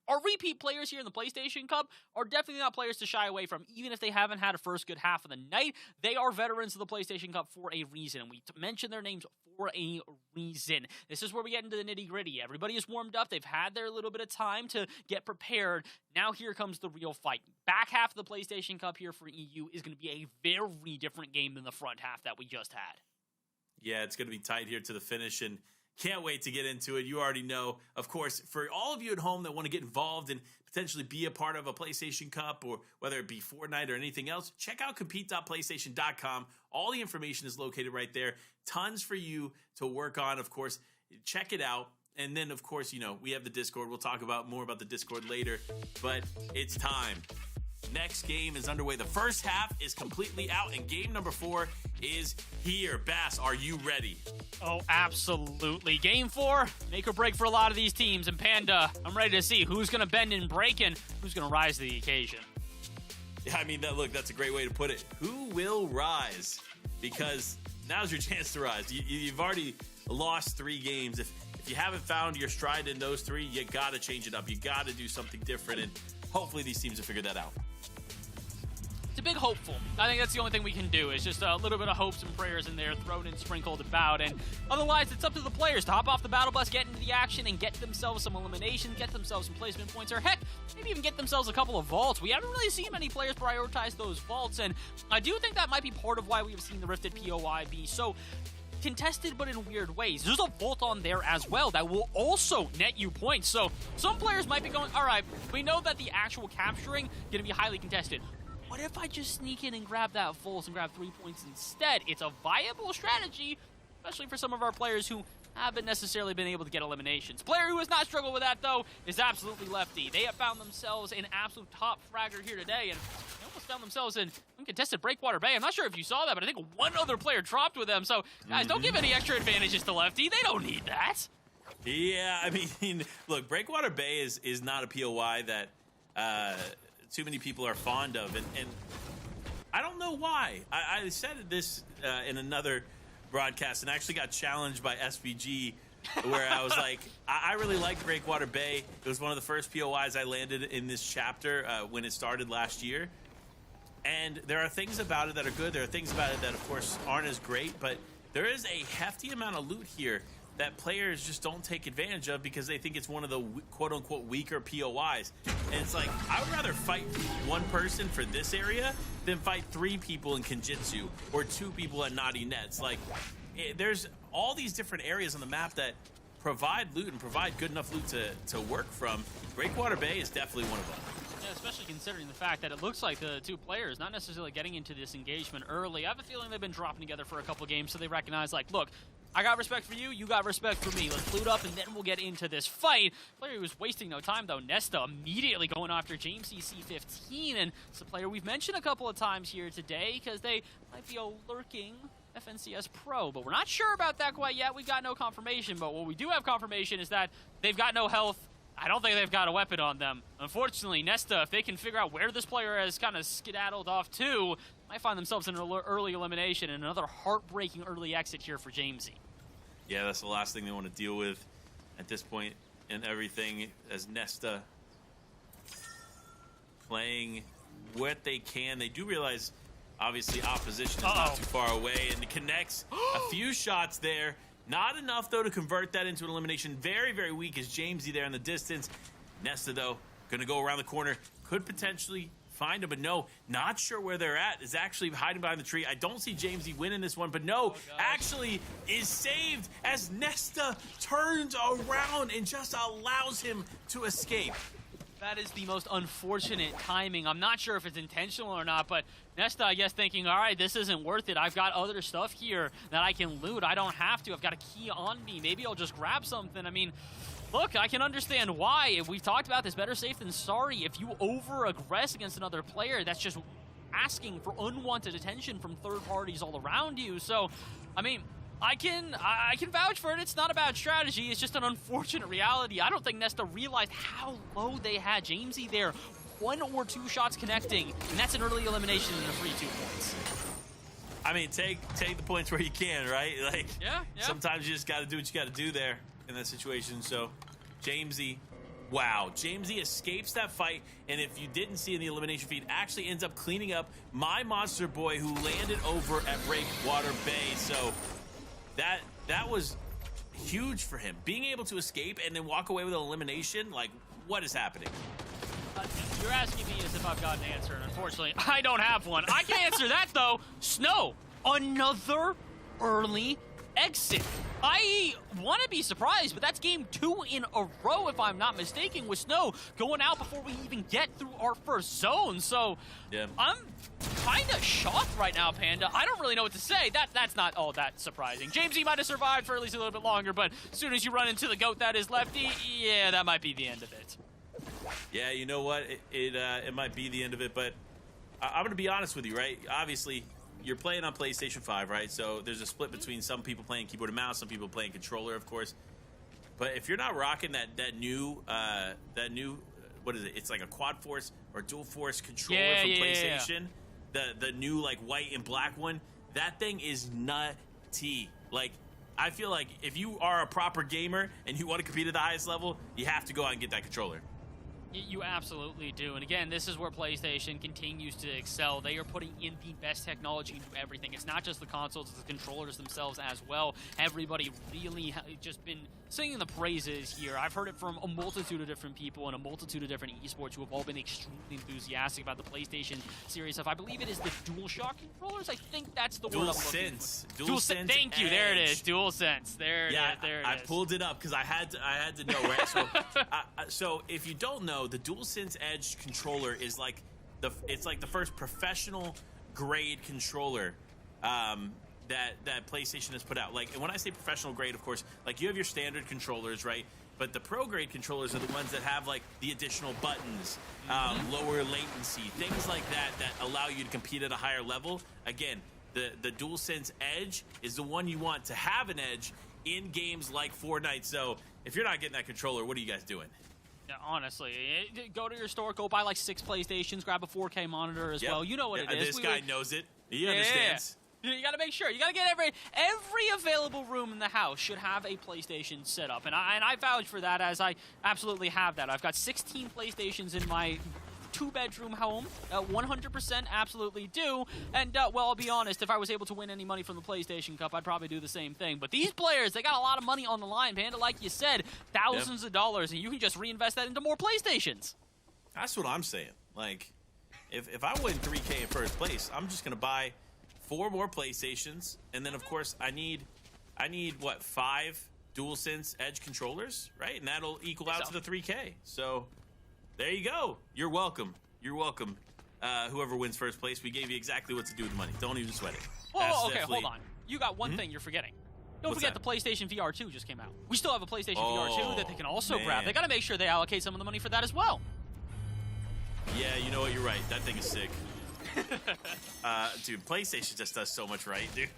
our repeat players here in the PlayStation Cup are definitely not players to shy away from, even if they haven't had a first good half of the night. They are veterans of the PlayStation Cup for a reason, and we mention their names for a reason. This is where we get into the nitty-gritty. Everybody is warmed up. They've had their little bit of time to get prepared. Now here comes the real fight. Back half of the PlayStation Cup here for EU is going to be a very different game than the front half that we just had. Yeah, it's going to be tight here to the finish, and can't wait to get into it. You already know, of course, for all of you at home that want to get involved and potentially be a part of a PlayStation Cup, or whether it be Fortnite or anything else, check out compete.playstation.com. All the information is located right there. Tons for you to work on, of course. Check it out. And then, of course, we have the Discord. We'll talk more about the Discord later. But it's time. Next game is underway. The first half is completely out, and game number 4 is here. Bass, are you ready? Oh, absolutely. Game 4, make or break for a lot of these teams. And Panda, I'm ready to see who's going to bend and break and who's going to rise to the occasion. Yeah, I mean, that's a great way to put it. Who will rise? Because now's your chance to rise. You've already lost 3 games. If if you haven't found your stride in those three, you got to change it up. You got to do something different, and hopefully these teams will figure that out. It's a big hopeful. I think that's the only thing we can do is just a little bit of hopes and prayers in there thrown and sprinkled about. And otherwise, it's up to the players to hop off the battle bus, get into the action, and get themselves some elimination, get themselves some placement points, or heck, maybe even get themselves a couple of vaults. We haven't really seen many players prioritize those vaults, and I do think that might be part of why we have seen the Rifted POI be so contested, but in weird ways. There's a vault on there as well that will also net you points. So some players might be going, all right, we know that the actual capturing going to be highly contested. What if I just sneak in and grab that vault and grab 3 points instead? It's a viable strategy, especially for some of our players who haven't necessarily been able to get eliminations. Player who has not struggled with that, though, is absolutely Lefty. They have found themselves an absolute top fragger here today, and they almost found themselves in uncontested Breakwater Bay. I'm not sure if you saw that, but I think one other player dropped with them. So, guys, don't give any extra advantages to Lefty. They don't need that. Yeah, I mean, look, Breakwater Bay is not a POI that too many people are fond of, and I don't know why. I said this in another broadcast and actually got challenged by SVG where I was like, I really like Breakwater Bay. It was one of the first POIs I landed in this chapter when it started last year. And there are things about it that are good. There are things about it that, of course, aren't as great. But there is a hefty amount of loot here that players just don't take advantage of because they think it's one of the quote-unquote weaker POIs. And it's like, I would rather fight one person for this area than fight 3 people in Kenjutsu or 2 people at Naughty Nets. Like, there's all these different areas on the map that provide loot and provide good enough loot to work from. Breakwater Bay is definitely one of them. Yeah, especially considering the fact that it looks like the 2 players not necessarily getting into this engagement early. I have a feeling they've been dropping together for a couple games, so they recognize, like, look, I got respect for you, you got respect for me. Let's loot up, and then we'll get into this fight. Player who was wasting no time, though, Nesta, immediately going after James CC15, and it's a player we've mentioned a couple of times here today because they might be a lurking FNCS Pro, but we're not sure about that quite yet. We've got no confirmation, but what we do have confirmation is that they've got no health. I don't think they've got a weapon on them. Unfortunately, Nesta, if they can figure out where this player has kind of skedaddled off to, might find themselves in an early elimination and another heartbreaking early exit here for Jamesy. Yeah, that's the last thing they want to deal with at this point in everything, as Nesta playing what they can. They do realize, obviously, opposition is not too far away, and it connects a few shots there. Not enough, though, to convert that into an elimination. Very, very weak is Jamesy there in the distance. Nesta, though, going to go around the corner. Could potentially find him, but no, not sure where they're at. Is actually hiding behind the tree. I don't see Jamesy winning this one, but no, actually is saved as Nesta turns around and just allows him to escape. That is the most unfortunate timing. I'm not sure if it's intentional or not, but Nesta, I guess, thinking, all right, this isn't worth it. I've got other stuff here that I can loot. I don't have to. I've got a key on me. Maybe I'll just grab something. I mean, look, I can understand why. We've talked about this, better safe than sorry. If you over-aggress against another player, that's just asking for unwanted attention from third parties all around you. So, I mean, I can vouch for it. It's not a bad strategy. It's just an unfortunate reality. I don't think Nesta realized how low they had Jamesy there. 1 or 2 shots connecting, and that's an early elimination and a free 2 points. I mean, take the points where you can, right? Like, yeah. Sometimes you just got to do what you got to do there in that situation. So, Jamesy, wow. Jamesy escapes that fight, and if you didn't see in the elimination feed, actually ends up cleaning up my monster boy who landed over at Breakwater Bay. So, that was huge for him. Being able to escape and then walk away with an elimination, like, what is happening? You're asking me as if I've got an answer, and unfortunately, I don't have one. I can answer that, though. Snow, another early exit. I want to be surprised, but that's game 2 in a row, if I'm not mistaken, with Snow going out before we even get through our first zone. So, yeah. I'm kind of shocked right now, Panda. I don't really know what to say. That's not all that surprising. Jamesy might have survived for at least a little bit longer, but as soon as you run into the GOAT that is Lefty, yeah, that might be the end of it. Yeah, you know what? It might be the end of it, but I'm going to be honest with you, right? Obviously, you're playing on PlayStation 5, right? So there's a split between some people playing keyboard and mouse, some people playing controller, of course. But if you're not rocking that new what is it? It's like a quad force or dual force controller from PlayStation. Yeah. The new like white and black one. That thing is nutty. Like I feel like if you are a proper gamer and you want to compete at the highest level, you have to go out and get that controller. You absolutely do. And again, this is where PlayStation continues to excel. They are putting in the best technology into everything. It's not just the consoles, it's the controllers themselves as well. Everybody really just been singing the praises here. I've heard it from a multitude of different people and a multitude of different esports who have all been extremely enthusiastic about the PlayStation series of, I believe it is the DualShock controllers. I think that's the word I'm looking for. DualSense. Thank you. There it is. DualSense. There it is. I pulled it up because I had to know, right? So, so if you don't know, the DualSense Edge controller is like the first professional grade controller that PlayStation has put out. Like, and when I say professional grade, of course, like you have your standard controllers, right? But the pro grade controllers are the ones that have like the additional buttons, lower latency, things like that allow you to compete at a higher level. Again, the DualSense Edge is the one you want to have an edge in games like Fortnite. So if you're not getting that controller, what are you guys doing? Yeah, honestly, go to your store, go buy like 6 PlayStations, grab a 4K monitor as well. You know what it is. This guy knows it. He understands. You got to make sure. You got to get every available room in the house should have a PlayStation set up. And I vouch for that, as I absolutely have that. I've got 16 PlayStations in my 2-bedroom home, 100% absolutely do. And, well, I'll be honest, if I was able to win any money from the PlayStation Cup, I'd probably do the same thing. But these players, they got a lot of money on the line, Panda, like you said, thousands of dollars, and you can just reinvest that into more PlayStations. That's what I'm saying. Like, if I win 3K in first place, I'm just going to buy 4 more PlayStations, and then, of course, I need what, 5 DualSense Edge controllers, right? And that'll equal out to the 3K. So there you go. You're welcome. You're welcome. Whoever wins first place, we gave you exactly what to do with the money. Don't even sweat it. Whoa, okay, hold on. You got one thing you're forgetting. Don't forget the PlayStation VR 2 just came out. We still have a PlayStation VR 2 that they can also grab. They got to make sure they allocate some of the money for that as well. Yeah, you know what? You're right. That thing is sick. Dude, PlayStation just does so much right, dude.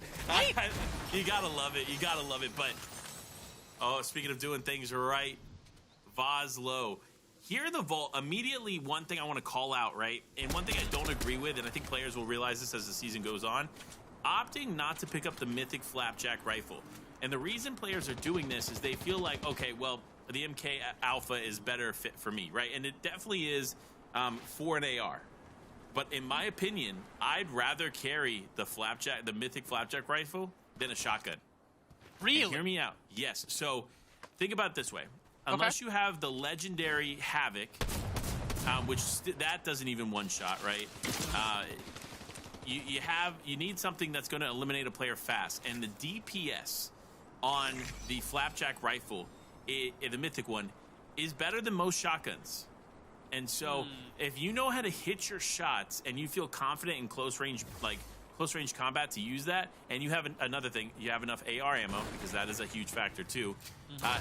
You gotta love it. You gotta love it. But, speaking of doing things right, Voslo. Here in the vault, immediately one thing I want to call out, right? And one thing I don't agree with, and I think players will realize this as the season goes on, opting not to pick up the Mythic Flapjack rifle. And the reason players are doing this is they feel like, okay, well, the MK Alpha is better fit for me, right? And it definitely is for an AR. But in my opinion, I'd rather carry the Mythic Flapjack rifle than a shotgun. Really? And hear me out. Yes. So think about it this way. Unless you have the legendary Havoc, which that doesn't even one-shot, right? You need something that's going to eliminate a player fast. And the DPS on the Flapjack rifle, the Mythic one, is better than most shotguns. And so if you know how to hit your shots and you feel confident in close range combat to use that, and you have another thing, you have enough AR ammo, because that is a huge factor too.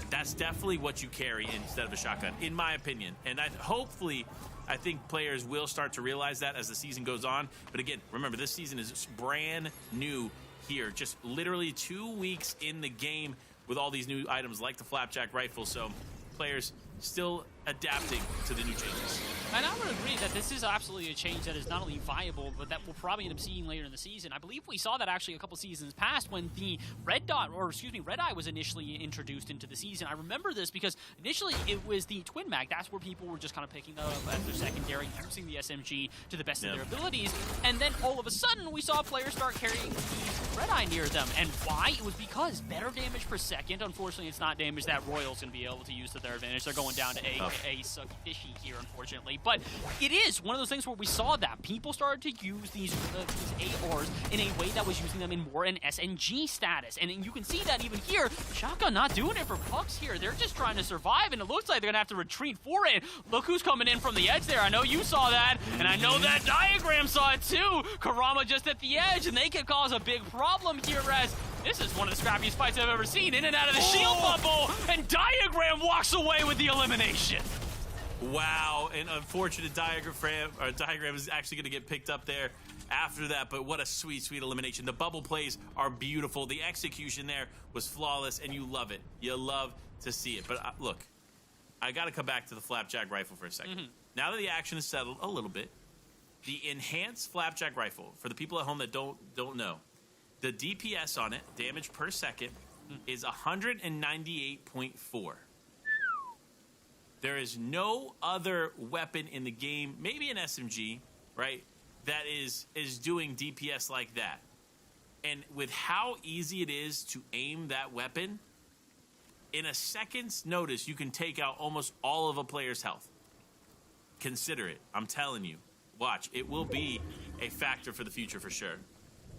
That's definitely what you carry instead of a shotgun, in my opinion. And hopefully, I think players will start to realize that as the season goes on. But again, remember, this season is brand new here, just literally 2 weeks in the game with all these new items like the Flapjack rifle. So players still adapting to the new changes. And I would agree that this is absolutely a change that is not only viable, but that we'll probably end up seeing later in the season. I believe we saw that actually a couple seasons past when the Red Eye was initially introduced into the season. I remember this because initially it was the Twin Mag. That's where people were just kind of picking that up as their secondary, using the SMG to the best of their abilities. And then all of a sudden we saw players start carrying the Red Eye near them. And why? It was because better damage per second. Unfortunately, it's not damage that Royals going to be able to use to their advantage. They're going down to a sucky fishy here, unfortunately. But it is one of those things where we saw that people started to use these ARs in a way that was using them in more an SNG status. And you can see that even here, Shotgun not doing it for pucks here. They're just trying to survive, and it looks like they're going to have to retreat for it. Look who's coming in from the edge there. I know you saw that, and I know that Diagram saw it too. Karama just at the edge, and they could cause a big problem here as this is one of the scrappiest fights I've ever seen. In and out of the shield bubble, and Diagram walks away with the elimination. Wow, an unfortunate Diagram is actually going to get picked up there after that, but what a sweet, sweet elimination. The bubble plays are beautiful. The execution there was flawless, and you love it. You love to see it. But look, I got to come back to the Flapjack rifle for a second. Now that the action is settled a little bit, the enhanced Flapjack rifle, for the people at home that don't know, the DPS on it, damage per second, is 198.4. There is no other weapon in the game, maybe an SMG, right, that is doing DPS like that. And with how easy it is to aim that weapon, in a second's notice, you can take out almost all of a player's health. Consider it. I'm telling you. Watch. It will be a factor for the future for sure.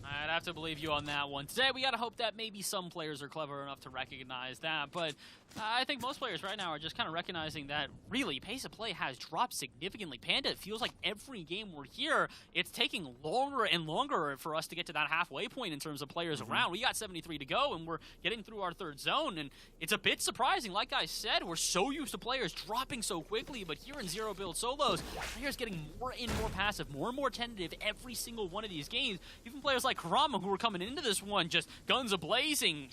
I'd have to believe you on that one. Today, we got to hope that maybe some players are clever enough to recognize that, but I think most players right now are just kind of recognizing that, really, pace of play has dropped significantly. Panda, it feels like every game we're here, it's taking longer and longer for us to get to that halfway point in terms of players around. We got 73 to go, and we're getting through our third zone, and it's a bit surprising. Like I said, we're so used to players dropping so quickly, but here in zero-build solos, players getting more and more passive, more and more tentative every single one of these games. Even players like Karama, who were coming into this one, just guns a-blazing,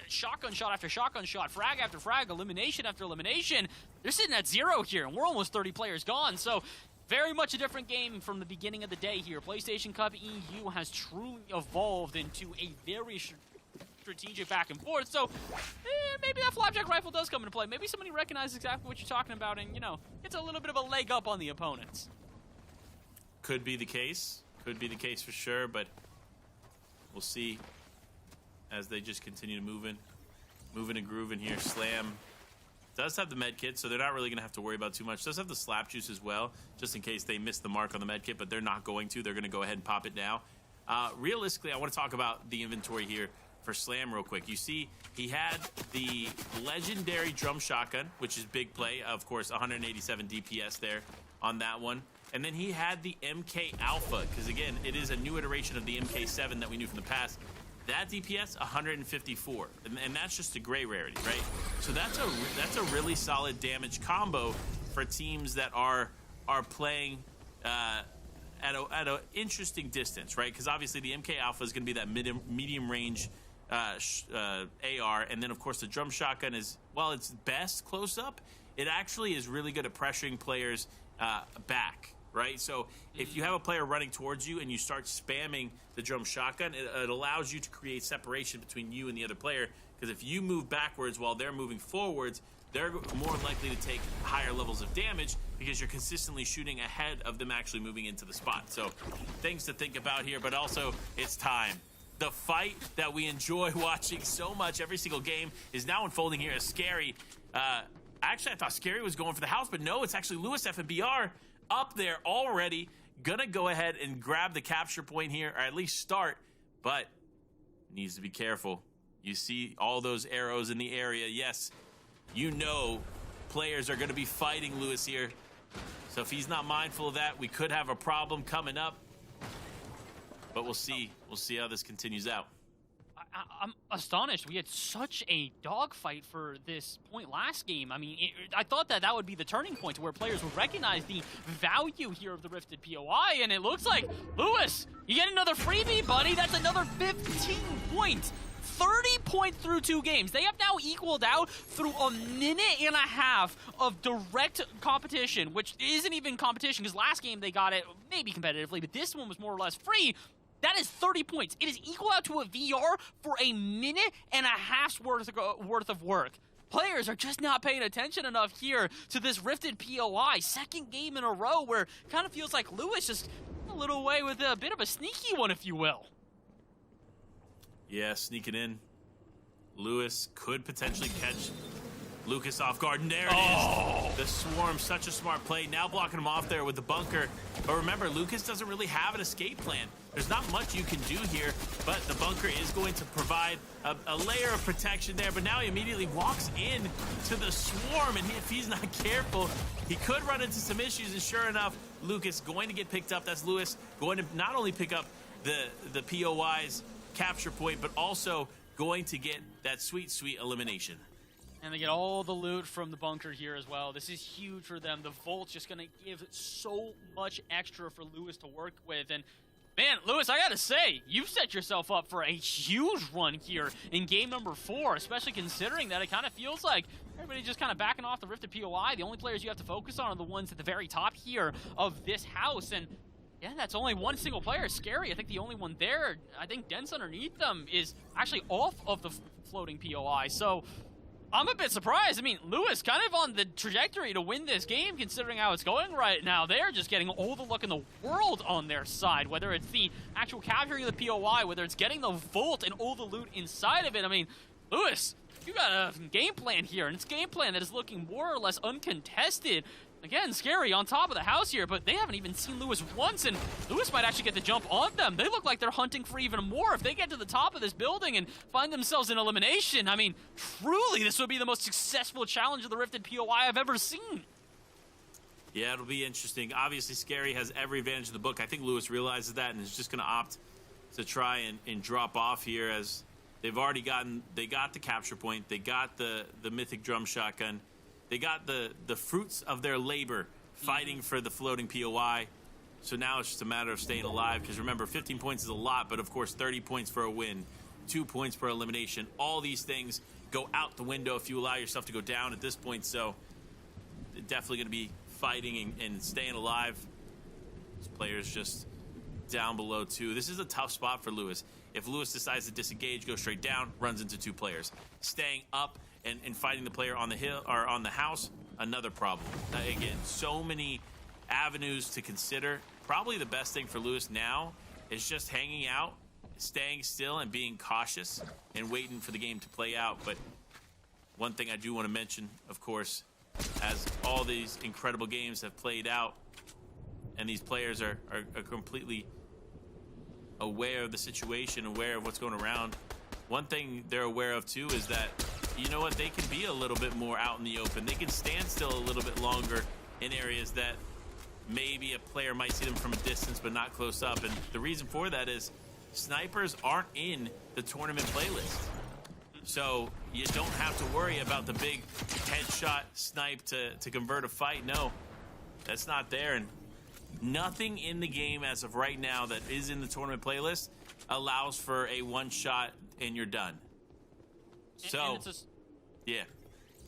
shotgun shot after shotgun shot, frag after frag, elimination after elimination. They're sitting at 0 here, and we're almost 30 players gone, so very much a different game from the beginning of the day here. PlayStation Cup EU has truly evolved into a very strategic back and forth, so maybe that flapjack rifle does come into play. Maybe somebody recognizes exactly what you're talking about and, you know, it's a little bit of a leg up on the opponents. Could be the case. Could be the case for sure, but we'll see as they just continue to moving and grooving here. Slam does have the med kit, so they're not really going to have to worry about too much. Does have the slap juice as well, just in case they miss the mark on the med kit, but they're not going to. They're going to go ahead and pop it now. Realistically, I want to talk about the inventory here for Slam real quick. You see, he had the legendary drum shotgun, which is big play. Of course, 187 DPS there on that one. And then he had the MK Alpha, because again, it is a new iteration of the MK7 that we knew from the past. That DPS, 154, and that's just a gray rarity, right? So that's a really solid damage combo for teams that are playing at an interesting distance, right? Because obviously the MK Alpha is going to be that medium range AR, and then of course the drum shotgun is, while it's best close up, it actually is really good at pressuring players back. Right, so if you have a player running towards you and you start spamming the drum shotgun, it allows you to create separation between you and the other player, because if you move backwards while they're moving forwards, they're more likely to take higher levels of damage because you're consistently shooting ahead of them actually moving into the spot. So things to think about here, but also it's time. The fight that we enjoy watching so much every single game is now unfolding here as Scary. Actually, I thought Scary was going for the house, but no, it's actually Lewis FNBR up there already. Gonna go ahead and grab the capture point here, or at least start, but needs to be careful. You see all those arrows in the area. Yes, you know players are going to be fighting Lewis here. So if he's not mindful of that, we could have a problem coming up. But we'll see. We'll see how this continues out. I'm astonished. We had such a dogfight for this point last game. I mean, I thought that would be the turning point to where players would recognize the value here of the Rifted POI, and it looks like, Lewis, you get another freebie, buddy. That's another 15 points. 30 points through 2 games. They have now equaled out through a minute and a half of direct competition, which isn't even competition because last game they got it maybe competitively, but this one was more or less free. That is 30 points. It is equal out to a VR for a minute and a half's worth of work. Players are just not paying attention enough here to this Rifted POI. Second game in a row where it kind of feels like Lewis just a little away with a bit of a sneaky one, if you will. Yeah, sneaking in. Lewis could potentially catch Lucas off guard, and there it is. The swarm, such a smart play. Now blocking him off there with the bunker. But remember, Lucas doesn't really have an escape plan. There's not much you can do here, but the bunker is going to provide a layer of protection there. But now he immediately walks in to the swarm, and if he's not careful, he could run into some issues. And sure enough, Lucas going to get picked up. That's Lewis going to not only pick up the POI's capture point, but also going to get that sweet, sweet elimination. And they get all the loot from the bunker here as well. This is huge for them. The Volt's just going to give so much extra for Lewis to work with. And man, Lewis, I got to say, you've set yourself up for a huge run here in game number 4, especially considering that it kind of feels like everybody's just kind of backing off the Rifted POI. The only players you have to focus on are the ones at the very top here of this house. And Yeah, that's only one single player. Scary. I think the only one there, I think Dents underneath them is actually off of the floating POI. So I'm a bit surprised. I mean, Lewis kind of on the trajectory to win this game, considering how it's going right now. They're just getting all the luck in the world on their side, whether it's the actual capturing of the POI, whether it's getting the vault and all the loot inside of it. I mean, Lewis, you got a game plan here, and it's a game plan that is looking more or less uncontested. Again, Scary on top of the house here, but they haven't even seen Lewis once, and Lewis might actually get the jump on them. They look like they're hunting for even more. If they get to the top of this building and find themselves in elimination, I mean, truly, this would be the most successful challenge of the Rifted POI I've ever seen. Yeah, it'll be interesting. Obviously, Scary has every advantage of the book. I think Lewis realizes that and is just going to opt to try and drop off here, as they've already they got the capture point, they got the mythic drum shotgun. They got the fruits of their labor fighting for the floating POI. So now it's just a matter of staying alive, because remember, 15 points is a lot, but of course 30 points for a win, 2 points per elimination. All these things go out the window if you allow yourself to go down at this point. So definitely going to be fighting and staying alive. This player's just down below 2. This is a tough spot for Lewis. If Lewis decides to disengage, go straight down, runs into 2 players. Staying up and fighting the player on the hill or on the house, another problem. Again, so many avenues to consider. Probably the best thing for Lewis now is just hanging out, staying still, and being cautious and waiting for the game to play out. But one thing I do want to mention, of course, as all these incredible games have played out and these players are completely aware of the situation, aware of what's going around, one thing they're aware of too is that, you know what, they can be a little bit more out in the open. They can stand still a little bit longer in areas that maybe a player might see them from a distance but not close up. And the reason for that is snipers aren't in the tournament playlist. So you don't have to worry about the big headshot snipe to convert a fight. No, that's not there. And nothing in the game as of right now that is in the tournament playlist allows for a one shot and you're done. So, yeah.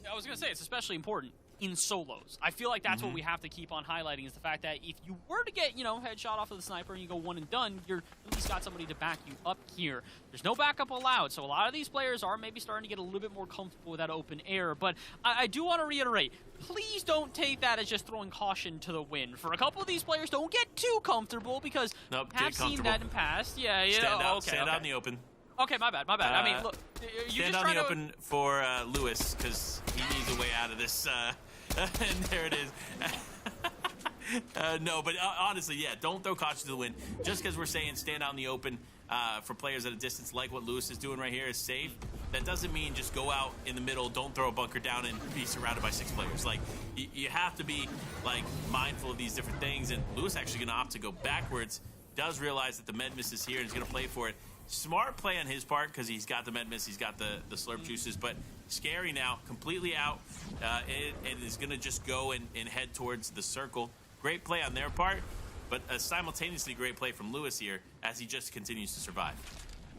I was going to say, it's especially important in solos. I feel like that's what we have to keep on highlighting, is the fact that if you were to get, headshot off of the sniper and you go one and done, you're at least got somebody to back you up here. There's no backup allowed, so a lot of these players are maybe starting to get a little bit more comfortable with that open air. But I do want to reiterate, please don't take that as just throwing caution to the wind. For a couple of these players, don't get too comfortable, because I've seen that in the past. Yeah, stand out in the open. Okay, my bad. I mean, look, you stand just out in the open for Lewis, because he needs a way out of this. And there it is. No, but honestly, yeah, don't throw caution to the wind. Just because we're saying stand out in the open for players at a distance, like what Lewis is doing right here, is safe. That doesn't mean just go out in the middle, don't throw a bunker down, and be surrounded by 6 players. Like, you have to be mindful of these different things. And Lewis actually going to opt to go backwards. Does realize that the med miss is here and he's going to play for it. Smart play on his part, because he's got the med miss, he's got the slurp juices, but Scary now completely out and is going to just go and head towards the circle. Great play on their part, but a simultaneously great play from Lewis here as he just continues to survive.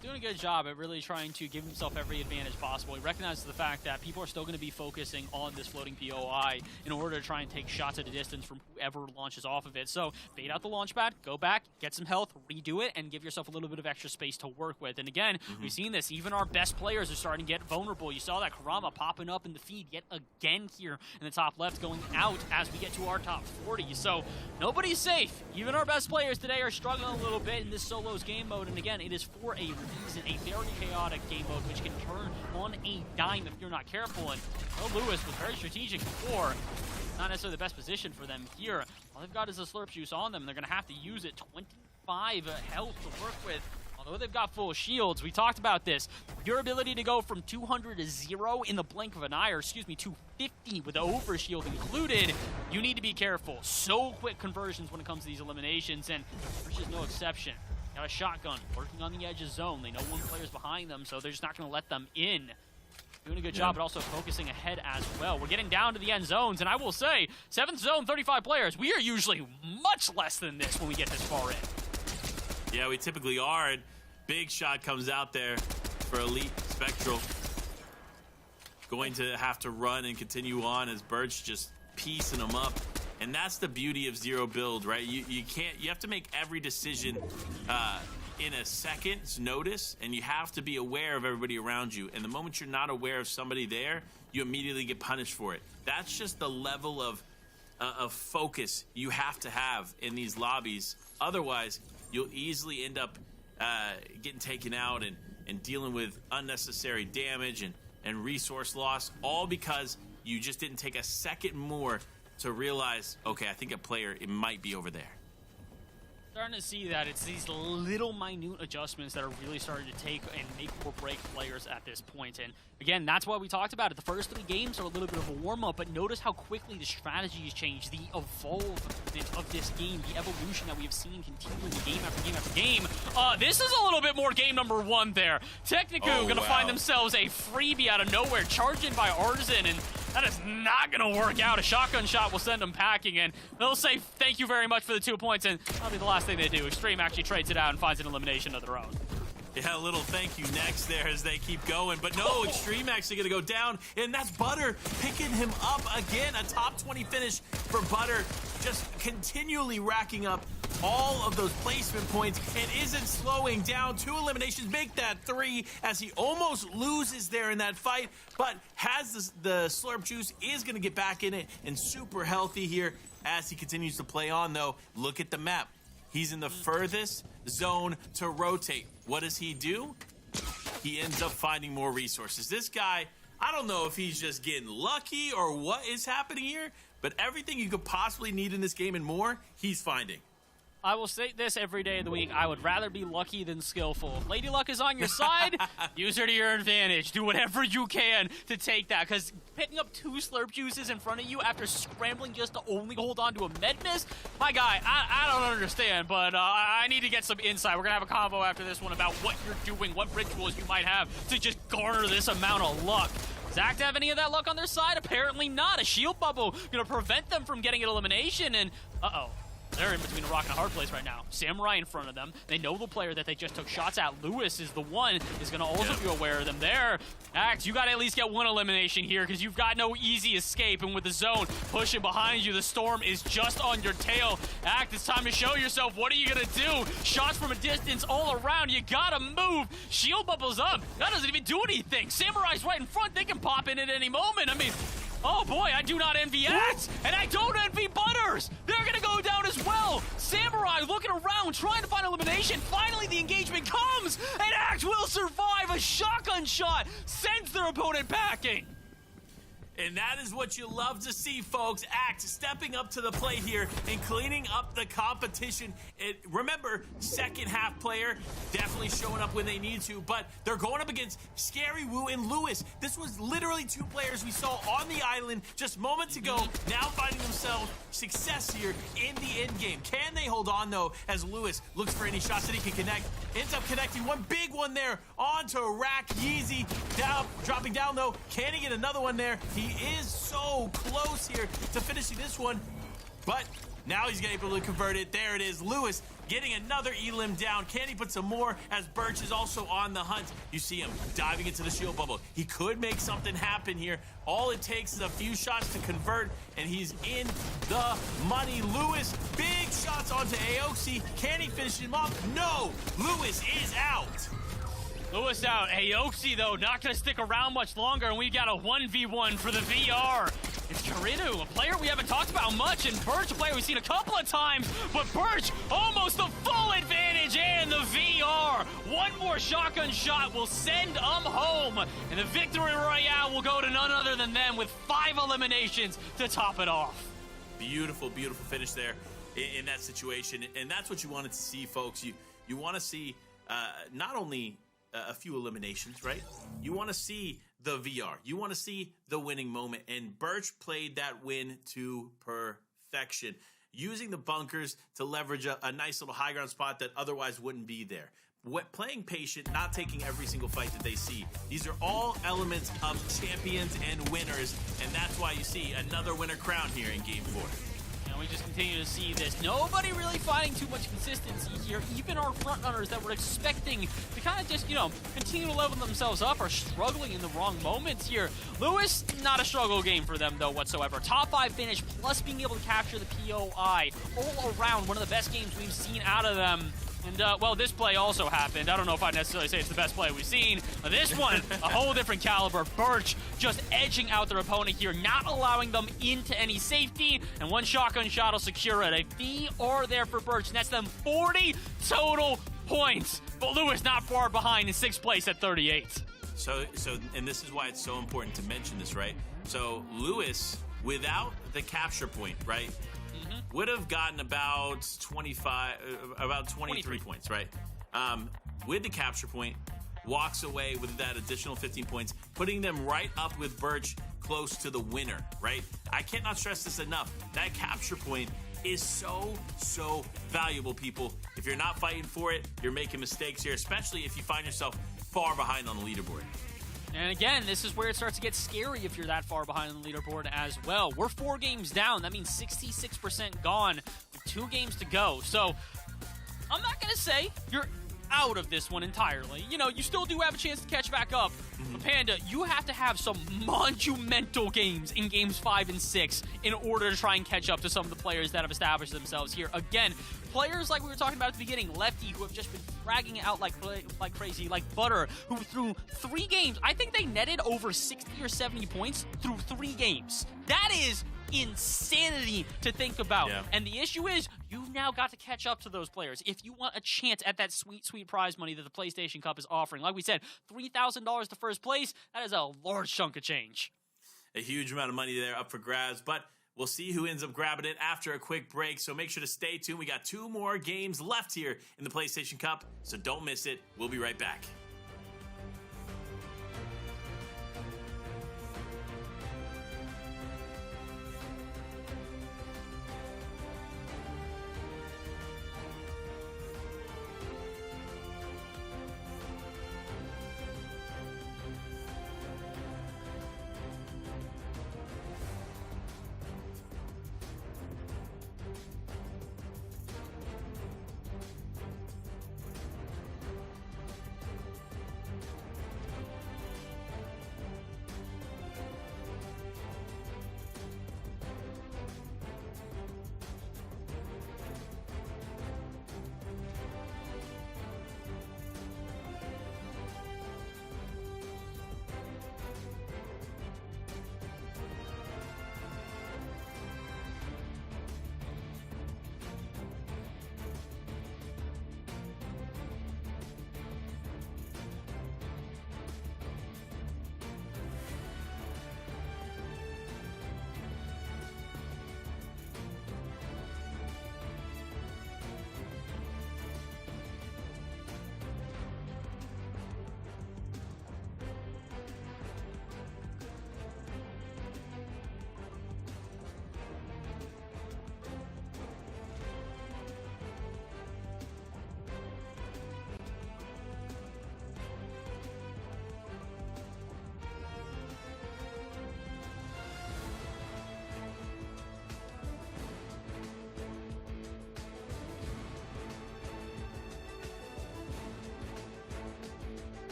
Doing a good job at really trying to give himself every advantage possible. He recognizes the fact that people are still going to be focusing on this floating POI in order to try and take shots at a distance from whoever launches off of it. So bait out the launch pad, go back, get some health, redo it, and give yourself a little bit of extra space to work with. And again, we've seen this. Even our best players are starting to get vulnerable. You saw that Karama popping up in the feed yet again here in the top left, going out as we get to our top 40. So nobody's safe. Even our best players today are struggling a little bit in this solos game mode. And again, it is for a reason, a very chaotic game mode which can turn on a dime if you're not careful. And Lewis was very strategic before. Not necessarily the best position for them here. All they've got is a slurp juice on them. They're going to have to use it. 25 health to work with. Although they've got full shields, we talked about this. Your ability to go from 200 to 0 in the blink of an eye, or 250 with the overshield included, you need to be careful. So quick conversions when it comes to these eliminations, and there's just no exception. Got a shotgun working on the edge of zone. They know one player's behind them, so they're just not going to let them in. Doing a good job, but also focusing ahead as well. We're getting down to the end zones, and I will say, 7th zone, 35 players. We are usually much less than this when we get this far in. Yeah, we typically are, and big shot comes out there for Elite Spectral. Going to have to run and continue on as Birch just piecing them up. And that's the beauty of zero build, right? You have to make every decision in a second's notice, and you have to be aware of everybody around you. And the moment you're not aware of somebody there, you immediately get punished for it. That's just the level of focus you have to have in these lobbies. Otherwise, you'll easily end up getting taken out and dealing with unnecessary damage and resource loss, all because you just didn't take a second more to realize, okay, I think a player, it might be over there. Starting to see that it's these little minute adjustments that are really starting to take and make or break players at this point. And again, that's why we talked about it. The first 3 games are a little bit of a warm-up, but notice how quickly the strategies change, the evolvement of this game, the evolution that we have seen continuing game after game after game. This is a little bit more game number 1 there. Technico gonna find themselves a freebie out of nowhere, charged in by Artisan, and that is not going to work out. A shotgun shot will send them packing, and they'll say thank you very much for the 2 points, and that'll be the last thing they do. Extreme actually trades it out and finds an elimination of their own. Yeah, a little thank you next there as they keep going. But no, Extreme actually going to go down, and that's Butter picking him up again. A top 20 finish for Butter, just continually racking up all of those placement points and isn't slowing down. 2 eliminations, make that 3 as he almost loses there in that fight, but has the slurp juice, is going to get back in it and super healthy here as he continues to play on, though. Look at the map. He's in the furthest zone to rotate. What does he do? He ends up finding more resources. This guy, I don't know if he's just getting lucky or what is happening here, but everything you could possibly need in this game and more, he's finding. I will say this every day of the week. I would rather be lucky than skillful. If Lady Luck is on your side, use her to your advantage. Do whatever you can to take that, because picking up 2 slurp juices in front of you after scrambling just to only hold on to a med miss, my guy, I don't understand, but I need to get some insight. We're going to have a convo after this one about what you're doing, what rituals you might have to just garner this amount of luck. Zac have any of that luck on their side? Apparently not. A shield bubble going to prevent them from getting an elimination, and uh-oh. They're in between a rock and a hard place right now. Samurai in front of them. They know the player that they just took shots at. Lewis is the one. Is going to also be aware of them there. Axe, you got to at least get 1 elimination here because you've got no easy escape. And with the zone pushing behind you, the storm is just on your tail. Axe, it's time to show yourself. What are you going to do? Shots from a distance all around. You got to move. Shield bubbles up. That doesn't even do anything. Samurai's right in front. They can pop in at any moment. I mean, oh boy, I do not envy Axe, and I don't envy Butters. They're gonna go down as well. Samurai looking around, trying to find elimination. Finally, the engagement comes, and Axe will survive. A shotgun shot sends their opponent packing. And that is what you love to see, folks. Act stepping up to the plate here and cleaning up the competition. Remember, second half player definitely showing up when they need to, but they're going up against Scary Woo and Lewis. This was literally 2 players we saw on the island just moments ago, now finding themselves success here in the end game. Can they hold on, though, as Lewis looks for any shots that he can connect? Ends up connecting one big one there onto Rack Yeezy. Down, dropping down, though. Can he get another one there? He is so close here to finishing this one, but now he's able to convert it. There it is. Lewis getting another elim down. Can he put some more as Birch is also on the hunt? You see him diving into the shield bubble. He could make something happen here. All it takes is a few shots to convert, and he's in the money. Lewis, big shots onto Aoxy. Can he finish him off? No! Lewis is out. Lewis out. Aoxy, though, not going to stick around much longer, and we got a 1v1 for the VR. It's Karinu, a player we haven't talked about much, and Birch, a player we've seen a couple of times, but Birch almost the full advantage in the VR. One more shotgun shot will send them home, and the victory royale will go to none other than them with 5 eliminations to top it off. Beautiful, beautiful finish there in that situation, and that's what you wanted to see, folks. You want to see not only a few eliminations, right? You want to see the VR. You want to see the winning moment, and Birch played that win to perfection, using the bunkers to leverage a nice little high ground spot that otherwise wouldn't be there. Playing patient, not taking every single fight that they see. These are all elements of champions and winners, and that's why you see another winner crown here in Game 4. And we just continue to see this. Nobody really finding too much consistency here. Even our front runners that were expecting to kind of just, continue to level themselves up are struggling in the wrong moments here. Lewis, not a struggle game for them, though, whatsoever. Top 5 finish, plus being able to capture the POI. All around, one of the best games we've seen out of them. And, well, this play also happened. I don't know if I'd necessarily say it's the best play we've seen. But this one, a whole different caliber. Birch just edging out their opponent here, not allowing them into any safety. And one shotgun shot will secure it. A VR there for Birch. And that's them 40 total points. But Lewis not far behind in 6th place at 38. So, and this is why it's so important to mention this, right? So, Lewis, without the capture point, right? Would have gotten about 23 points, right? With the capture point, walks away with that additional 15 points, putting them right up with Birch close to the winner, right? I cannot stress this enough. That capture point is so valuable, people. If you're not fighting for it, you're making mistakes here, especially if you find yourself far behind on the leaderboard. And again, this is where it starts to get scary if you're that far behind on the leaderboard as well. We're 4 games down. That means 66% gone with 2 games to go. So I'm not going to say you're out of this one entirely. You still do have a chance to catch back up. But Panda, you have to have some monumental games in games 5 and 6 in order to try and catch up to some of the players that have established themselves here. Again, players like we were talking about at the beginning, Lefty, who have just been fragging it out like crazy, like Butter, who through 3 games, I think they netted over 60 or 70 points through 3 games. That is insanity to think about. Yeah. And the issue is, you've now got to catch up to those players if you want a chance at that sweet prize money that the PlayStation Cup is offering. Like we said, $3,000 to first place, that is a large chunk of change. A huge amount of money there up for grabs, but we'll see who ends up grabbing it after a quick break, so make sure to stay tuned. We got 2 more games left here in the PlayStation Cup, so don't miss it. We'll be right back.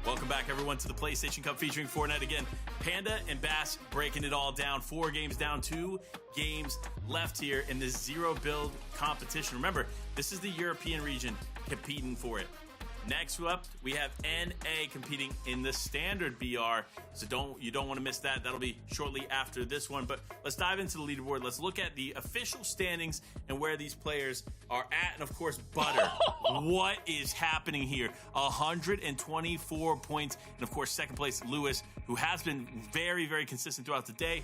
Welcome back, everyone, to the PlayStation Cup featuring Fortnite again. Panda and Bass breaking it all down. 4 games down, 2 games left here in this 0 build competition. Remember, this is the European region competing for it. Next up, we have NA competing in the standard BR, so you don't want to miss that. That'll be shortly after this one, but let's dive into the leaderboard. Let's look at the official standings and where these players are at, and of course, Butter. What is happening here? 124 points, and of course, second place, Lewis, who has been very consistent throughout the day,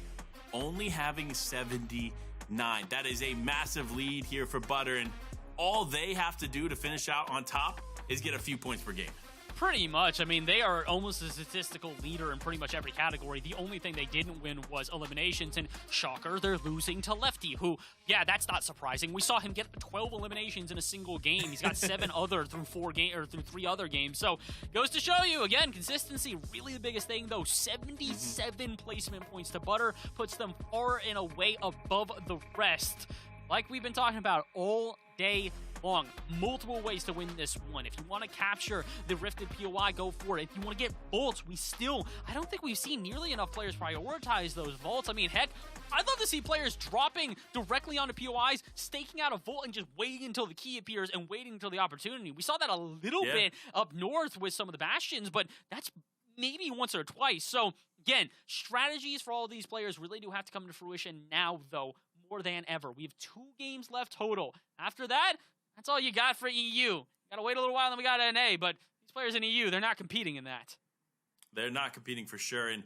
only having 79. That is a massive lead here for Butter, and all they have to do to finish out on top is get a few points per game. Pretty much. I mean, they are almost a statistical leader in pretty much every category. The only thing they didn't win was eliminations, and shocker, they're losing to Lefty, who, yeah, that's not surprising. We saw him get 12 eliminations in a single game. He's got 7 other through 3 other games. So, goes to show you, again, consistency, really the biggest thing, though. 77 placement points to Butter puts them far and away above the rest. Like we've been talking about all day long. Multiple ways to win this one. If you want to capture the Rifted POI, go for it. If you want to get vaults, I don't think we've seen nearly enough players prioritize those vaults. I mean, heck, I'd love to see players dropping directly onto POIs, staking out a vault, and just waiting until the key appears and waiting until the opportunity. We saw that a little bit up north with some of the Bastions, but that's maybe once or twice. So, again, strategies for all of these players really do have to come to fruition now, though, more than ever. We have 2 games left total. After that, that's all you got for EU. Got to wait a little while, and then we got NA, but these players in EU, they're not competing in that. They're not competing for sure, and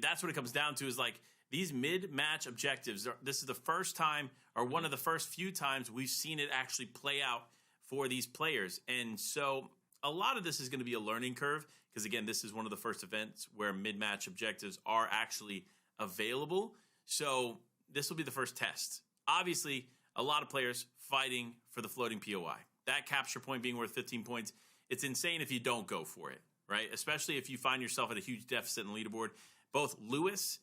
that's what it comes down to is, like, these mid-match objectives. This is the first time, or one of the first few times, we've seen it actually play out for these players. And so a lot of this is going to be a learning curve, because, again, this is one of the first events where mid-match objectives are actually available. So this will be the first test. Obviously, a lot of players fighting for the floating POI. That capture point being worth 15 points, it's insane if you don't go for it, right? Especially if you find yourself at a huge deficit in the leaderboard. Both Lewis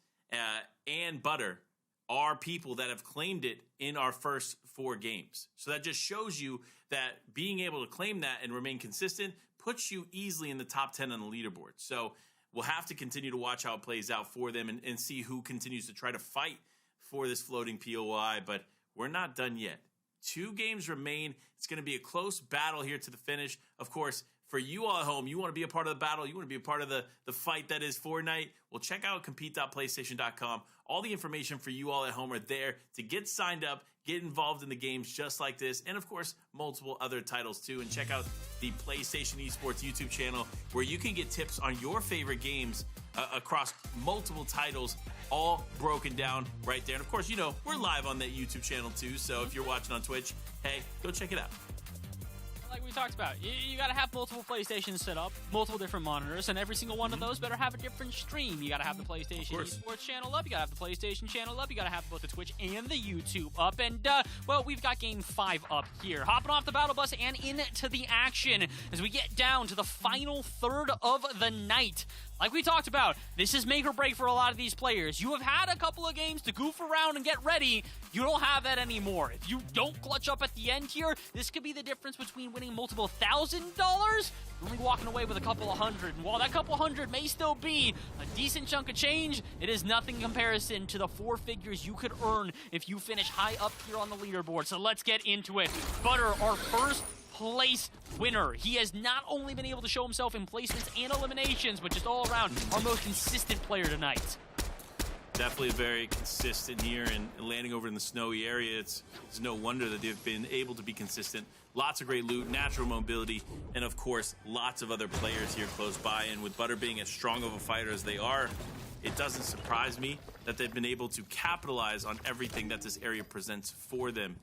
and Butter are people that have claimed it in our first 4 games. So that just shows you that being able to claim that and remain consistent puts you easily in the top 10 on the leaderboard. So we'll have to continue to watch how it plays out for them and see who continues to try to fight for this floating POI, but we're not done yet. 2 games remain. It's going to be a close battle here to the finish. Of course, for you all at home, you want to be a part of the battle, you want to be a part of the fight that is Fortnite, well, check out compete.playstation.com. All the information for you all at home are there to get signed up, get involved in the games just like this, and of course, multiple other titles too. And check out the PlayStation Esports YouTube channel where you can get tips on your favorite games across multiple titles, all broken down right there. And of course, you know, we're live on that YouTube channel too, so if you're watching on Twitch, hey, go check it out. Like we talked about, you got to have multiple PlayStations set up, multiple different monitors, and every single one of those better have a different stream. You got to have the PlayStation Esports channel up, you got to have the PlayStation channel up, you got to have both the Twitch and the YouTube up, and, well, we've got Game 5 up here. Hopping off the battle bus and into the action as we get down to the final third of the night. Like we talked about, this is make or break for a lot of these players. You have had a couple of games to goof around and get ready. You don't have that anymore. If you don't clutch up at the end here, this could be the difference between winning multiple $1,000, only walking away with a couple of hundred. And while that couple hundred may still be a decent chunk of change, it is nothing in comparison to the 4 figures you could earn if you finish high up here on the leaderboard. So let's get into it. Butter, our first place winner. He has not only been able to show himself in placements and eliminations, but just all around our most consistent player tonight. Definitely very consistent here and landing over in the snowy area. It's no wonder that they've been able to be consistent. Lots of great loot, natural mobility, and of course, lots of other players here close by. And with Butter being as strong of a fighter as they are, it doesn't surprise me that they've been able to capitalize on everything that this area presents for them.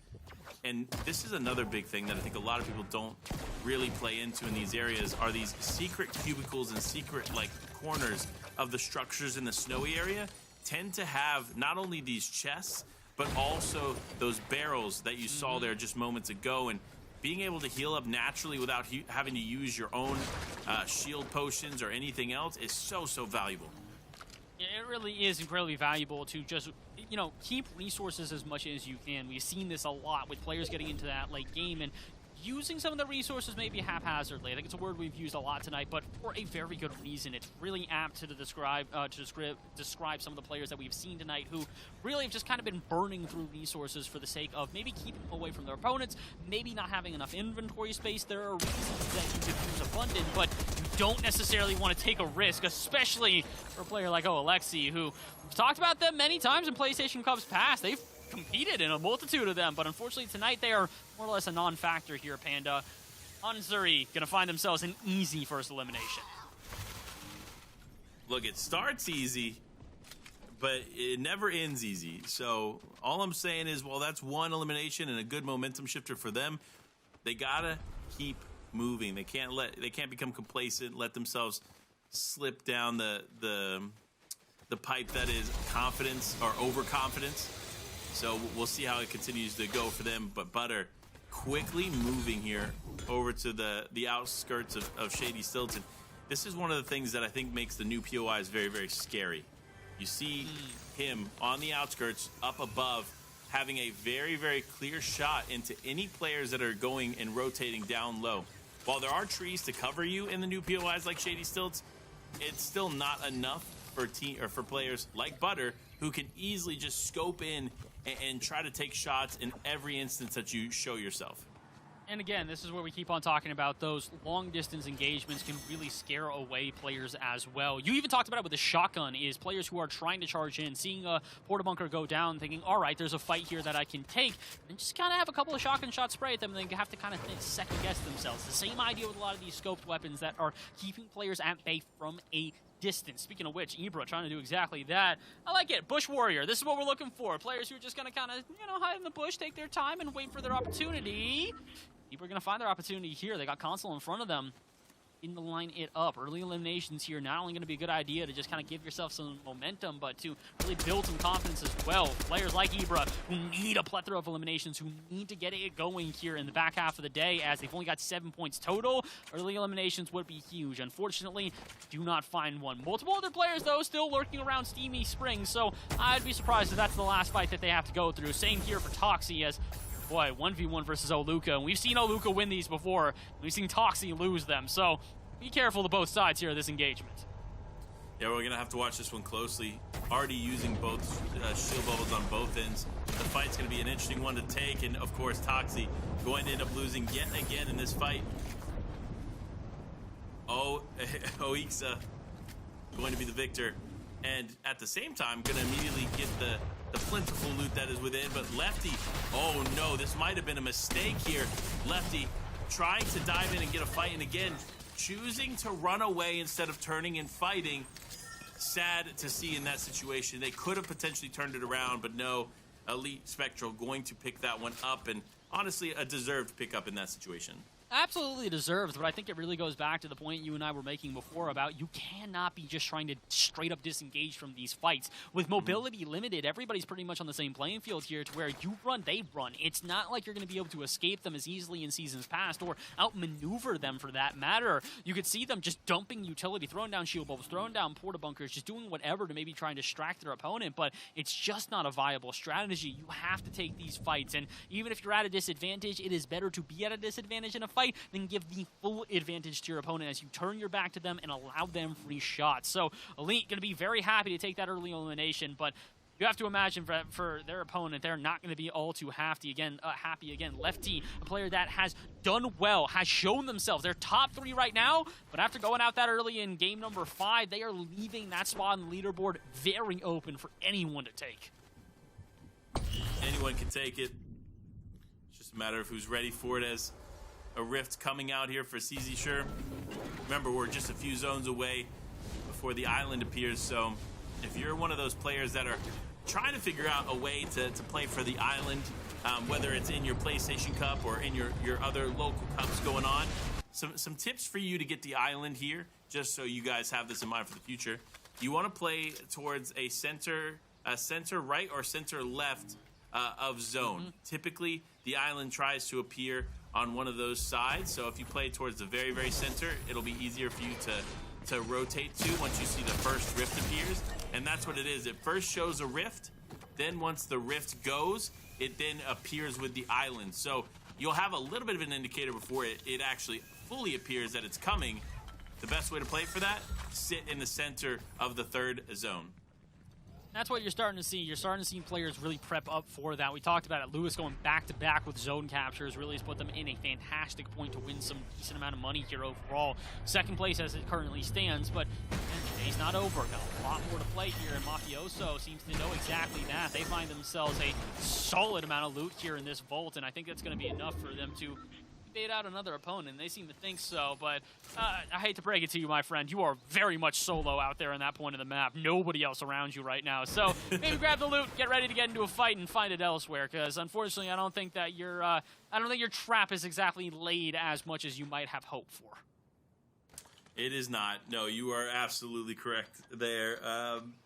And this is another big thing that I think a lot of people don't really play into in these areas are these secret cubicles and secret like corners of the structures in the snowy area tend to have not only these chests, but also those barrels that you saw there just moments ago. And being able to heal up naturally without having to use your own shield potions or anything else is so valuable. It really is incredibly valuable to just, you know, keep resources as much as you can. We've seen this a lot with players getting into that late game and using some of the resources maybe haphazardly. I think it's a word we've used a lot tonight, but for a very good reason. It's really apt to describe some of the players that we've seen tonight who really have just kind of been burning through resources for the sake of maybe keeping away from their opponents, maybe not having enough inventory space. There are reasons that you could use abundant, but you don't necessarily want to take a risk, especially for a player like Alexi, who we've talked about them many times in PlayStation Cups past. They've competed in a multitude of them, but unfortunately tonight they are more or less a non-factor here, Panda. Anzuri gonna find themselves an easy first elimination. Look, it starts easy, but it never ends easy. So all I'm saying is, well, that's one elimination and a good momentum shifter for them. They gotta keep moving. They can't become complacent, let themselves slip down the pipe that is confidence or overconfidence. So we'll see how it continues to go for them. But Butter quickly moving here over to the outskirts of Shady Stilton. This is one of the things that I think makes the new POIs very, very scary. You see him on the outskirts, up above, having a very, very clear shot into any players that are going and rotating down low. While there are trees to cover you in the new POIs like Shady Stilts, it's still not enough for players like Butter, who can easily just scope in and try to take shots in every instance that you show yourself. And again, this is where we keep on talking about those long-distance engagements can really scare away players as well. You even talked about it with the shotgun, is players who are trying to charge in, seeing a porta bunker go down, thinking, all right, there's a fight here that I can take, and just kind of have a couple of shotgun shots spray at them, and they have to kind of second-guess themselves. The same idea with a lot of these scoped weapons that are keeping players at bay from a distance. Speaking of which, Ibra trying to do exactly that. I like it. Bush Warrior. This is what we're looking for. Players who are just going to kind of, hide in the bush, take their time, and wait for their opportunity. People are going to find their opportunity here. They got console in front of them. In to line it up. Early eliminations here, not only going to be a good idea to just kind of give yourself some momentum, but to really build some confidence as well. Players like Ibra, who need a plethora of eliminations, who need to get it going here in the back half of the day, as they've only got 7 points total. Early eliminations would be huge. Unfortunately, do not find one. Multiple other players, though, still lurking around Steamy Springs, so I'd be surprised if that's the last fight that they have to go through. Same here for Toxie, as boy, 1v1 versus Oluka, and we've seen Oluka win these before. We've seen Toxie lose them, so be careful to both sides here of this engagement. Yeah, we're going to have to watch this one closely. Already using both shield bubbles on both ends. The fight's going to be an interesting one to take, and of course, Toxie going to end up losing yet again in this fight. Oixa going to be the victor, and at the same time, going to immediately get the plentiful loot that is within. But Lefty, oh no, this might have been a mistake here. Lefty trying to dive in and get a fight, and again, choosing to run away instead of turning and fighting. Sad to see in that situation. They could have potentially turned it around, but no, Elite Spectral going to pick that one up, and honestly, a deserved pickup in that situation. Absolutely deserved, but I think it really goes back to the point you and I were making before about you cannot be just trying to straight up disengage from these fights. With mobility limited, everybody's pretty much on the same playing field here, to where you run, they run. It's not like you're going to be able to escape them as easily in seasons past or outmaneuver them for that matter. You could see them just dumping utility, throwing down shield bulbs, throwing down porta bunkers, just doing whatever to maybe try and distract their opponent, but it's just not a viable strategy. You have to take these fights, and even if you're at a disadvantage, it is better to be at a disadvantage in a fight then give the full advantage to your opponent as you turn your back to them and allow them free shots. So Elite going to be very happy to take that early elimination, but you have to imagine for their opponent, they're not going to be all too happy again. Lefty, a player that has done well, has shown themselves. They're top 3 right now, but after going out that early in game number 5, they are leaving that spot on the leaderboard very open for anyone to take. Anyone can take it. It's just a matter of who's ready for it, as a rift coming out here for CZ Sure. Remember, we're just a few zones away before the island appears, so if you're one of those players that are trying to figure out a way to play for the island, whether it's in your PlayStation Cup or in your other local cups going on, some tips for you to get the island here, just so you guys have this in mind for the future. You want to play towards a center right or center left of zone. Typically, the island tries to appear on one of those sides, so if you play towards the very, very center, it'll be easier for you to rotate to once you see the first rift appears. And that's what it is. It first shows a rift, then once the rift goes, it then appears with the island. So you'll have a little bit of an indicator before it actually fully appears that it's coming. The best way to play for that, sit in the center of the third zone. That's what you're starting to see. You're starting to see players really prep up for that. We talked about it. Lewis going back-to-back with zone captures really has put them in a fantastic point to win some decent amount of money here overall. Second place as it currently stands, but the day's not over. Got a lot more to play here, and Mafioso seems to know exactly that. They find themselves a solid amount of loot here in this vault, and I think that's going to be enough for them to bait out another opponent. They seem to think so, but I hate to break it to you, my friend. You are very much solo out there in that point of the map. Nobody else around you right now. So maybe grab the loot, get ready to get into a fight, and find it elsewhere. Because unfortunately, I don't think your trap is exactly laid as much as you might have hoped for. It is not. No, you are absolutely correct there.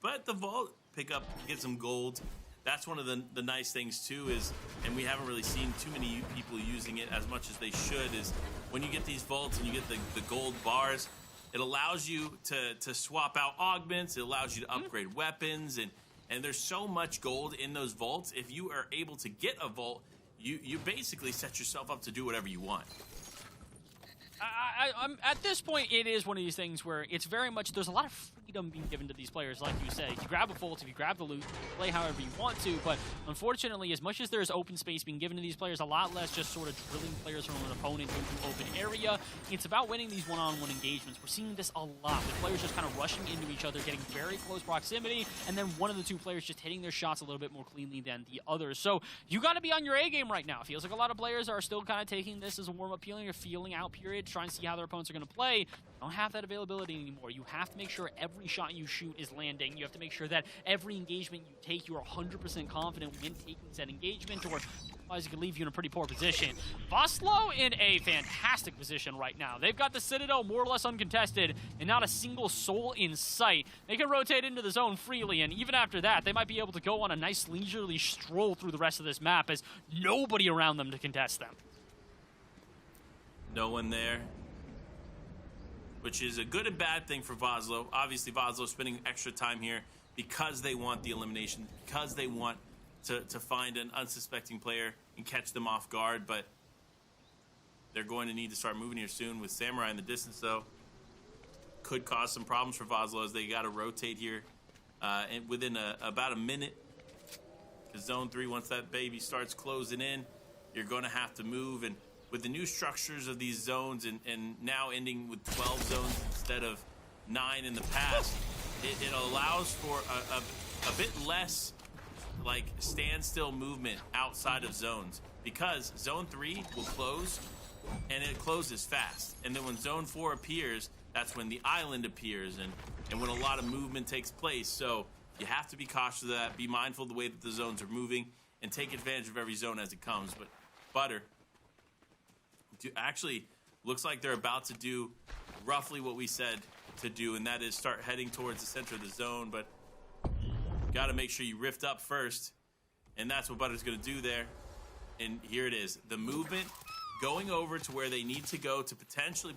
But the vault pick up, get some gold. That's one of the nice things too is, and we haven't really seen too many people using it as much as they should, is when you get these vaults and you get the gold bars, it allows you to swap out augments. It allows you to upgrade weapons, and there's so much gold in those vaults. If you are able to get a vault, you basically set yourself up to do whatever you want. I'm at this point, it is one of these things where it's very much, there's a lot of freedom being given to these players, like you say. If you grab a vault, if you grab the loot, play however you want to, but unfortunately, as much as there's open space being given to these players, a lot less just sort of drilling players from an opponent into open area. It's about winning these one-on-one engagements. We're seeing this a lot, with players just kind of rushing into each other, getting very close proximity, and then one of the two players just hitting their shots a little bit more cleanly than the others. So you got to be on your A game right now. It feels like a lot of players are still kind of taking this as a warm-up period or feeling out period, trying to see how their opponents are going to play. You don't have that availability anymore. You have to make sure every shot you shoot is landing. You have to make sure that every engagement you take, you are 100% confident when taking said engagement, or otherwise it could leave you in a pretty poor position. Vosloo in a fantastic position right now. They've got the Citadel more or less uncontested and not a single soul in sight. They can rotate into the zone freely, and even after that, they might be able to go on a nice leisurely stroll through the rest of this map as nobody around them to contest them. No one there, which is a good and bad thing for Vosloo. Obviously, Vosloo spending extra time here because they want the elimination, because they want to find an unsuspecting player and catch them off guard, but they're going to need to start moving here soon with Samurai in the distance, though. Could cause some problems for Vosloo as they got to rotate here and within about a minute. Because Zone 3, once that baby starts closing in, you're going to have to move, and with the new structures of these zones and now ending with 12 zones instead of 9 in the past, it allows for a bit less like standstill movement outside of zones, because Zone 3 will close and it closes fast. And then when Zone 4 appears, that's when the island appears and when a lot of movement takes place. So you have to be cautious of that, be mindful of the way that the zones are moving, and take advantage of every zone as it comes. But Butter actually looks like they're about to do roughly what we said to do, and that is start heading towards the center of the zone. But got to make sure you rift up first, and that's what Butter's going to do there. And here it is, the movement going over to where they need to go to potentially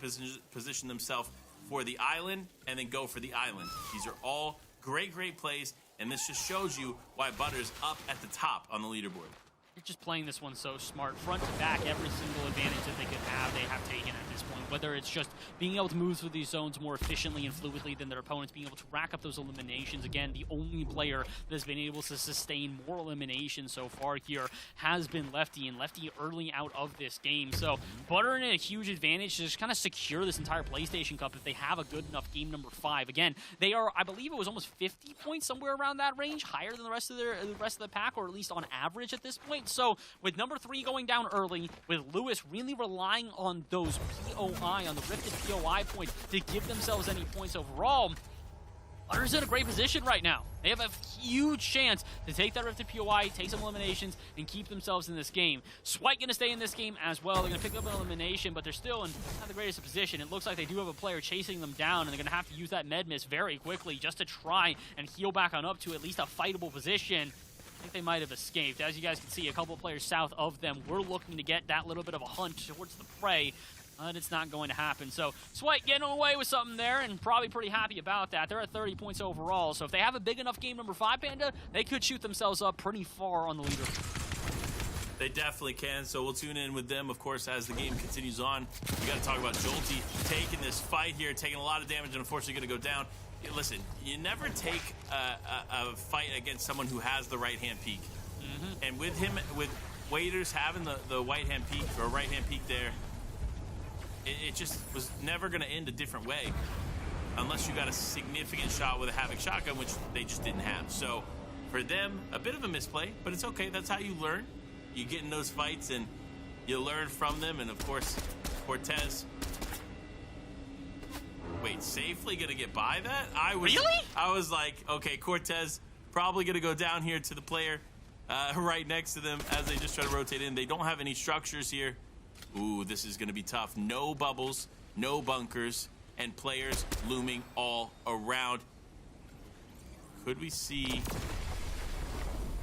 position themselves for the island, and then go for the island. These are all great plays, and this just shows you why Butter's up at the top on the leaderboard. You're just playing this one so smart. Front to back, every single advantage that they could have, they have taken at this point. Whether it's just being able to move through these zones more efficiently and fluidly than their opponents, being able to rack up those eliminations. Again, the only player that has been able to sustain more eliminations so far here has been Lefty, and Lefty early out of this game. So Butter in a huge advantage to just kind of secure this entire PlayStation Cup if they have a good enough game number 5. Again, they are, I believe it was almost 50 points, somewhere around that range, higher than the rest of the pack, or at least on average at this point. So with number 3 going down early, with Lewis really relying on those POI, on the rifted POI points to give themselves any points overall, Butter's in a great position right now. They have a huge chance to take that rifted POI, take some eliminations, and keep themselves in this game. Swipe going to stay in this game as well. They're going to pick up an elimination, but they're still in not the greatest position. It looks like they do have a player chasing them down, and they're going to have to use that med miss very quickly just to try and heal back on up to at least a fightable position. I think they might have escaped. As you guys can see, a couple of players south of them were looking to get that little bit of a hunt towards the prey, but it's not going to happen. So Swipe getting away with something there, and probably pretty happy about that. They're at 30 points overall, so if they have a big enough game number 5, Panda, they could shoot themselves up pretty far on the leaderboard. They definitely can, so we'll tune in with them, of course, as the game continues on. We got to talk about Jolty taking this fight here, taking a lot of damage, and unfortunately going to go down. Listen, you never take a fight against someone who has the right-hand peak. And with him, with Waiters having the right-hand peak, or right-hand peak there, it just was never going to end a different way unless you got a significant shot with a Havoc shotgun, which they just didn't have. So for them, a bit of a misplay, but it's okay. That's how you learn. You get in those fights, and You learn from them, and of course, Cortez. Wait, safely gonna get by that? I was like, okay, Cortez probably gonna go down here to the player right next to them as they just try to rotate in. They don't have any structures here. Ooh, this is gonna be tough. No bubbles, no bunkers, and players looming all around. Could we see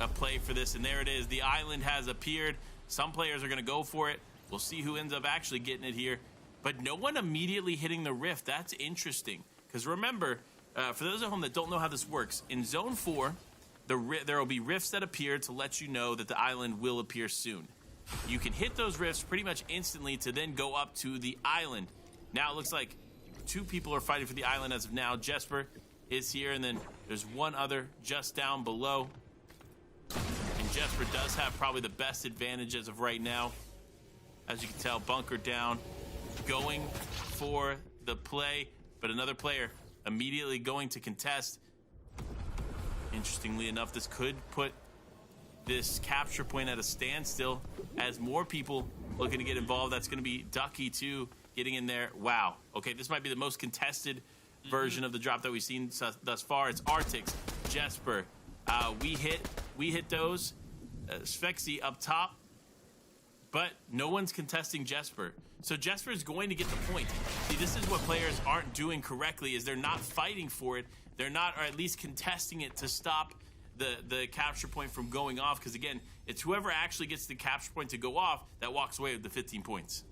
a play for this? And there it is. The island has appeared. Some players are going to go for it. We'll see who ends up actually getting it here. But no one immediately hitting the rift. That's interesting. Because remember, for those at home that don't know how this works, in Zone 4, there will be rifts that appear to let you know that the island will appear soon. You can hit those rifts pretty much instantly to then go up to the island. Now it looks like 2 people are fighting for the island as of now. Jesper is here, and then there's one other just down below. And Jesper does have probably the best advantage as of right now. As you can tell, bunker down, going for the play, but another player immediately going to contest. Interestingly enough, this could put this capture point at a standstill as more people looking to get involved. That's going to be Ducky too, getting in there. Wow. Okay, this might be the most contested version of the drop that we've seen thus far. It's Artix, Jesper. We hit those. Svexy up top, but no one's contesting Jesper. So Jesper is going to get the point. See, this is what players aren't doing correctly, is they're not fighting for it. They're not, or at least contesting it to stop the capture point from going off. Because again, it's whoever actually gets the capture point to go off that walks away with the 15 points.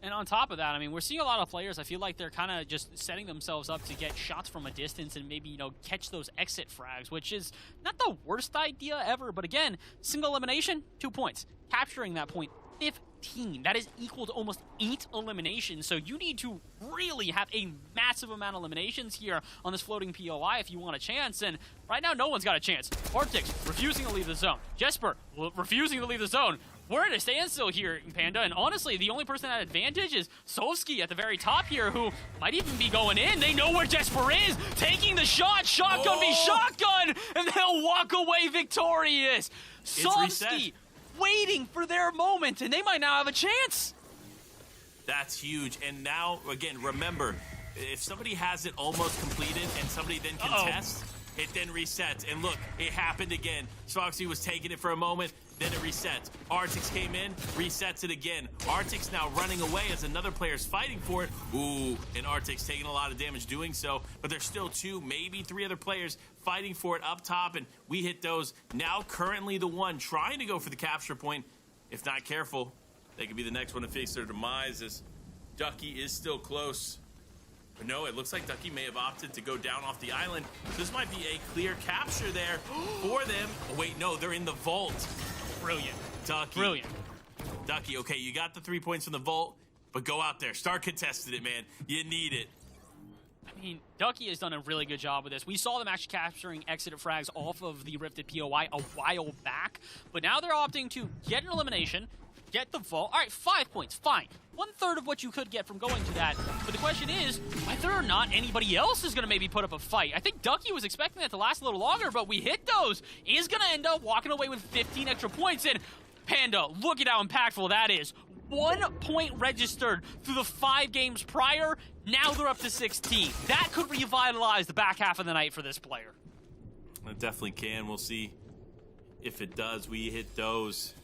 And on top of that, I mean, we're seeing a lot of players, I feel like they're kind of just setting themselves up to get shots from a distance and maybe, catch those exit frags, which is not the worst idea ever. But again, single elimination, 2 points. Capturing that point, 15. That is equal to almost 8 eliminations. So you need to really have a massive amount of eliminations here on this floating POI if you want a chance. And right now, no one's got a chance. Artix refusing to leave the zone. Jesper refusing to leave the zone. We're at a standstill here, Panda, and honestly, the only person at advantage is Sovsky at the very top here, who might even be going in. They know where Jesper is, taking the shot, shotgun v shotgun, and they'll walk away victorious. Sovsky waiting for their moment, and they might now have a chance. That's huge, and now, again, remember, if somebody has it almost completed and somebody then contests, it then resets. And look, it happened again. Sovsky was taking it for a moment, then it resets. Artix came in, resets it again. Artix now running away as another player's fighting for it. Ooh, and Artix taking a lot of damage doing so, but there's still 2, maybe 3 other players fighting for it up top, and we hit those. Now currently the one trying to go for the capture point. If not careful, they could be the next one to face their demise, as Ducky is still close. But no, it looks like Ducky may have opted to go down off the island. This might be a clear capture there for them. Oh, wait, no, they're in the vault. Brilliant. Ducky. Brilliant. Ducky, okay, you got the 3 points from the vault, but go out there. Start contesting it, man. You need it. I mean, Ducky has done a really good job with this. We saw them actually capturing exit frags off of the Rifted POI a while back, but now they're opting to get an elimination, get the vault. All right, 5 points, fine. 1/3 of what you could get from going to that. But the question is, whether or not anybody else is going to maybe put up a fight. I think Ducky was expecting that to last a little longer, but we hit those. Is going to end up walking away with 15 extra points. And Panda, look at how impactful that is. 1 point registered through the 5 games prior. Now they're up to 16. That could revitalize the back half of the night for this player. It definitely can. We'll see if it does. We hit those.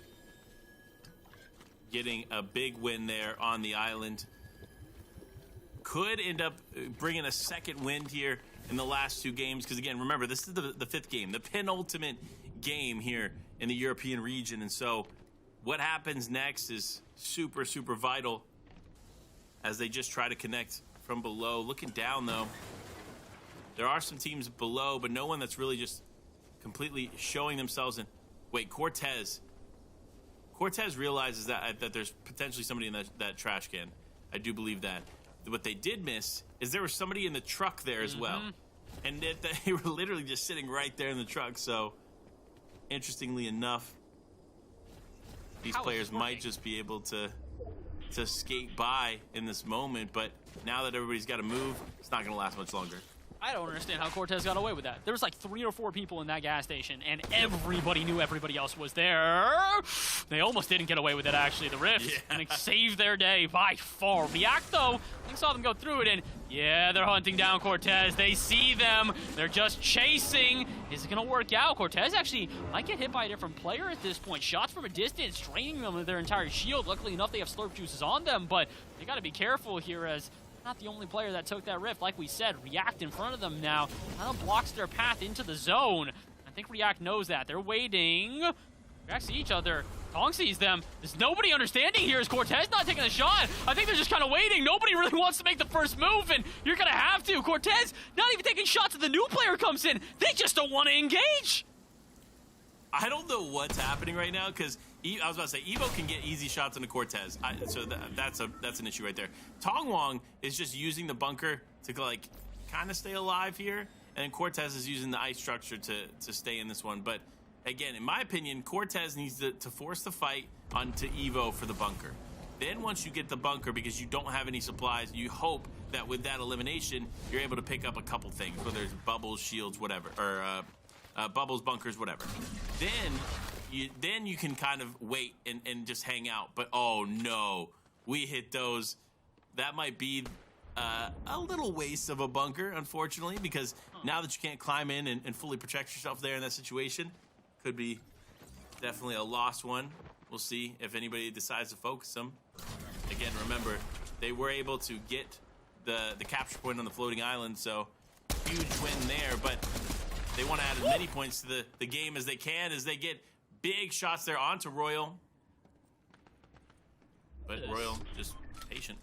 Getting a big win there on the island. Could end up bringing a second win here in the last 2 games. Because, again, remember, this is the 5th game. The penultimate game here in the European region. And so what happens next is super, super vital as they just try to connect from below. Looking down, though, there are some teams below, but no one that's really just completely showing themselves. And wait, Cortez realizes that there's potentially somebody in that trash can. I do believe that. What they did miss is there was somebody in the truck there as well. And they were literally just sitting right there in the truck. So, interestingly enough, these players might just be able to skate by in this moment. But now that everybody's got to move, it's not going to last much longer. I don't understand how Cortez got away with that. There was like 3 or 4 people in that gas station, and everybody knew everybody else was there. They almost didn't get away with it, actually. The Rift and it saved their day by far. React, though, I saw them go through it, and yeah, they're hunting down Cortez. They see them. They're just chasing. Is it going to work out? Cortez actually might get hit by a different player at this point. Shots from a distance, draining them of their entire shield. Luckily enough, they have slurp juices on them, but they got to be careful here as not the only player that took that Rift. Like we said, React in front of them now. Kind of blocks their path into the zone. I think React knows that. They're waiting. React see each other. Tong sees them. There's nobody understanding here. Is Cortez not taking a shot? I think they're just kind of waiting. Nobody really wants to make the first move, and you're going to have to. Cortez not even taking shots if the new player comes in. They just don't want to engage. I don't know what's happening right now because I was about to say Evo can get easy shots into Cortez, so that's an issue right there. Tong Wong is just using the bunker to like kind of stay alive here, and Cortez is using the ice structure to stay in this one. But again, in my opinion, Cortez needs to force the fight onto Evo for the bunker. Then once you get the bunker, because you don't have any supplies, you hope that with that elimination, you're able to pick up a couple things, whether it's bubbles, shields, whatever, or bubbles, bunkers, whatever. Then you can kind of wait and just hang out. But oh no, we hit those. That might be a little waste of a bunker, unfortunately, because now that you can't climb in and fully protect yourself there in that situation, could be definitely a lost one. We'll see if anybody decides to focus them. Again, remember, they were able to get the capture point on the floating island, so huge win there, but they want to add as many points to the game as they can as they get big shots there onto Royal. But Royal just patient.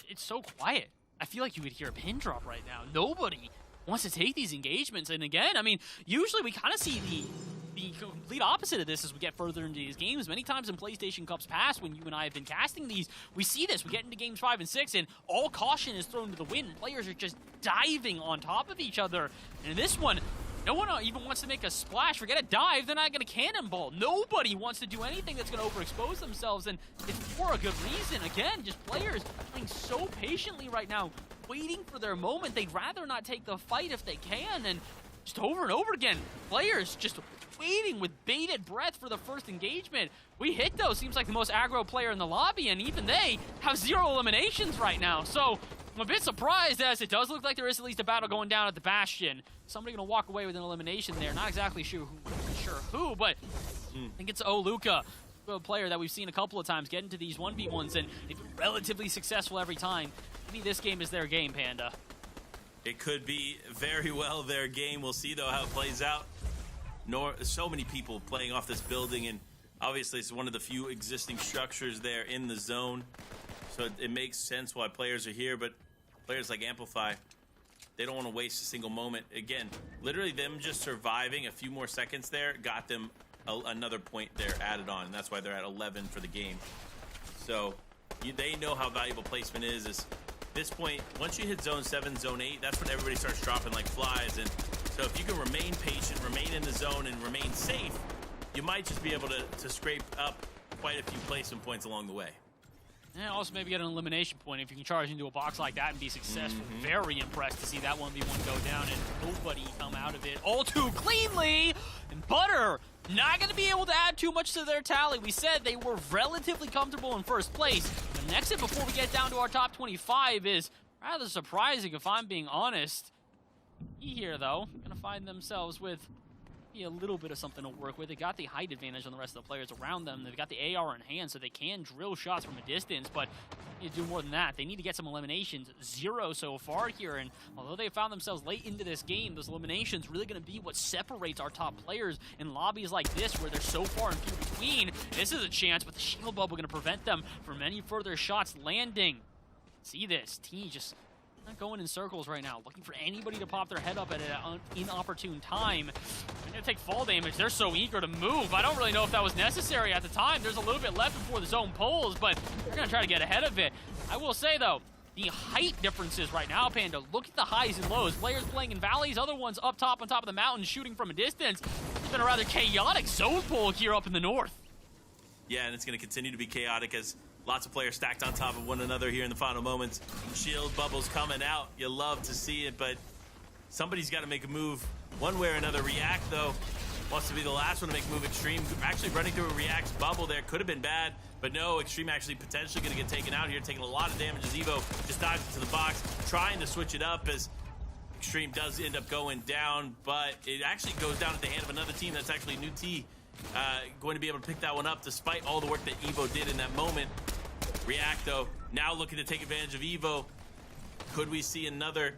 It's so quiet. I feel like you would hear a pin drop right now. Nobody wants to take these engagements. And again, I mean, usually we kind of see the complete opposite of this as we get further into these games. Many times in PlayStation Cups past, when you and I have been casting these, we see this. We get into games 5 and 6, and all caution is thrown to the wind. Players are just diving on top of each other. And in this one, no one even wants to make a splash. Forget a dive, they're not going to cannonball. Nobody wants to do anything that's going to overexpose themselves, and it's for a good reason. Again, just players playing so patiently right now, waiting for their moment. They'd rather not take the fight if they can, and just over and over again, players just waiting with bated breath for the first engagement. We hit those. Seems like the most aggro player in the lobby, and even they have 0 eliminations right now. So I'm a bit surprised, as it does look like there is at least a battle going down at the Bastion. Somebody going to walk away with an elimination there. Not exactly sure who, but I think it's Luca, a player that we've seen a couple of times get into these 1v1s, and they've been relatively successful every time. Maybe this game is their game, Panda. It could be very well their game. We'll see, though, how it plays out. So many people playing off this building, and obviously it's one of the few existing structures there in the zone. So it makes sense why players are here, but players like Amplify, they don't want to waste a single moment. Again, literally them just surviving a few more seconds there got them another point there added on, and that's why they're at 11 for the game. So they know how valuable placement is. This point, once you hit zone 7, zone 8, that's when everybody starts dropping like flies. And so if you can remain patient, remain in the zone, and remain safe, you might just be able to scrape up quite a few placement points along the way. And also maybe get an elimination point if you can charge into a box like that and be successful. Very impressed to see that 1v1 go down and nobody come out of it all too cleanly. And Butter not going to be able to add too much to their tally. We said they were relatively comfortable in first place. The next hit before we get down to our top 25 is rather surprising, if I'm being honest. Here, though, going to find themselves with a little bit of something to work with. They got the height advantage on the rest of the players around them. They've got the AR in hand, so they can drill shots from a distance, but you do more than that. They need to get some eliminations. 0 so far here, and although they found themselves late into this game, those eliminations really going to be what separates our top players in lobbies like this, where they're so far and few between. This is a chance, but the shield bubble going to prevent them from any further shots landing. See this. T just not going in circles right now, looking for anybody to pop their head up at an inopportune time. They're going to take fall damage. They're so eager to move. I don't really know if that was necessary at the time. There's a little bit left before the zone pulls, but they're going to try to get ahead of it. I will say, though, the height differences right now, Panda, look at the highs and lows. Players playing in valleys, other ones up top on top of the mountain, shooting from a distance. It's been a rather chaotic zone pull here up in the north. Yeah, and it's going to continue to be chaotic as lots of players stacked on top of one another here in the final moments. Shield bubbles coming out. You love to see it, but Somebody's got to make a move one way or another. React, though, wants to be the last one to make a move. Extreme actually running through a React's bubble there. Could have been bad, but no, Extreme actually potentially going to get taken out here, taking a lot of damage as Evo just dives into the box, trying to switch it up as Extreme does end up going down, but it actually goes down at the hand of another team. That's actually New T going to be able to pick that one up despite all the work that Evo did in that moment. React, though, now looking to take advantage of Evo. Could we see another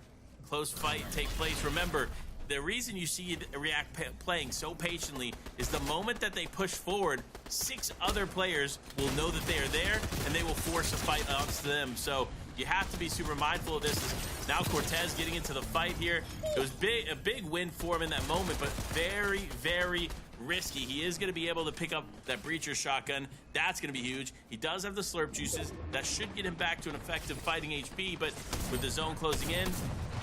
close fight take place? Remember, the reason you see React playing so patiently is the moment that they push forward, 6 other players will know that they are there, and they will force a fight onto them. So you have to be super mindful of this. Now Cortez getting into the fight here. It was a big win for him in that moment, but very, very risky. He is going to be able to pick up that Breacher shotgun. That's going to be huge. He does have the slurp juices. That should get him back to an effective fighting HP, but with the zone closing in,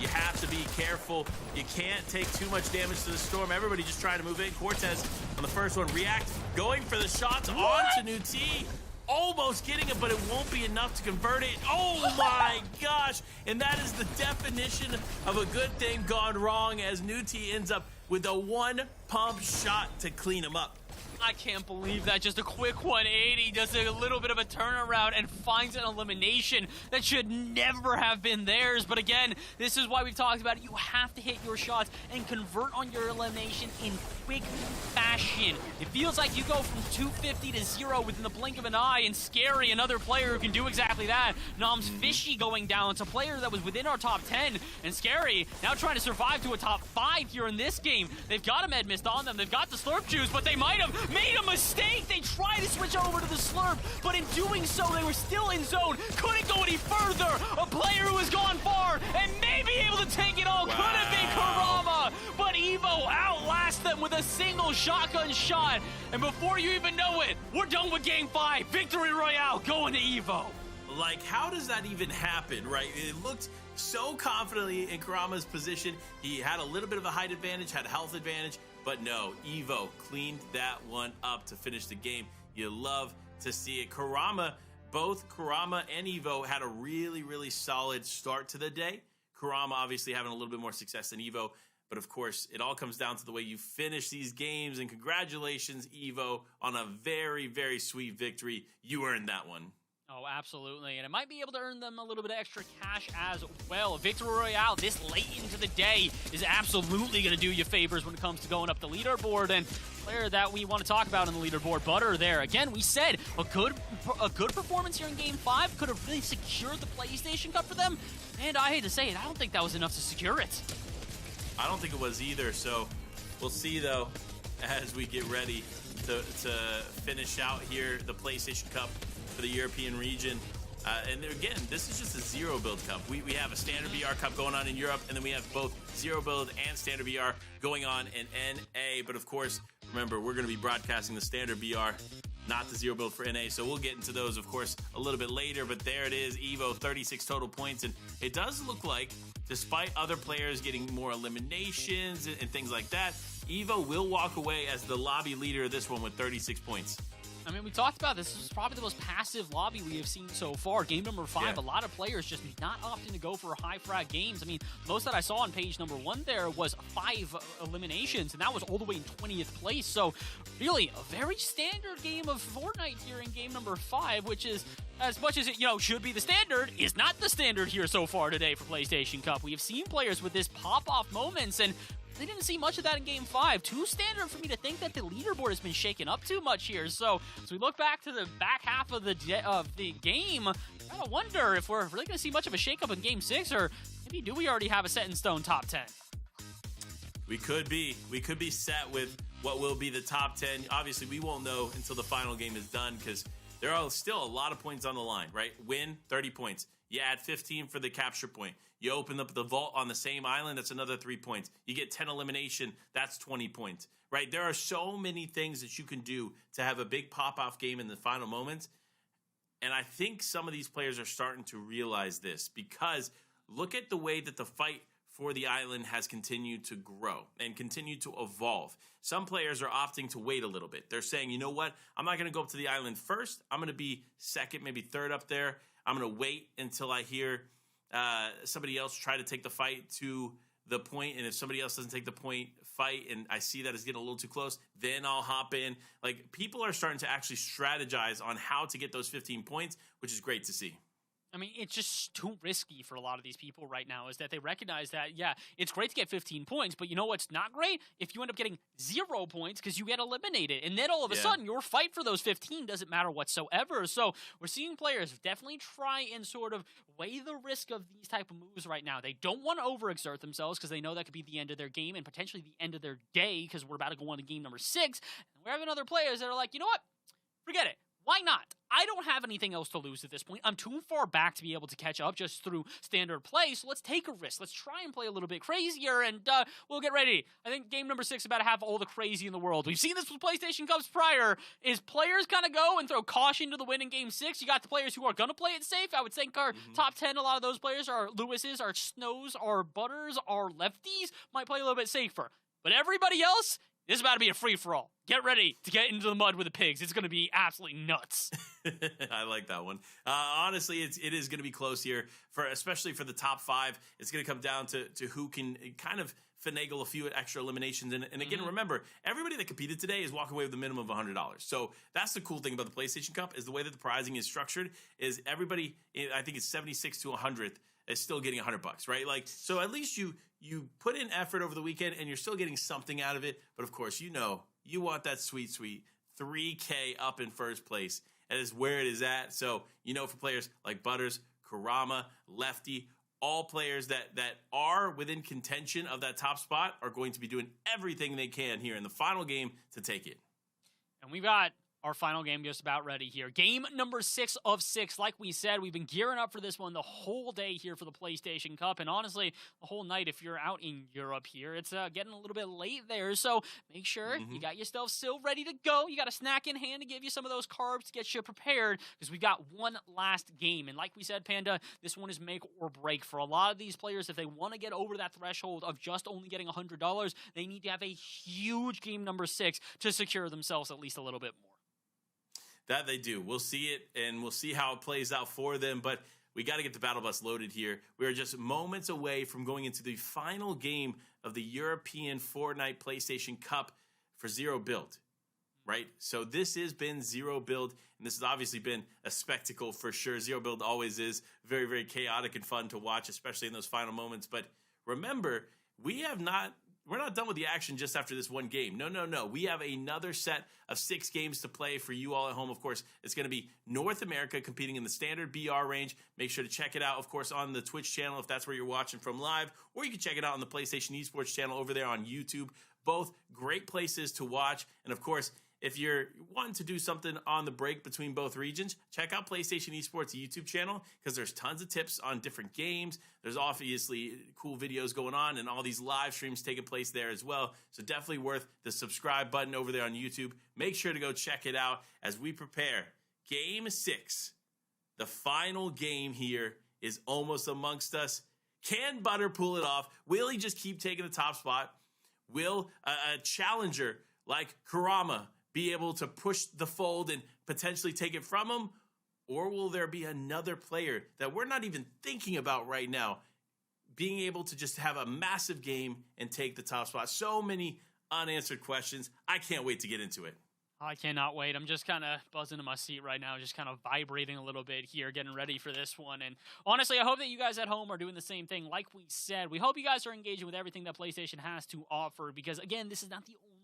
you have to be careful. You can't take too much damage to the storm. Everybody just trying to move in. Cortez on the first one. React going for the shots onto New T. Almost getting it, but it won't be enough to convert it. Oh my gosh. And that is the definition of a good thing gone wrong as New T ends up with a 1 pump shot to clean him up. I can't believe that. Just a quick 180, does a little bit of a turnaround and finds an elimination that should never have been theirs. But again, this is why we've talked about it. You have to hit your shots and convert on your elimination in quick fashion. It feels like you go from 250 to 0 within the blink of an eye, and Scary, another player who can do exactly that. Nom's Fishy going down. It's a player that was within our top 10, and Scary now trying to survive to a top 5 here in this game. They've got a med mist on them. They've got the slurp juice, but they might have made a mistake. They tried to switch over to the slurp, but in doing so, they were still in zone. Couldn't go any further. A player who has gone far and may be able to take it all. Could have been Karama, but Evo outlasts them with a single shotgun shot. And before you even know it, we're done with Game 5. Victory Royale going to Evo. Like, how does that even happen, right? It looked so confidently in Karama's position. He had a little bit of a height advantage, had a health advantage, but no, Evo cleaned that one up to finish the game. You love to see it. Both Karama and Evo had a really, really solid start to the day. Karama obviously having a little bit more success than Evo, but of course, it all comes down to the way you finish these games, and congratulations, Evo, on a very, very sweet victory. You earned that one. Oh, absolutely. And it might be able to earn them a little bit of extra cash as well. Victory Royale this late into the day is absolutely going to do you favors when it comes to going up the leaderboard. And player that we want to talk about in the leaderboard, Butter there. Again, we said a good performance here in Game 5 could have really secured the PlayStation Cup for them. And I hate to say it, I don't think that was enough to secure it. I don't think it was either. So we'll see, though, as we get ready to finish out here the PlayStation Cup for the European region. And again, this is just a zero build cup. We have a standard VR cup going on in Europe, and then we have both zero build and standard VR going on in NA. But of course, remember, we're going to be broadcasting the standard VR, not the zero build for NA. So we'll get into those, of course, a little bit later. But there it is, Evo, 36 total points. And it does look like, despite other players getting more eliminations and things like that, Evo will walk away as the lobby leader of this one with 36 points. I mean, we talked about this. This is probably the most passive lobby we have seen so far. Game number 5, A lot of players just not opting to go for high frag games. I mean, most that I saw on page number 1 there was 5 eliminations, and that was all the way in 20th place. So, really, a very standard game of Fortnite here in game number 5, which is, as much as it, should be the standard, is not the standard here so far today for PlayStation Cup. We have seen players with this pop-off moments, and they didn't see much of that in Game 5. Too standard for me to think that the leaderboard has been shaken up too much here. So, as we look back to the back half of the game, I gotta wonder if we're really going to see much of a shakeup in Game 6, or maybe do we already have a set-in-stone top 10? We could be set with what will be the top 10. Obviously, we won't know until the final game is done, because there are still a lot of points on the line, right? Win, 30 points. You add 15 for the capture point. You open up the vault on the same island, that's another 3 points. You get 10 elimination, that's 20 points, right? There are so many things that you can do to have a big pop-off game in the final moments. And I think some of these players are starting to realize this, because look at the way that the fight for the island has continued to grow and continue to evolve. Some players are opting to wait a little bit. They're saying, you know what? I'm not going to go up to the island first. I'm going to be second, maybe third up there. I'm going to wait until I hear somebody else try to take the fight to the point, and if somebody else doesn't take the point fight and I see that it's getting a little too close, then I'll hop in. Like, people are starting to actually strategize on how to get those 15 points, which is great to see. I mean, it's just too risky for a lot of these people right now, is that they recognize that, yeah, it's great to get 15 points, but you know what's not great? If you end up getting 0 points because you get eliminated, and then all of a sudden your fight for those 15 doesn't matter whatsoever. So we're seeing players definitely try and sort of weigh the risk of these type of moves right now. They don't want to overexert themselves because they know that could be the end of their game and potentially the end of their day, because we're about to go on to game number 6. And we're having other players that are like, you know what? Forget it. Why not? I don't have anything else to lose at this point. I'm too far back to be able to catch up just through standard play, so let's take a risk. Let's try and play a little bit crazier, and we'll get ready. I think game number 6 is about to have all the crazy in the world. We've seen this with PlayStation Cups prior, is players kind of go and throw caution to the wind in game 6. You got the players who are going to play it safe. I would think our top 10, a lot of those players are Lewis's, our Snows, our Butters, our Lefties, might play a little bit safer. But everybody else, this is about to be a free-for-all. Get ready to get into the mud with the pigs. It's going to be absolutely nuts. I like that one. Honestly, it is going to be close here, especially for the top 5. It's going to come down to who can kind of finagle a few extra eliminations. And again, remember, everybody that competed today is walking away with a minimum of $100. So that's the cool thing about the PlayStation Cup, is the way that the prizing is structured is everybody, I think it's 76 to 100th, is still getting $100, right? Like, so at least you put in effort over the weekend and you're still getting something out of it. But of course, you want that sweet 3K up in first place. That is where it is at. So, for players like Butters, Kurama, Lefty, all players that are within contention of that top spot are going to be doing everything they can here in the final game to take it. And we've got our final game just about ready here. Game number 6 of 6. Like we said, we've been gearing up for this one the whole day here for the PlayStation Cup, and honestly, the whole night if you're out in Europe here. It's getting a little bit late there, so make sure you got yourself still ready to go. You got a snack in hand to give you some of those carbs to get you prepared, because we've got one last game. And like we said, Panda, this one is make or break. For a lot of these players, if they want to get over that threshold of just only getting $100, they need to have a huge game number 6 to secure themselves at least a little bit more. That they do. We'll see it, and we'll see how it plays out for them, but we got to get the battle bus loaded here. We are just moments away from going into the final game of the European Fortnite PlayStation Cup for Zero Build, right? So this has been Zero Build, and this has obviously been a spectacle for sure. Zero Build always is very, very chaotic and fun to watch, especially in those final moments. But remember, we're not done with the action just after this one game. No. We have another set of 6 games to play for you all at home. Of course, it's going to be North America competing in the standard BR range. Make sure to check it out, of course, on the Twitch channel if that's where you're watching from live, or you can check it out on the PlayStation Esports channel over there on YouTube. Both great places to watch. And of course, if you're wanting to do something on the break between both regions, check out PlayStation Esports YouTube channel, because there's tons of tips on different games. There's obviously cool videos going on and all these live streams taking place there as well. So definitely worth the subscribe button over there on YouTube. Make sure to go check it out as we prepare Game 6. The final game here is almost amongst us. Can Butter pull it off? Will he just keep taking the top spot? Will a challenger like Kurama be able to push the fold and potentially take it from him? Or will there be another player that we're not even thinking about right now being able to just have a massive game and take the top spot? So many unanswered questions. I can't wait to get into it. I cannot wait. I'm just kind of buzzing in my seat right now, just kind of vibrating a little bit here, getting ready for this one. And honestly, I hope that you guys at home are doing the same thing. Like we said, we hope you guys are engaging with everything that PlayStation has to offer, because again, this is not the only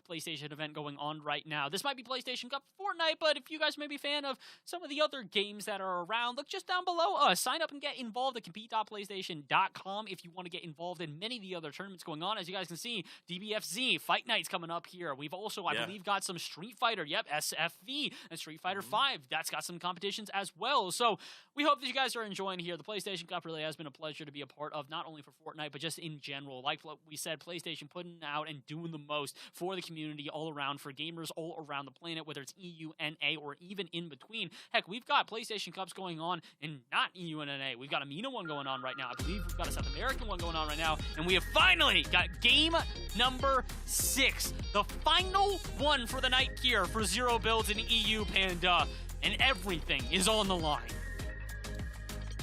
PlayStation event going on right now. This might be PlayStation Cup Fortnite, but if you guys may be a fan of some of the other games that are around, look just down below us. Sign up and get involved at compete.playstation.com if you want to get involved in many of the other tournaments going on. As you guys can see, DBFZ, Fight Night's coming up here. We've also, I believe, got some Street Fighter, SFV, and Street Fighter 5. That's got some competitions as well. So we hope that you guys are enjoying here. The PlayStation Cup really has been a pleasure to be a part of, not only for Fortnite, but just in general. Like what we said, PlayStation putting out and doing the most for the community all around, for gamers all around the planet, whether it's EU, NA, or even in between. Heck, we've got PlayStation Cups going on in not EU and NA. We've got a MENA one going on right now. I believe we've got a South American one going on right now. And we have finally got game number 6. The final one for the night here for Zero Builds in EU, Panda. And everything is on the line.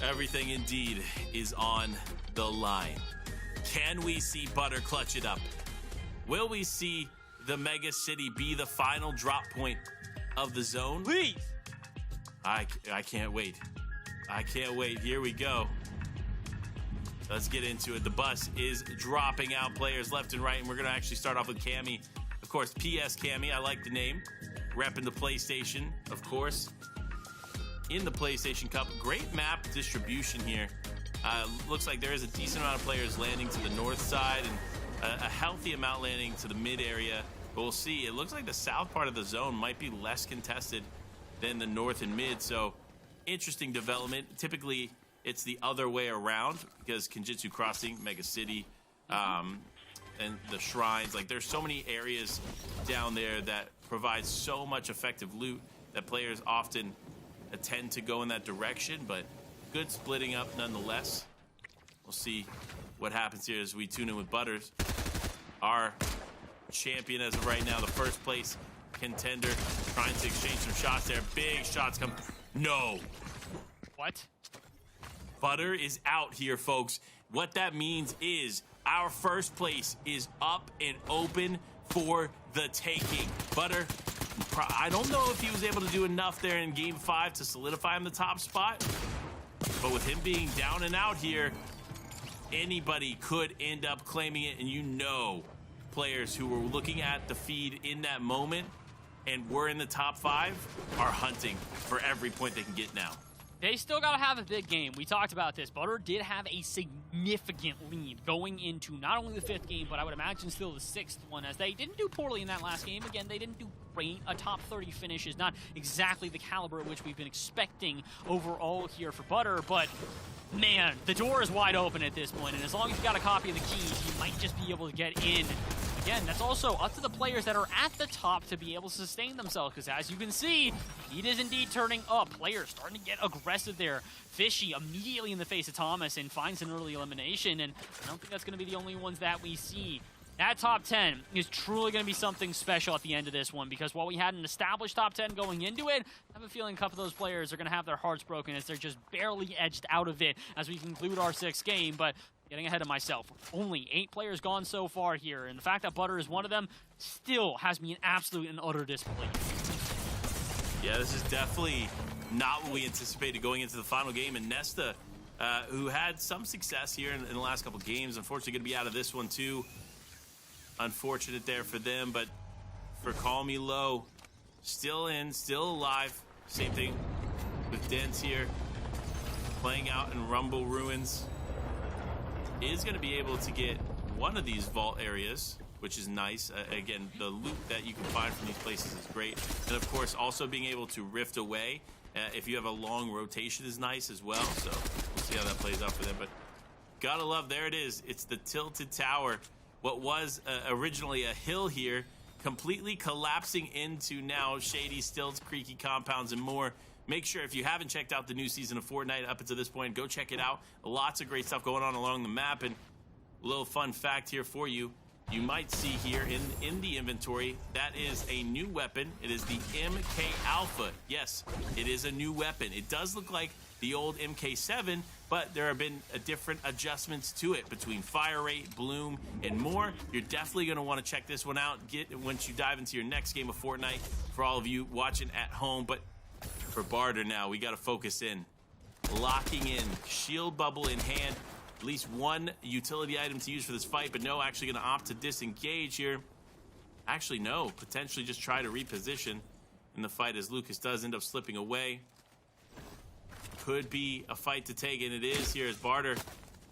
Everything indeed is on the line. Can we see Butter clutch it up? Will we see the Mega City be the final drop point of the zone? Please. I can't wait. I can't wait. Here we go. Let's get into it. The bus is dropping out players left and right, and we're going to actually start off with Cammy. Of course, PS Cammy. I like the name. Repping the PlayStation, of course. In the PlayStation Cup. Great map distribution here. Looks like there is a decent amount of players landing to the north side and a healthy amount landing to the mid area. But we'll see. It looks like the south part of the zone might be less contested than the north and mid. So interesting development. Typically, it's the other way around because Kenjutsu Crossing, Mega City, and the shrines. Like, there's so many areas down there that provide so much effective loot that players often tend to go in that direction, but good splitting up nonetheless. We'll see what happens here as we tune in with Butters, our champion as of right now, the first place contender, trying to exchange some shots there. Big shots come. No. What? Butter is out here, folks. What that means is our first place is up and open for the taking. Butter, I don't know if he was able to do enough there in Game 5 to solidify him the top spot, but with him being down and out here, anybody could end up claiming it. And you know, players who were looking at the feed in that moment and were in the top 5 are hunting for every point they can get now. They still got to have a big game. We talked about this. Butter did have a significant lead going into not only the 5th game, but I would imagine still the 6th one, as they didn't do poorly in that last game. Again, they didn't do great. A top 30 finish is not exactly the caliber at which we've been expecting overall here for Butter, but man, the door is wide open at this point, and as long as you got a copy of the keys, you might just be able to get in. Again, that's also up to the players that are at the top to be able to sustain themselves, because as you can see, heat is indeed turning up. Players starting to get aggressive there. Fishy immediately in the face of Thomas and finds an early elimination, and I don't think that's going to be the only ones that we see. That top 10 is truly going to be something special at the end of this one, because while we had an established top 10 going into it, I have a feeling a couple of those players are going to have their hearts broken as they're just barely edged out of it as we conclude our 6th game. But getting ahead of myself, only 8 players gone so far here, and the fact that Butter is one of them still has me in absolute and utter disbelief. Yeah, this is definitely not what we anticipated going into the final game, and Nesta, who had some success here in the last couple games, unfortunately going to be out of this one too. Unfortunate there for them, but for Call Me Low, still in, still alive. Same thing with Dents here, playing out in Rumble Ruins. Is going to be able to get one of these vault areas, which is nice. Again, the loot that you can find from these places is great. And of course, also being able to rift away if you have a long rotation is nice as well. So we'll see how that plays out for them. But gotta love, there it is. It's the Tilted Tower. What was originally a hill here, completely collapsing into now shady stilts, creaky compounds, and more. Make sure, if you haven't checked out the new season of Fortnite up until this point, go check it out. Lots of great stuff going on along the map. And a little fun fact here for you. You might see here in the inventory, that is a new weapon. It is the MK Alpha. Yes, it is a new weapon. It does look like the old MK7, but there have been different adjustments to it between fire rate, bloom, and more. You're definitely going to want to check this one out once you dive into your next game of Fortnite for all of you watching at home. But for Barter now, we got to focus in. Locking in, shield bubble in hand. At least one utility item to use for this fight, but no, actually going to opt to disengage here. Actually, no, potentially just try to reposition in the fight as Lucas does end up slipping away. Could be a fight to take, and it is here as Barter,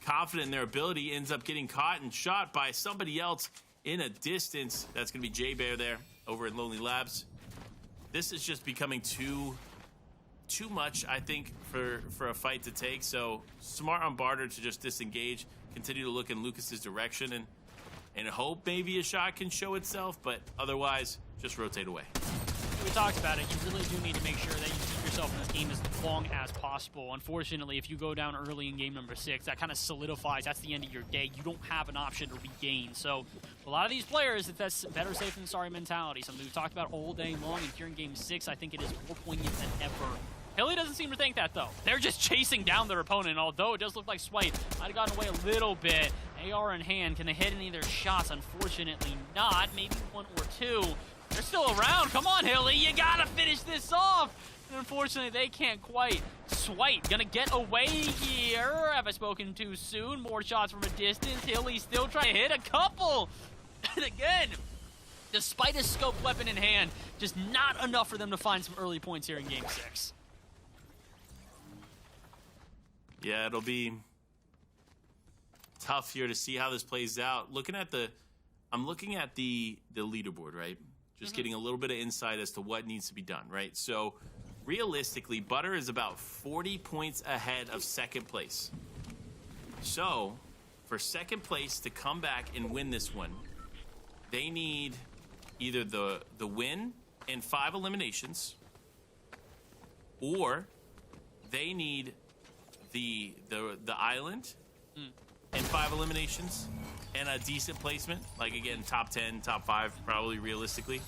confident in their ability, ends up getting caught and shot by somebody else in a distance. That's going to be J-Bear there over in Lonely Labs. This is just becoming too much, I think, for a fight to take. So smart on Barter to just disengage, continue to look in Lucas's direction, and hope maybe a shot can show itself, but otherwise just rotate away. We talked about it. You really do need to make sure that you keep yourself in this game as long as possible. Unfortunately, if you go down early in game number 6, that kind of solidifies that's the end of your day. You don't have an option to regain. So a lot of these players, that's better safe than sorry mentality. Something we've talked about all day long, and here in game 6, I think it is more poignant than ever. Hilly doesn't seem to think that, though. They're just chasing down their opponent, although it does look like Swipe might have gotten away a little bit. AR in hand. Can they hit any of their shots? Unfortunately not. Maybe one or two. They're still around. Come on, Hilly. You gotta finish this off. And unfortunately, they can't quite. Swipe gonna get away here. Have I spoken too soon? More shots from a distance. Hilly still trying to hit a couple. And again, despite a scoped weapon in hand, just not enough for them to find some early points here in Game 6. Yeah, it'll be tough here to see how this plays out. I'm looking at the leaderboard, right? Just getting a little bit of insight as to what needs to be done, right? So realistically, Butter is about 40 points ahead of second place. So for second place to come back and win this one, they need either the win and 5 eliminations, or they need the island and 5 eliminations and a decent placement, like again top 10, top 5 probably realistically.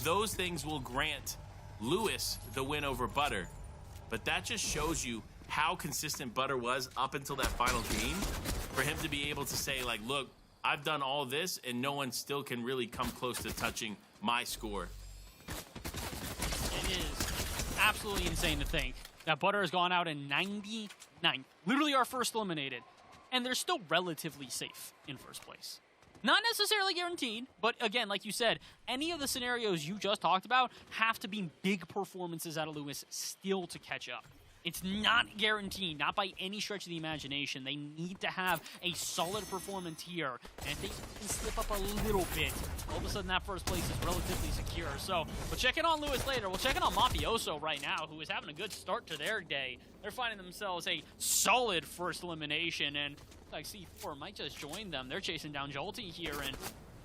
Those things will grant Lewis the win over Butter, but that just shows you how consistent Butter was up until that final game. For him to be able to say, like, look, I've done all this and no one still can really come close to touching my score. It is absolutely insane to think that Butter has gone out in 99, literally our first eliminated, and they're still relatively safe in first place. Not necessarily guaranteed, but again, like you said, any of the scenarios you just talked about have to be big performances out of Lewis still to catch up. It's not guaranteed, not by any stretch of the imagination. They need to have a solid performance here, and if they can slip up a little bit, all of a sudden that first place is relatively secure. So we'll check in on Lewis later. We'll check in on Mafioso right now, who is having a good start to their day. They're finding themselves a solid first elimination, and like C4 might just join them. They're chasing down Jolty here and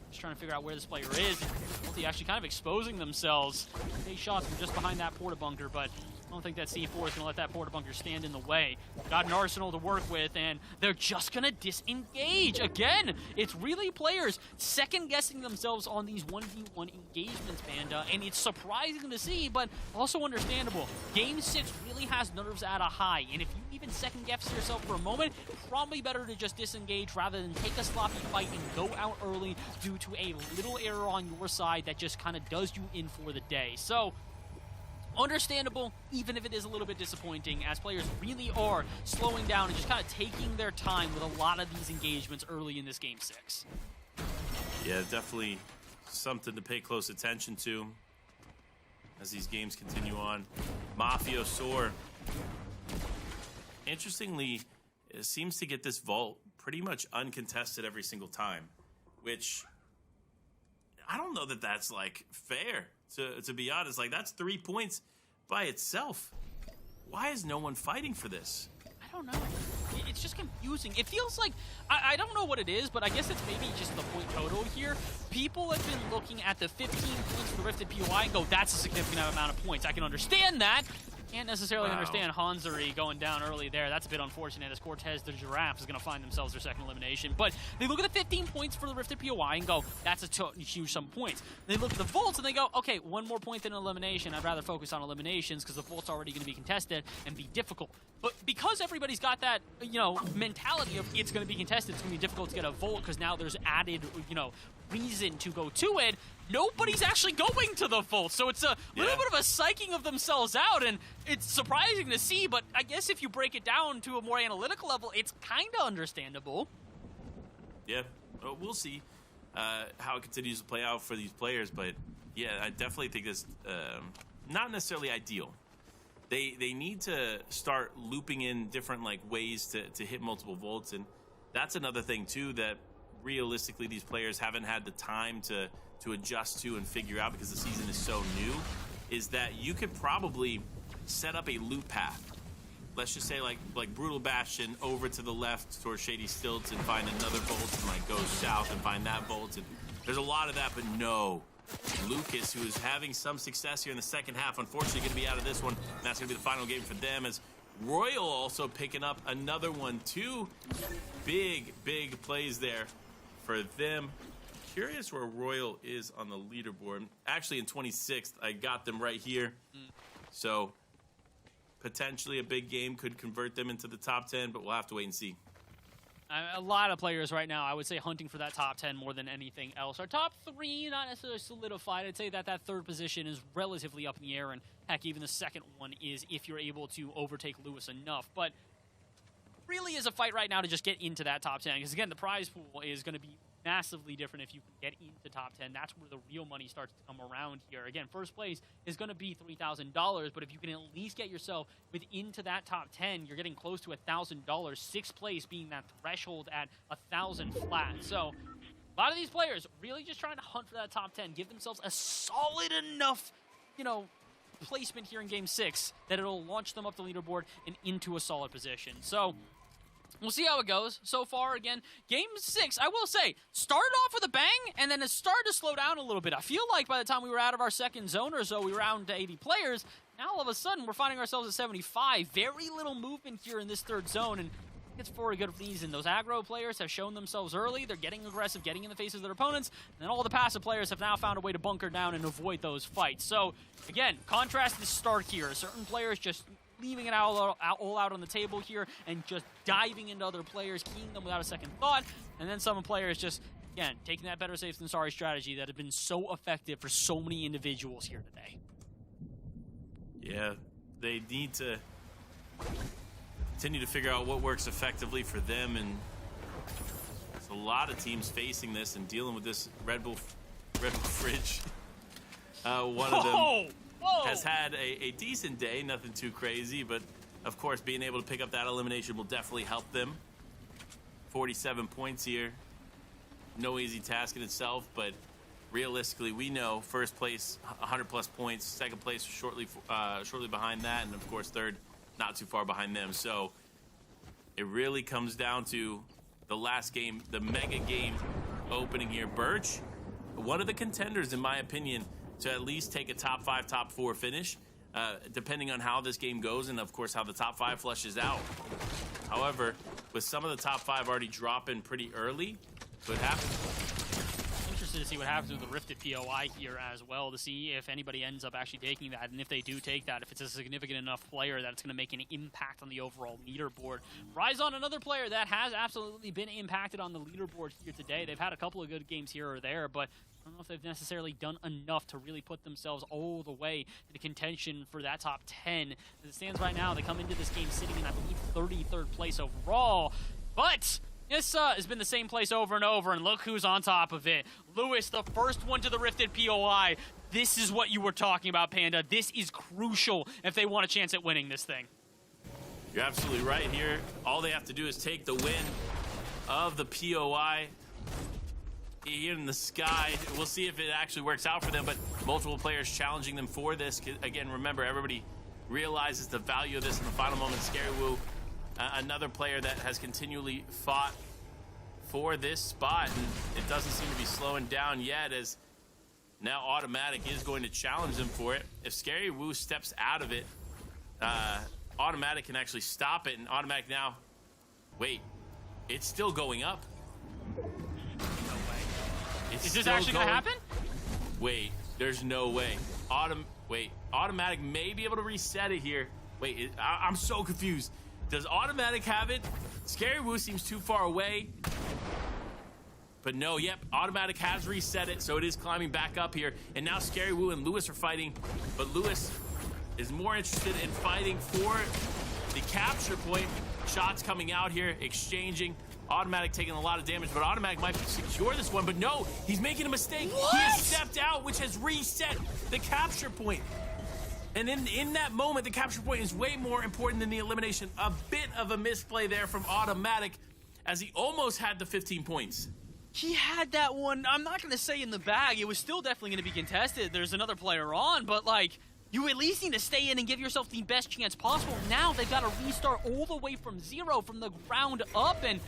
just trying to figure out where this player is. Jolty actually kind of exposing themselves. 8 shots from just behind that porta bunker, but I don't think that C4 is going to let that porta bunker stand in the way. Got an arsenal to work with, and they're just going to disengage. Again, it's really players second-guessing themselves on these 1v1 engagements, Panda, and it's surprising to see, but also understandable. Game 6 really has nerves at a high, and if you even second-guess yourself for a moment, probably better to just disengage rather than take a sloppy fight and go out early due to a little error on your side that just kind of does you in for the day. So, understandable, even if it is a little bit disappointing, as players really are slowing down and just kind of taking their time with a lot of these engagements early in this Game 6. Yeah, definitely something to pay close attention to as these games continue on. Mafioso, interestingly, it seems to get this vault pretty much uncontested every single time, which I don't know that that's, like, fair. To be honest, like, that's 3 points by itself. Why is no one fighting for this? I don't know. It's just confusing. It feels like, I don't know what it is, but I guess it's maybe just the point total here. People have been looking at the 15 points for the Rifted POI and go, that's a significant amount of points. I can understand that. Can't necessarily understand Hanzari going down early there. That's a bit unfortunate, as Cortez the Giraffe is going to find themselves their second elimination. But they look at the 15 points for the Rifted POI and go, that's a huge sum of points. They look at the Volts and they go, okay, 1 more point than elimination. I'd rather focus on eliminations because the Volt's already going to be contested and be difficult. But because everybody's got that, mentality of it's going to be contested, it's going to be difficult to get a Volt because now there's added, reason to go to it, nobody's actually going to the Volt. So it's a little bit of a psyching of themselves out, and it's surprising to see, but I guess if you break it down to a more analytical level, it's kind of understandable. Yeah, we'll see how it continues to play out for these players, but yeah, I definitely think this not necessarily ideal. They need to start looping in different ways to hit multiple Volts, and that's another thing too that realistically these players haven't had the time to adjust to and figure out because the season is so new, is that you could probably set up a loop path. Let's just say like Brutal Bastion over to the left towards Shady Stilts and find another Bolt and go south and find that Bolt. And there's a lot of that, but no. Lucas, who is having some success here in the second half, unfortunately going to be out of this one. And that's going to be the final game for them, as Royal also picking up another one. 2 big plays there for them. Curious where Royal is on the leaderboard. Actually in 26th. I got them right here. So potentially a big game could convert them into the top 10, but we'll have to wait and see. A lot of players right now, I would say, hunting for that top 10 more than anything else. Our top 3, not necessarily solidified. I'd say that that third position is relatively up in the air, and heck, even the second one is if you're able to overtake Lewis enough. But really is a fight right now to just get into that top 10, because again, the prize pool is going to be massively different if you can get into top 10. That's where the real money starts to come around here. Again, first place is going to be $3,000, but if you can at least get yourself into that top 10, you're getting close to $1,000. Sixth place being that threshold at 1,000 flat. So a lot of these players really just trying to hunt for that top 10, give themselves a solid enough, placement here in Game 6 that it'll launch them up the leaderboard and into a solid position. So we'll see how it goes. So far, again, Game 6, I will say, started off with a bang, and then it started to slow down a little bit. I feel like by the time we were out of our second zone or so, we were down to 80 players. Now, all of a sudden, we're finding ourselves at 75. Very little movement here in this third zone, and it's for a good reason. Those aggro players have shown themselves early. They're getting aggressive, getting in the faces of their opponents, and then all the passive players have now found a way to bunker down and avoid those fights. So, again, contrast is stark here. Certain players just leaving it all out on the table here and just diving into other players, keying them without a second thought. And then some players just, again, taking that better safe than sorry strategy that has been so effective for so many individuals here today. Yeah, they need to continue to figure out what works effectively for them, and there's a lot of teams facing this and dealing with this Red Bull fridge. One of them has had a decent day, nothing too crazy, but of course being able to pick up that elimination will definitely help them. 47 points here, no easy task in itself, but realistically we know first place 100 plus points, second place shortly behind that, and of course third not too far behind them. So it really comes down to the last game, the mega game opening here. Birch, one of the contenders in my opinion to at least take a top 5, top 4 finish, depending on how this game goes and, of course, how the top 5 flushes out. However, with some of the top 5 already dropping pretty early, what happens? Interested to see what happens with the Rifted POI here as well, to see if anybody ends up actually taking that, and if they do take that, if it's a significant enough player that it's going to make an impact on the overall leaderboard. Ryzon, another player that has absolutely been impacted on the leaderboard here today. They've had a couple of good games here or there, but I don't know if they've necessarily done enough to really put themselves all the way into contention for that top 10. As it stands right now, they come into this game sitting in, I believe, 33rd place overall. But this has been the same place over and over, and look who's on top of it. Lewis, the first one to the Rifted POI. This is what you were talking about, Panda. This is crucial if they want a chance at winning this thing. You're absolutely right here. All they have to do is take the win of the POI here in the sky. We'll see if it actually works out for them, but multiple players challenging them for this. Again, remember, everybody realizes the value of this in the final moment. Scary Woo, another player that has continually fought for this spot, and it doesn't seem to be slowing down yet, as now Automatic is going to challenge them for it. If Scary Woo steps out of it, Automatic can actually stop it, and Automatic now, wait, it's still going up. Is this actually going to happen? Wait, there's no way. Automatic may be able to reset it here. Wait, I'm so confused. Does Automatic have it? Scary Woo seems too far away. But no, yep, Automatic has reset it, so it is climbing back up here. And now Scary Woo and Lewis are fighting, but Lewis is more interested in fighting for the capture point. Shots coming out here, exchanging. Automatic taking a lot of damage, but Automatic might secure this one, but no, he's making a mistake. What? He has stepped out, which has reset the capture point. And in that moment, the capture point is way more important than the elimination. A bit of a misplay there from Automatic, as he almost had the 15 points. He had that one, I'm not going to say in the bag. It was still definitely going to be contested. There's another player on, but like, you at least need to stay in and give yourself the best chance possible. Now they've got to restart all the way from zero, from the ground up, and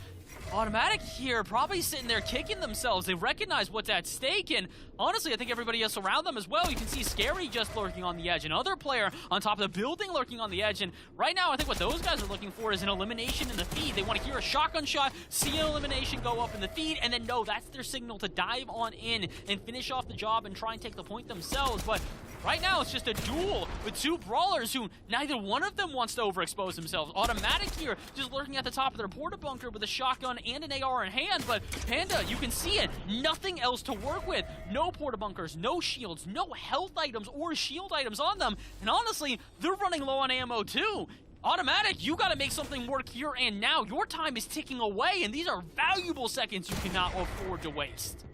Automatic here probably sitting there kicking themselves. They recognize what's at stake, and honestly, I think everybody else around them as well. You can see Scary just lurking on the edge, another player on top of the building lurking on the edge, and right now I think what those guys are looking for is an elimination in the feed. They want to hear a shotgun shot, see an elimination go up in the feed, and then no, that's their signal to dive on in and finish off the job and try and take the point themselves. But Right now, it's just a duel with two brawlers who neither one of them wants to overexpose themselves. Automatic here, just lurking at the top of their porta bunker with a shotgun and an AR in hand, but Panda, you can see it, nothing else to work with. No porta bunkers, no shields, no health items or shield items on them, and honestly, they're running low on ammo too. Automatic, you gotta make something work here and now. Your time is ticking away, and these are valuable seconds you cannot afford to waste.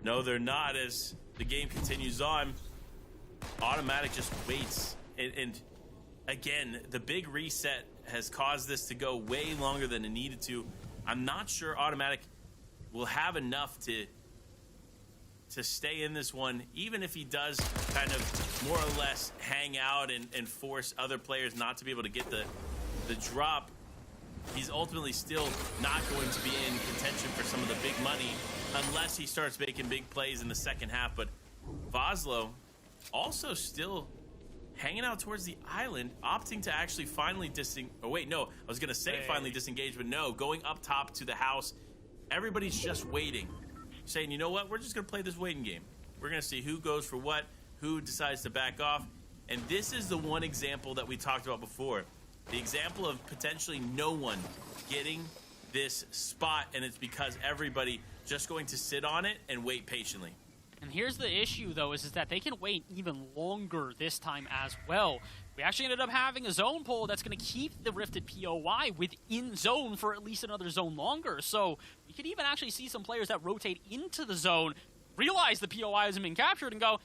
No, they're not. As the game continues on, Automatic just waits. And again, the big reset has caused this to go way longer than it needed to. I'm not sure Automatic will have enough to stay in this one, even if he does kind of more or less hang out and force other players not to be able to get the drop. He's ultimately still not going to be in contention for some of the big money unless he starts making big plays in the second half. But Voslo also still hanging out towards the island, opting to actually finally finally disengage, but no, going up top to the house. Everybody's just waiting, saying, you know what, we're just going to play this waiting game. We're going to see who goes for what, who decides to back off. And this is the one example that we talked about before. The example of potentially no one getting this spot, and it's because everybody just going to sit on it and wait patiently. And here's the issue, though, is that they can wait even longer this time as well. We actually ended up having a zone pull that's going to keep the Rifted POI within zone for at least another zone longer. So we could even actually see some players that rotate into the zone, realize the POI hasn't been captured, and go,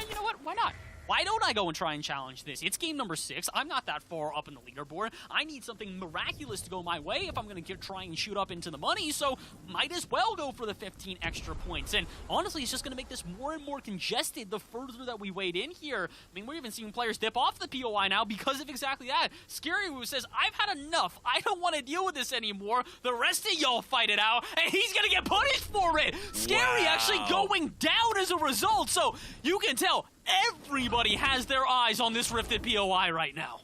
you know what, why not? Why don't I go and try and challenge this? It's game number 6. I'm not that far up in the leaderboard. I need something miraculous to go my way if I'm going to try and shoot up into the money, so might as well go for the 15 extra points. And honestly, it's just going to make this more and more congested the further that we wait in here. I mean, we're even seeing players dip off the POI now because of exactly that. Scary Woo says, I've had enough. I don't want to deal with this anymore. The rest of y'all fight it out, and he's going to get punished for it. Scary actually going down as a result, so you can tell everybody has their eyes on this Rifted POI right now.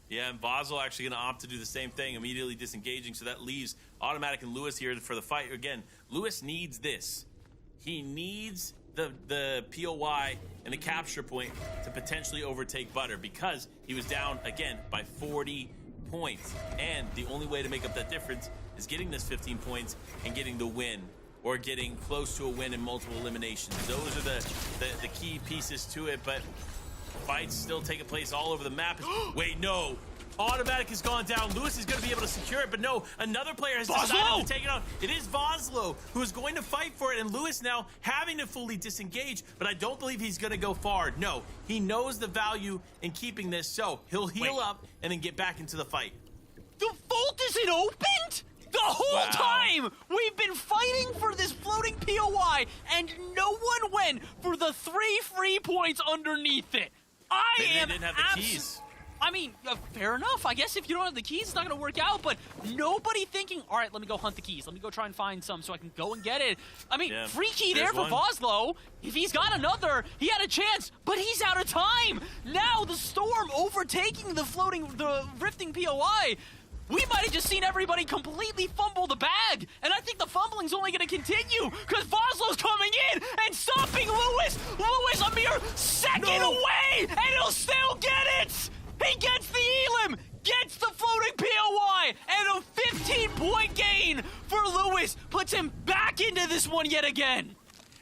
Yeah, and Voslo actually going to opt to do the same thing, immediately disengaging, so that leaves Automatic and Lewis here for the fight. Again, Lewis needs this. He needs the POI and the capture point to potentially overtake Butter because he was down, again, by 40 points. And the only way to make up that difference is getting this 15 points and getting the win, or getting close to a win in multiple eliminations. Those are the key pieces to it, but fights still taking place all over the map. Wait, no. Automatic has gone down. Lewis is going to be able to secure it, but no, another player has decided to take it out. It is Voslo who is going to fight for it, and Lewis now having to fully disengage, but I don't believe he's going to go far. No, he knows the value in keeping this, so he'll heal up and then get back into the fight. The vault isn't opened? The whole time we've been fighting for this floating POI, and no one went for the 3 free points underneath it. They didn't have the keys. I mean, fair enough. I guess if you don't have the keys, it's not going to work out, but nobody thinking, all right, let me go hunt the keys. Let me go try and find some so I can go and get it. I mean, free key there for Voslo. If he's got another, he had a chance, but he's out of time. Now the storm overtaking the rifting POI. We might have just seen everybody completely fumble the bag, and I think the fumbling's only going to continue because Voslo's coming in and stopping Lewis. Lewis a mere second away, and he'll still get it. He gets the elim, gets the floating POI, and a 15-point gain for Lewis puts him back into this one yet again.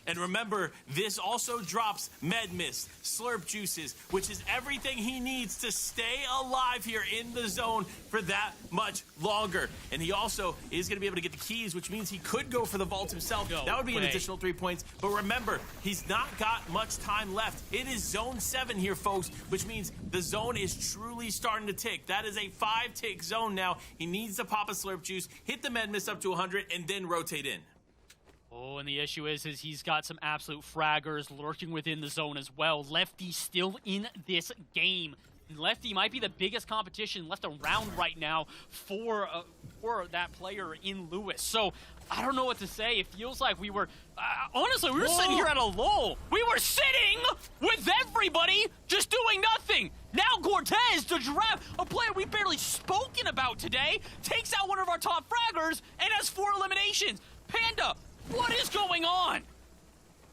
And remember, this also drops med mist, slurp juices, which is everything he needs to stay alive here in the zone for that much longer. And he also is going to be able to get the keys, which means he could go for the vault himself. That would be an additional 3 points. But remember, he's not got much time left. It is zone 7 here, folks, which means the zone is truly starting to tick. That is a 5-tick zone now. He needs to pop a slurp juice, hit the med mist up to 100, and then rotate in. Oh, and the issue is he's got some absolute fraggers lurking within the zone as well. Lefty still in this game. Lefty might be the biggest competition left around right now for that player in Lewis. So I don't know what to say. It feels like we were, honestly, we were sitting here at a lull. We were sitting with everybody just doing nothing. Now Cortez, the giraffe, a player we've barely spoken about today, takes out one of our top fraggers and has 4 eliminations. Panda, what is going on?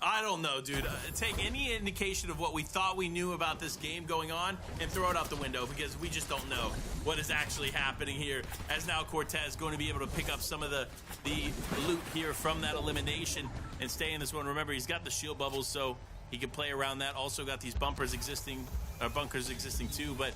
I don't know, dude. Take any indication of what we thought we knew about this game going on and throw it out the window, because we just don't know what is actually happening here. As now Cortez going to be able to pick up some of the loot here from that elimination and stay in this one. Remember, he's got the shield bubbles, so he can play around that. Also got these bunkers existing too, but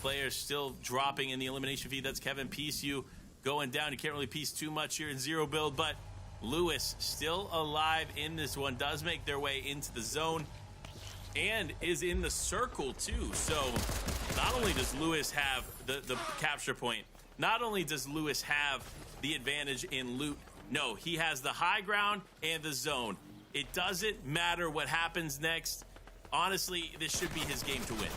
players still dropping in the elimination feed. That's Kevin Piece you going down. You can't really piece too much here in zero build, but Lewis still alive in this one, does make their way into the zone and is in the circle too. So not only does Lewis have the capture point, not only does Lewis have the advantage in loot, no, he has the high ground and the zone. It doesn't matter what happens next. Honestly, this should be his game to win.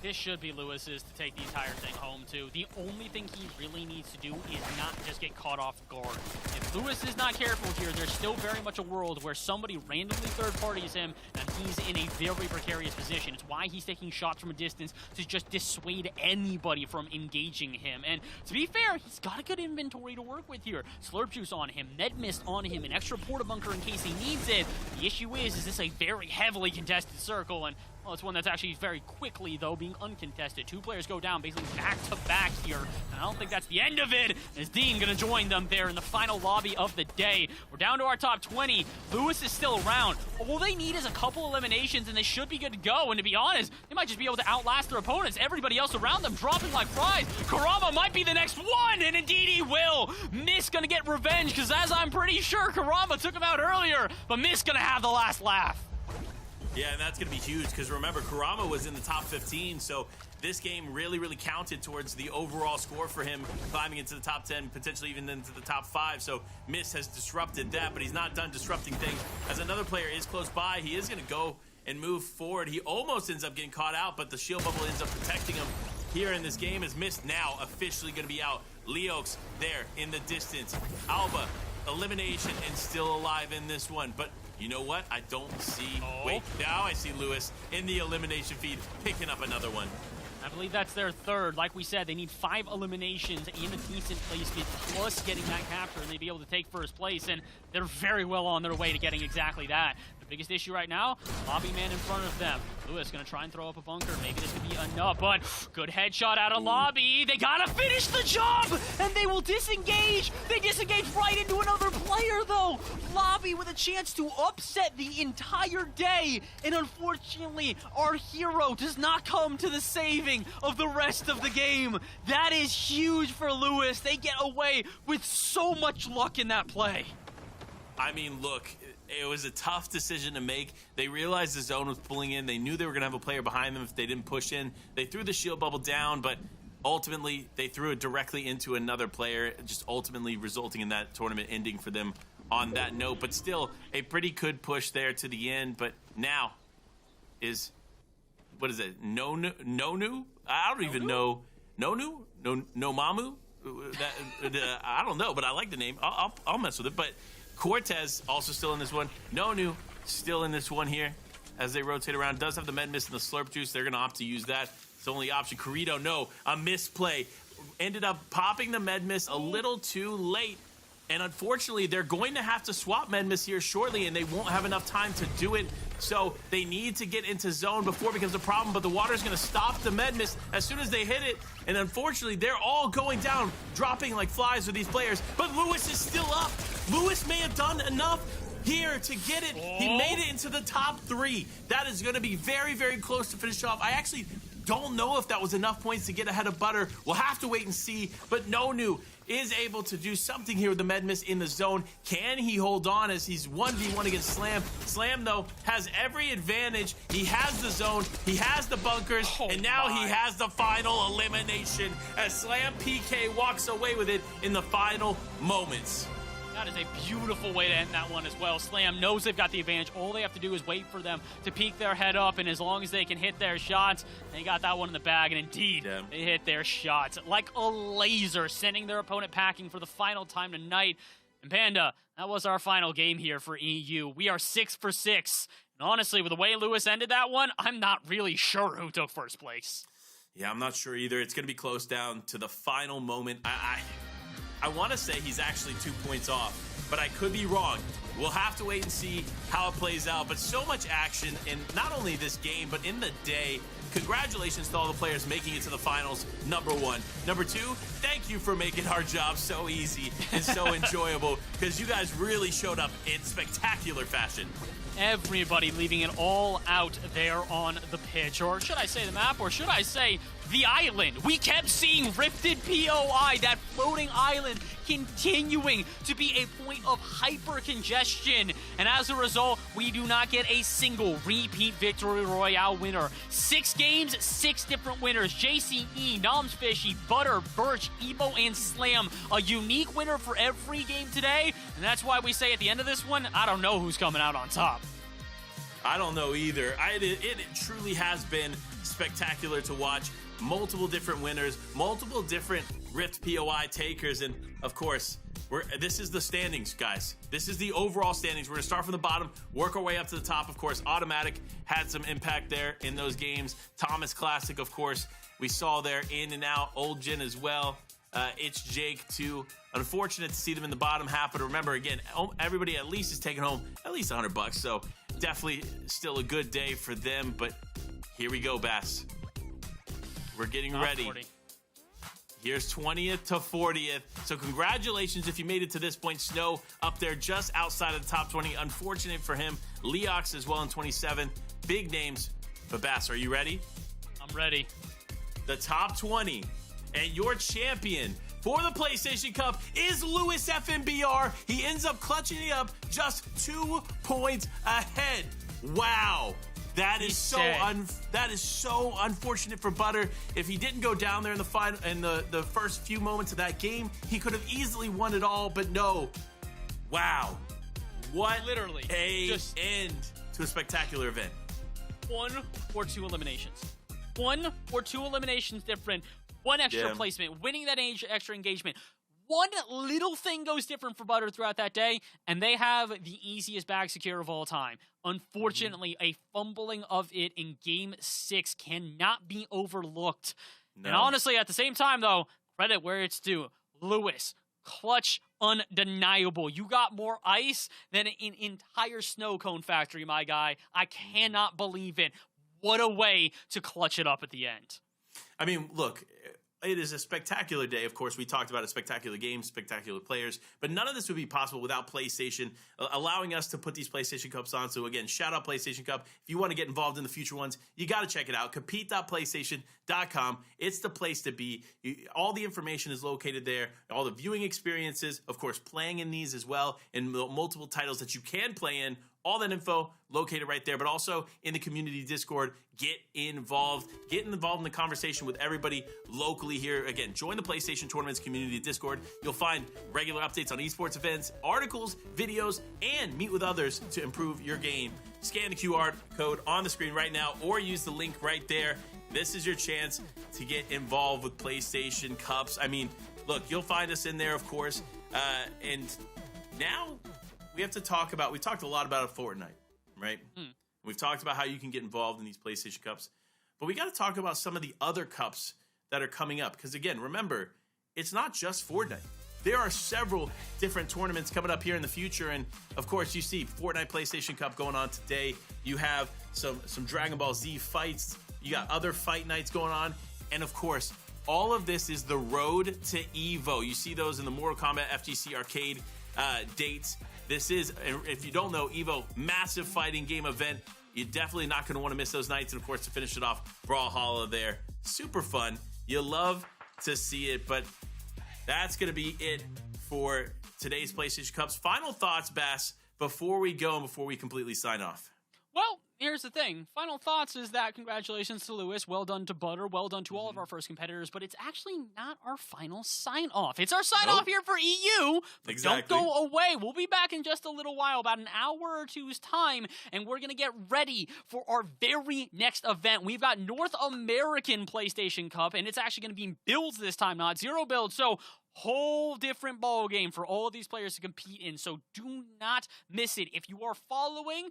This should be Lewis's to take the entire thing home, too. The only thing he really needs to do is not just get caught off guard. If Lewis is not careful here, there's still very much a world where somebody randomly third-parties him, and he's in a very precarious position. It's why he's taking shots from a distance to just dissuade anybody from engaging him. And to be fair, he's got a good inventory to work with here. Slurp Juice on him, Med Mist on him, an extra Porta Bunker in case he needs it. The issue is this a very heavily contested circle, and well, it's one that's actually very quickly, though, being uncontested. Two players go down basically back-to-back here. And I don't think that's the end of it, as Dean going to join them there in the final lobby of the day. We're down to our top 20. Lewis is still around. All they need is a couple eliminations, and they should be good to go. And to be honest, they might just be able to outlast their opponents. Everybody else around them dropping like flies. Karama might be the next one, and indeed he will. Miss going to get revenge, because as I'm pretty sure, Karama took him out earlier, but Miss going to have the last laugh. Yeah, and that's going to be huge, because remember, Karama was in the top 15, so this game really, really counted towards the overall score for him, climbing into the top 10, potentially even into the top 5. So Miss has disrupted that, but he's not done disrupting things. As another player is close by, he is going to go and move forward. He almost ends up getting caught out, but the shield bubble ends up protecting him here in this game, as Miss now officially going to be out. Leox there in the distance. Alba, elimination, and still alive in this one, but you know what? I don't see... Wait, now I see Lewis in the elimination feed picking up another one. I believe that's their third. Like we said, they need 5 eliminations and a decent placement, plus getting that capture, and they'd be able to take first place, and they're very well on their way to getting exactly that. The biggest issue right now, lobby man in front of them. Lewis going to try and throw up a bunker. Maybe this could be enough, but good headshot out of lobby. They got to finish the job, and they will disengage. They disengage right into another player, though. Lobby with a chance to upset the entire day, and unfortunately, our hero does not come to the saving of the rest of the game. That is huge for Lewis. They get away with so much luck in that play. I mean, look, it was a tough decision to make. They realized the zone was pulling in. They knew they were going to have a player behind them if they didn't push in. They threw the shield bubble down, but ultimately they threw it directly into another player, just ultimately resulting in that tournament ending for them on that note. But still, a pretty good push there to the end. But now is, what is it, Nonu? I don't even know. Nonu? No Mamu? I don't know, but I like the name. I'll mess with it. But Cortez also still in this one. Nonu still in this one here as they rotate around. Does have the Med Mist and the Slurp Juice. They're going to opt to use that. It's the only option. Corrido, no. A misplay. Ended up popping the Med Mist a little too late. And unfortunately, they're going to have to swap Med Mist here shortly, and they won't have enough time to do it. So they need to get into zone before it becomes a problem, but the water's going to stop the Med Mist as soon as they hit it. And unfortunately, they're all going down, dropping like flies with these players. But Lewis is still up. Lewis may have done enough here to get it. He made it into the top 3. That is going to be very, very close to finish off. I actually don't know if that was enough points to get ahead of Butter. We'll have to wait and see. But Nonu is able to do something here with the Med Mist in the zone. Can he hold on as he's 1v1 against Slam? Slam, though, has every advantage. He has the zone, he has the bunkers, and now he has the final elimination as Slam PK walks away with it in the final moments. That is a beautiful way to end that one as well. Slam knows they've got the advantage. All they have to do is wait for them to peek their head up, and as long as they can hit their shots, they got that one in the bag, and indeed, they hit their shots like a laser, sending their opponent packing for the final time tonight. And Panda, that was our final game here for EU. We are 6 for 6. And honestly, with the way Lewis ended that one, I'm not really sure who took first place. Yeah, I'm not sure either. It's going to be close down to the final moment. I want to say he's actually 2 points off but I could be wrong. We'll have to wait and see how it plays out. But so much action in not only this game, but in the day. Congratulations to all the players making it to the finals, number one. Number two, thank you for making our job so easy and so enjoyable, because you guys really showed up in spectacular fashion. Everybody leaving it all out there on the pitch, or should I say the map, or should I say the island. We kept seeing Rifted POI, that floating island, continuing to be a point of hyper congestion, and as a result, we do not get a single repeat Victory Royale winner. 6 games, 6 different winners. JCE, Noms Fishy, Butter, Birch, Evo, and Slam. A unique winner for every game today, and that's why we say at the end of this one, I don't know who's coming out on top. I don't know either. It truly has been spectacular to watch. Multiple different winners, multiple different Rift POI takers, and of course, this is the standings, guys. This is the overall standings. We're going to start from the bottom, work our way up to the top. Of course, Automatic had some impact there in those games. Thomas Classic, of course, we saw there in and out. Old Jin as well. It's Jake, too. Unfortunate to see them in the bottom half, but remember, again, everybody at least is taking home at least $100, so definitely still a good day for them, but here we go, Bass. We're getting ready. 40. Here's 20th to 40th. So congratulations if you made it to this point. Snow up there just outside of the top 20. Unfortunate for him. Leox as well in 27. Big names. But Bass, are you ready? I'm ready. The top 20. And your champion for the PlayStation Cup is Lewis FNBR. He ends up clutching it up just 2 points ahead. Wow. That is so unfortunate for Butter. If he didn't go down there in the final, in the first few moments of that game, he could have easily won it all, but no. Wow. What literally just end to a spectacular event. 1 or 2 eliminations. 1 or 2 eliminations different. 1 extra placement, winning that extra engagement. 1 little thing goes different for Butter throughout that day, and they have the easiest bag secure of all time. Unfortunately, a fumbling of it in Game 6 cannot be overlooked. No. And honestly, at the same time, though, credit where it's due. Lewis, clutch undeniable. You got more ice than an entire snow cone factory, my guy. I cannot believe it. What a way to clutch it up at the end. I mean, look, it is a spectacular day. Of course, we talked about a spectacular game, spectacular players, but none of this would be possible without PlayStation allowing us to put these PlayStation Cups on. So again, shout out PlayStation Cup. If you want to get involved in the future ones, you got to check it out. Compete.playstation.com. It's the place to be. All the information is located there. All the viewing experiences, of course, playing in these as well, and multiple titles that you can play in. All that info located right there, but also in the community Discord. Get involved in the conversation with everybody locally here. Again, join the PlayStation Tournaments community Discord. You'll find regular updates on esports events, articles, videos, and meet with others to improve your game. Scan the QR code on the screen right now or use the link right there. This is your chance to get involved with PlayStation Cups. I mean, look, you'll find us in there, of course. And now we have to talk about, we talked a lot about Fortnite, right? We've talked about how you can get involved in these PlayStation Cups, but we got to talk about some of the other cups that are coming up. Because again, remember, it's not just Fortnite. There are several different tournaments coming up here in the future. And of course, you see Fortnite PlayStation Cup going on today. You have some Dragon Ball Z fights. You got other fight nights going on. And of course, all of this is the road to EVO. You see those in the Mortal Kombat FGC Arcade dates. This is, if you don't know, EVO, massive fighting game event. You're definitely not going to want to miss those nights. And of course, to finish it off, Brawlhalla there. Super fun. You love to see it, but that's going to be it for today's PlayStation Cups. Final thoughts, Bass, before we go and before we completely sign off. Well, here's the thing. Final thoughts is that congratulations to Lewis. Well done to Butter. Well done to all of our first competitors. But it's actually not our final sign-off. It's our sign-off here for EU. But don't go away. We'll be back in just a little while, about an hour or two's time, and we're going to get ready for our very next event. We've got North American PlayStation Cup, and it's actually going to be builds this time, not 0 builds. So whole different ball game for all of these players to compete in. So do not miss it. If you are following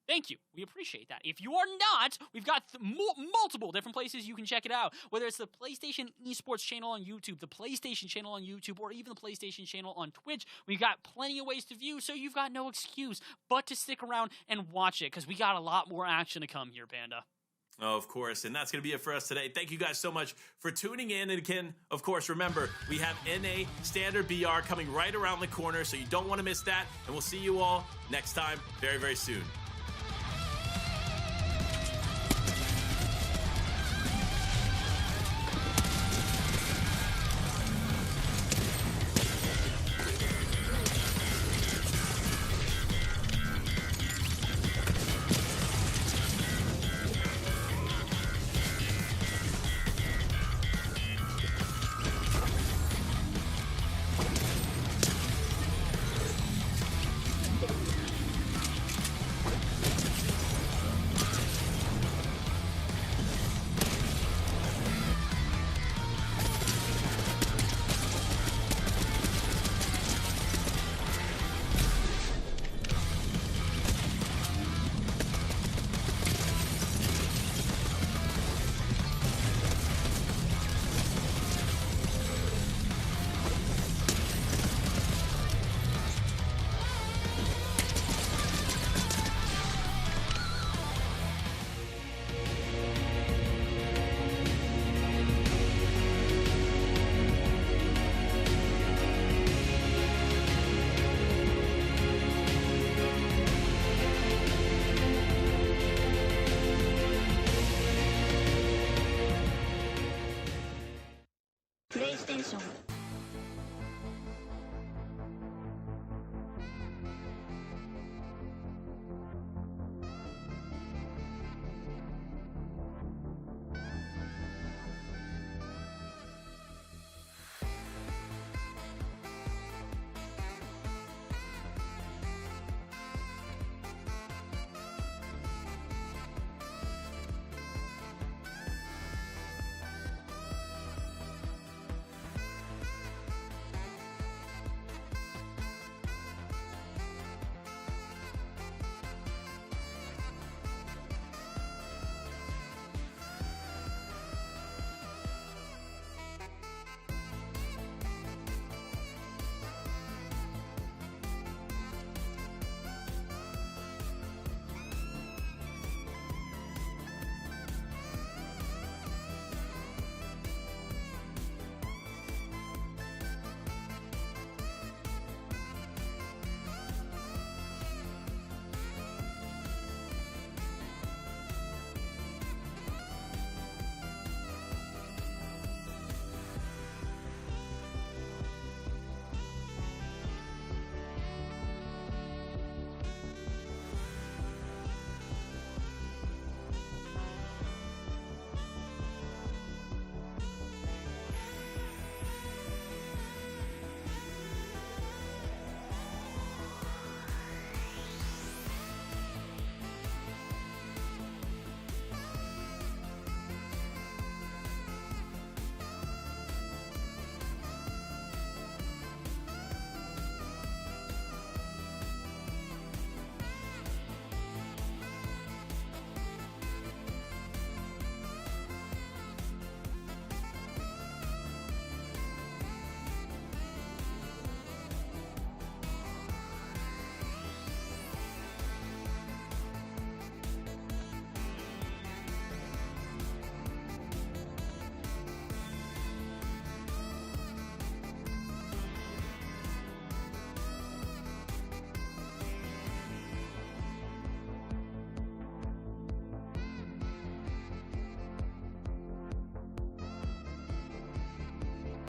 Thank you. We appreciate that. If you are not, we've got multiple different places you can check it out. Whether it's the PlayStation Esports channel on YouTube, the PlayStation channel on YouTube, or even the PlayStation channel on Twitch. We've got plenty of ways to view, so you've got no excuse but to stick around and watch it, because we got a lot more action to come here, Panda. Oh, of course, and that's going to be it for us today. Thank you guys so much for tuning in. And again, of course, remember, we have NA Standard BR coming right around the corner, so you don't want to miss that. And we'll see you all next time very, very soon. PlayStation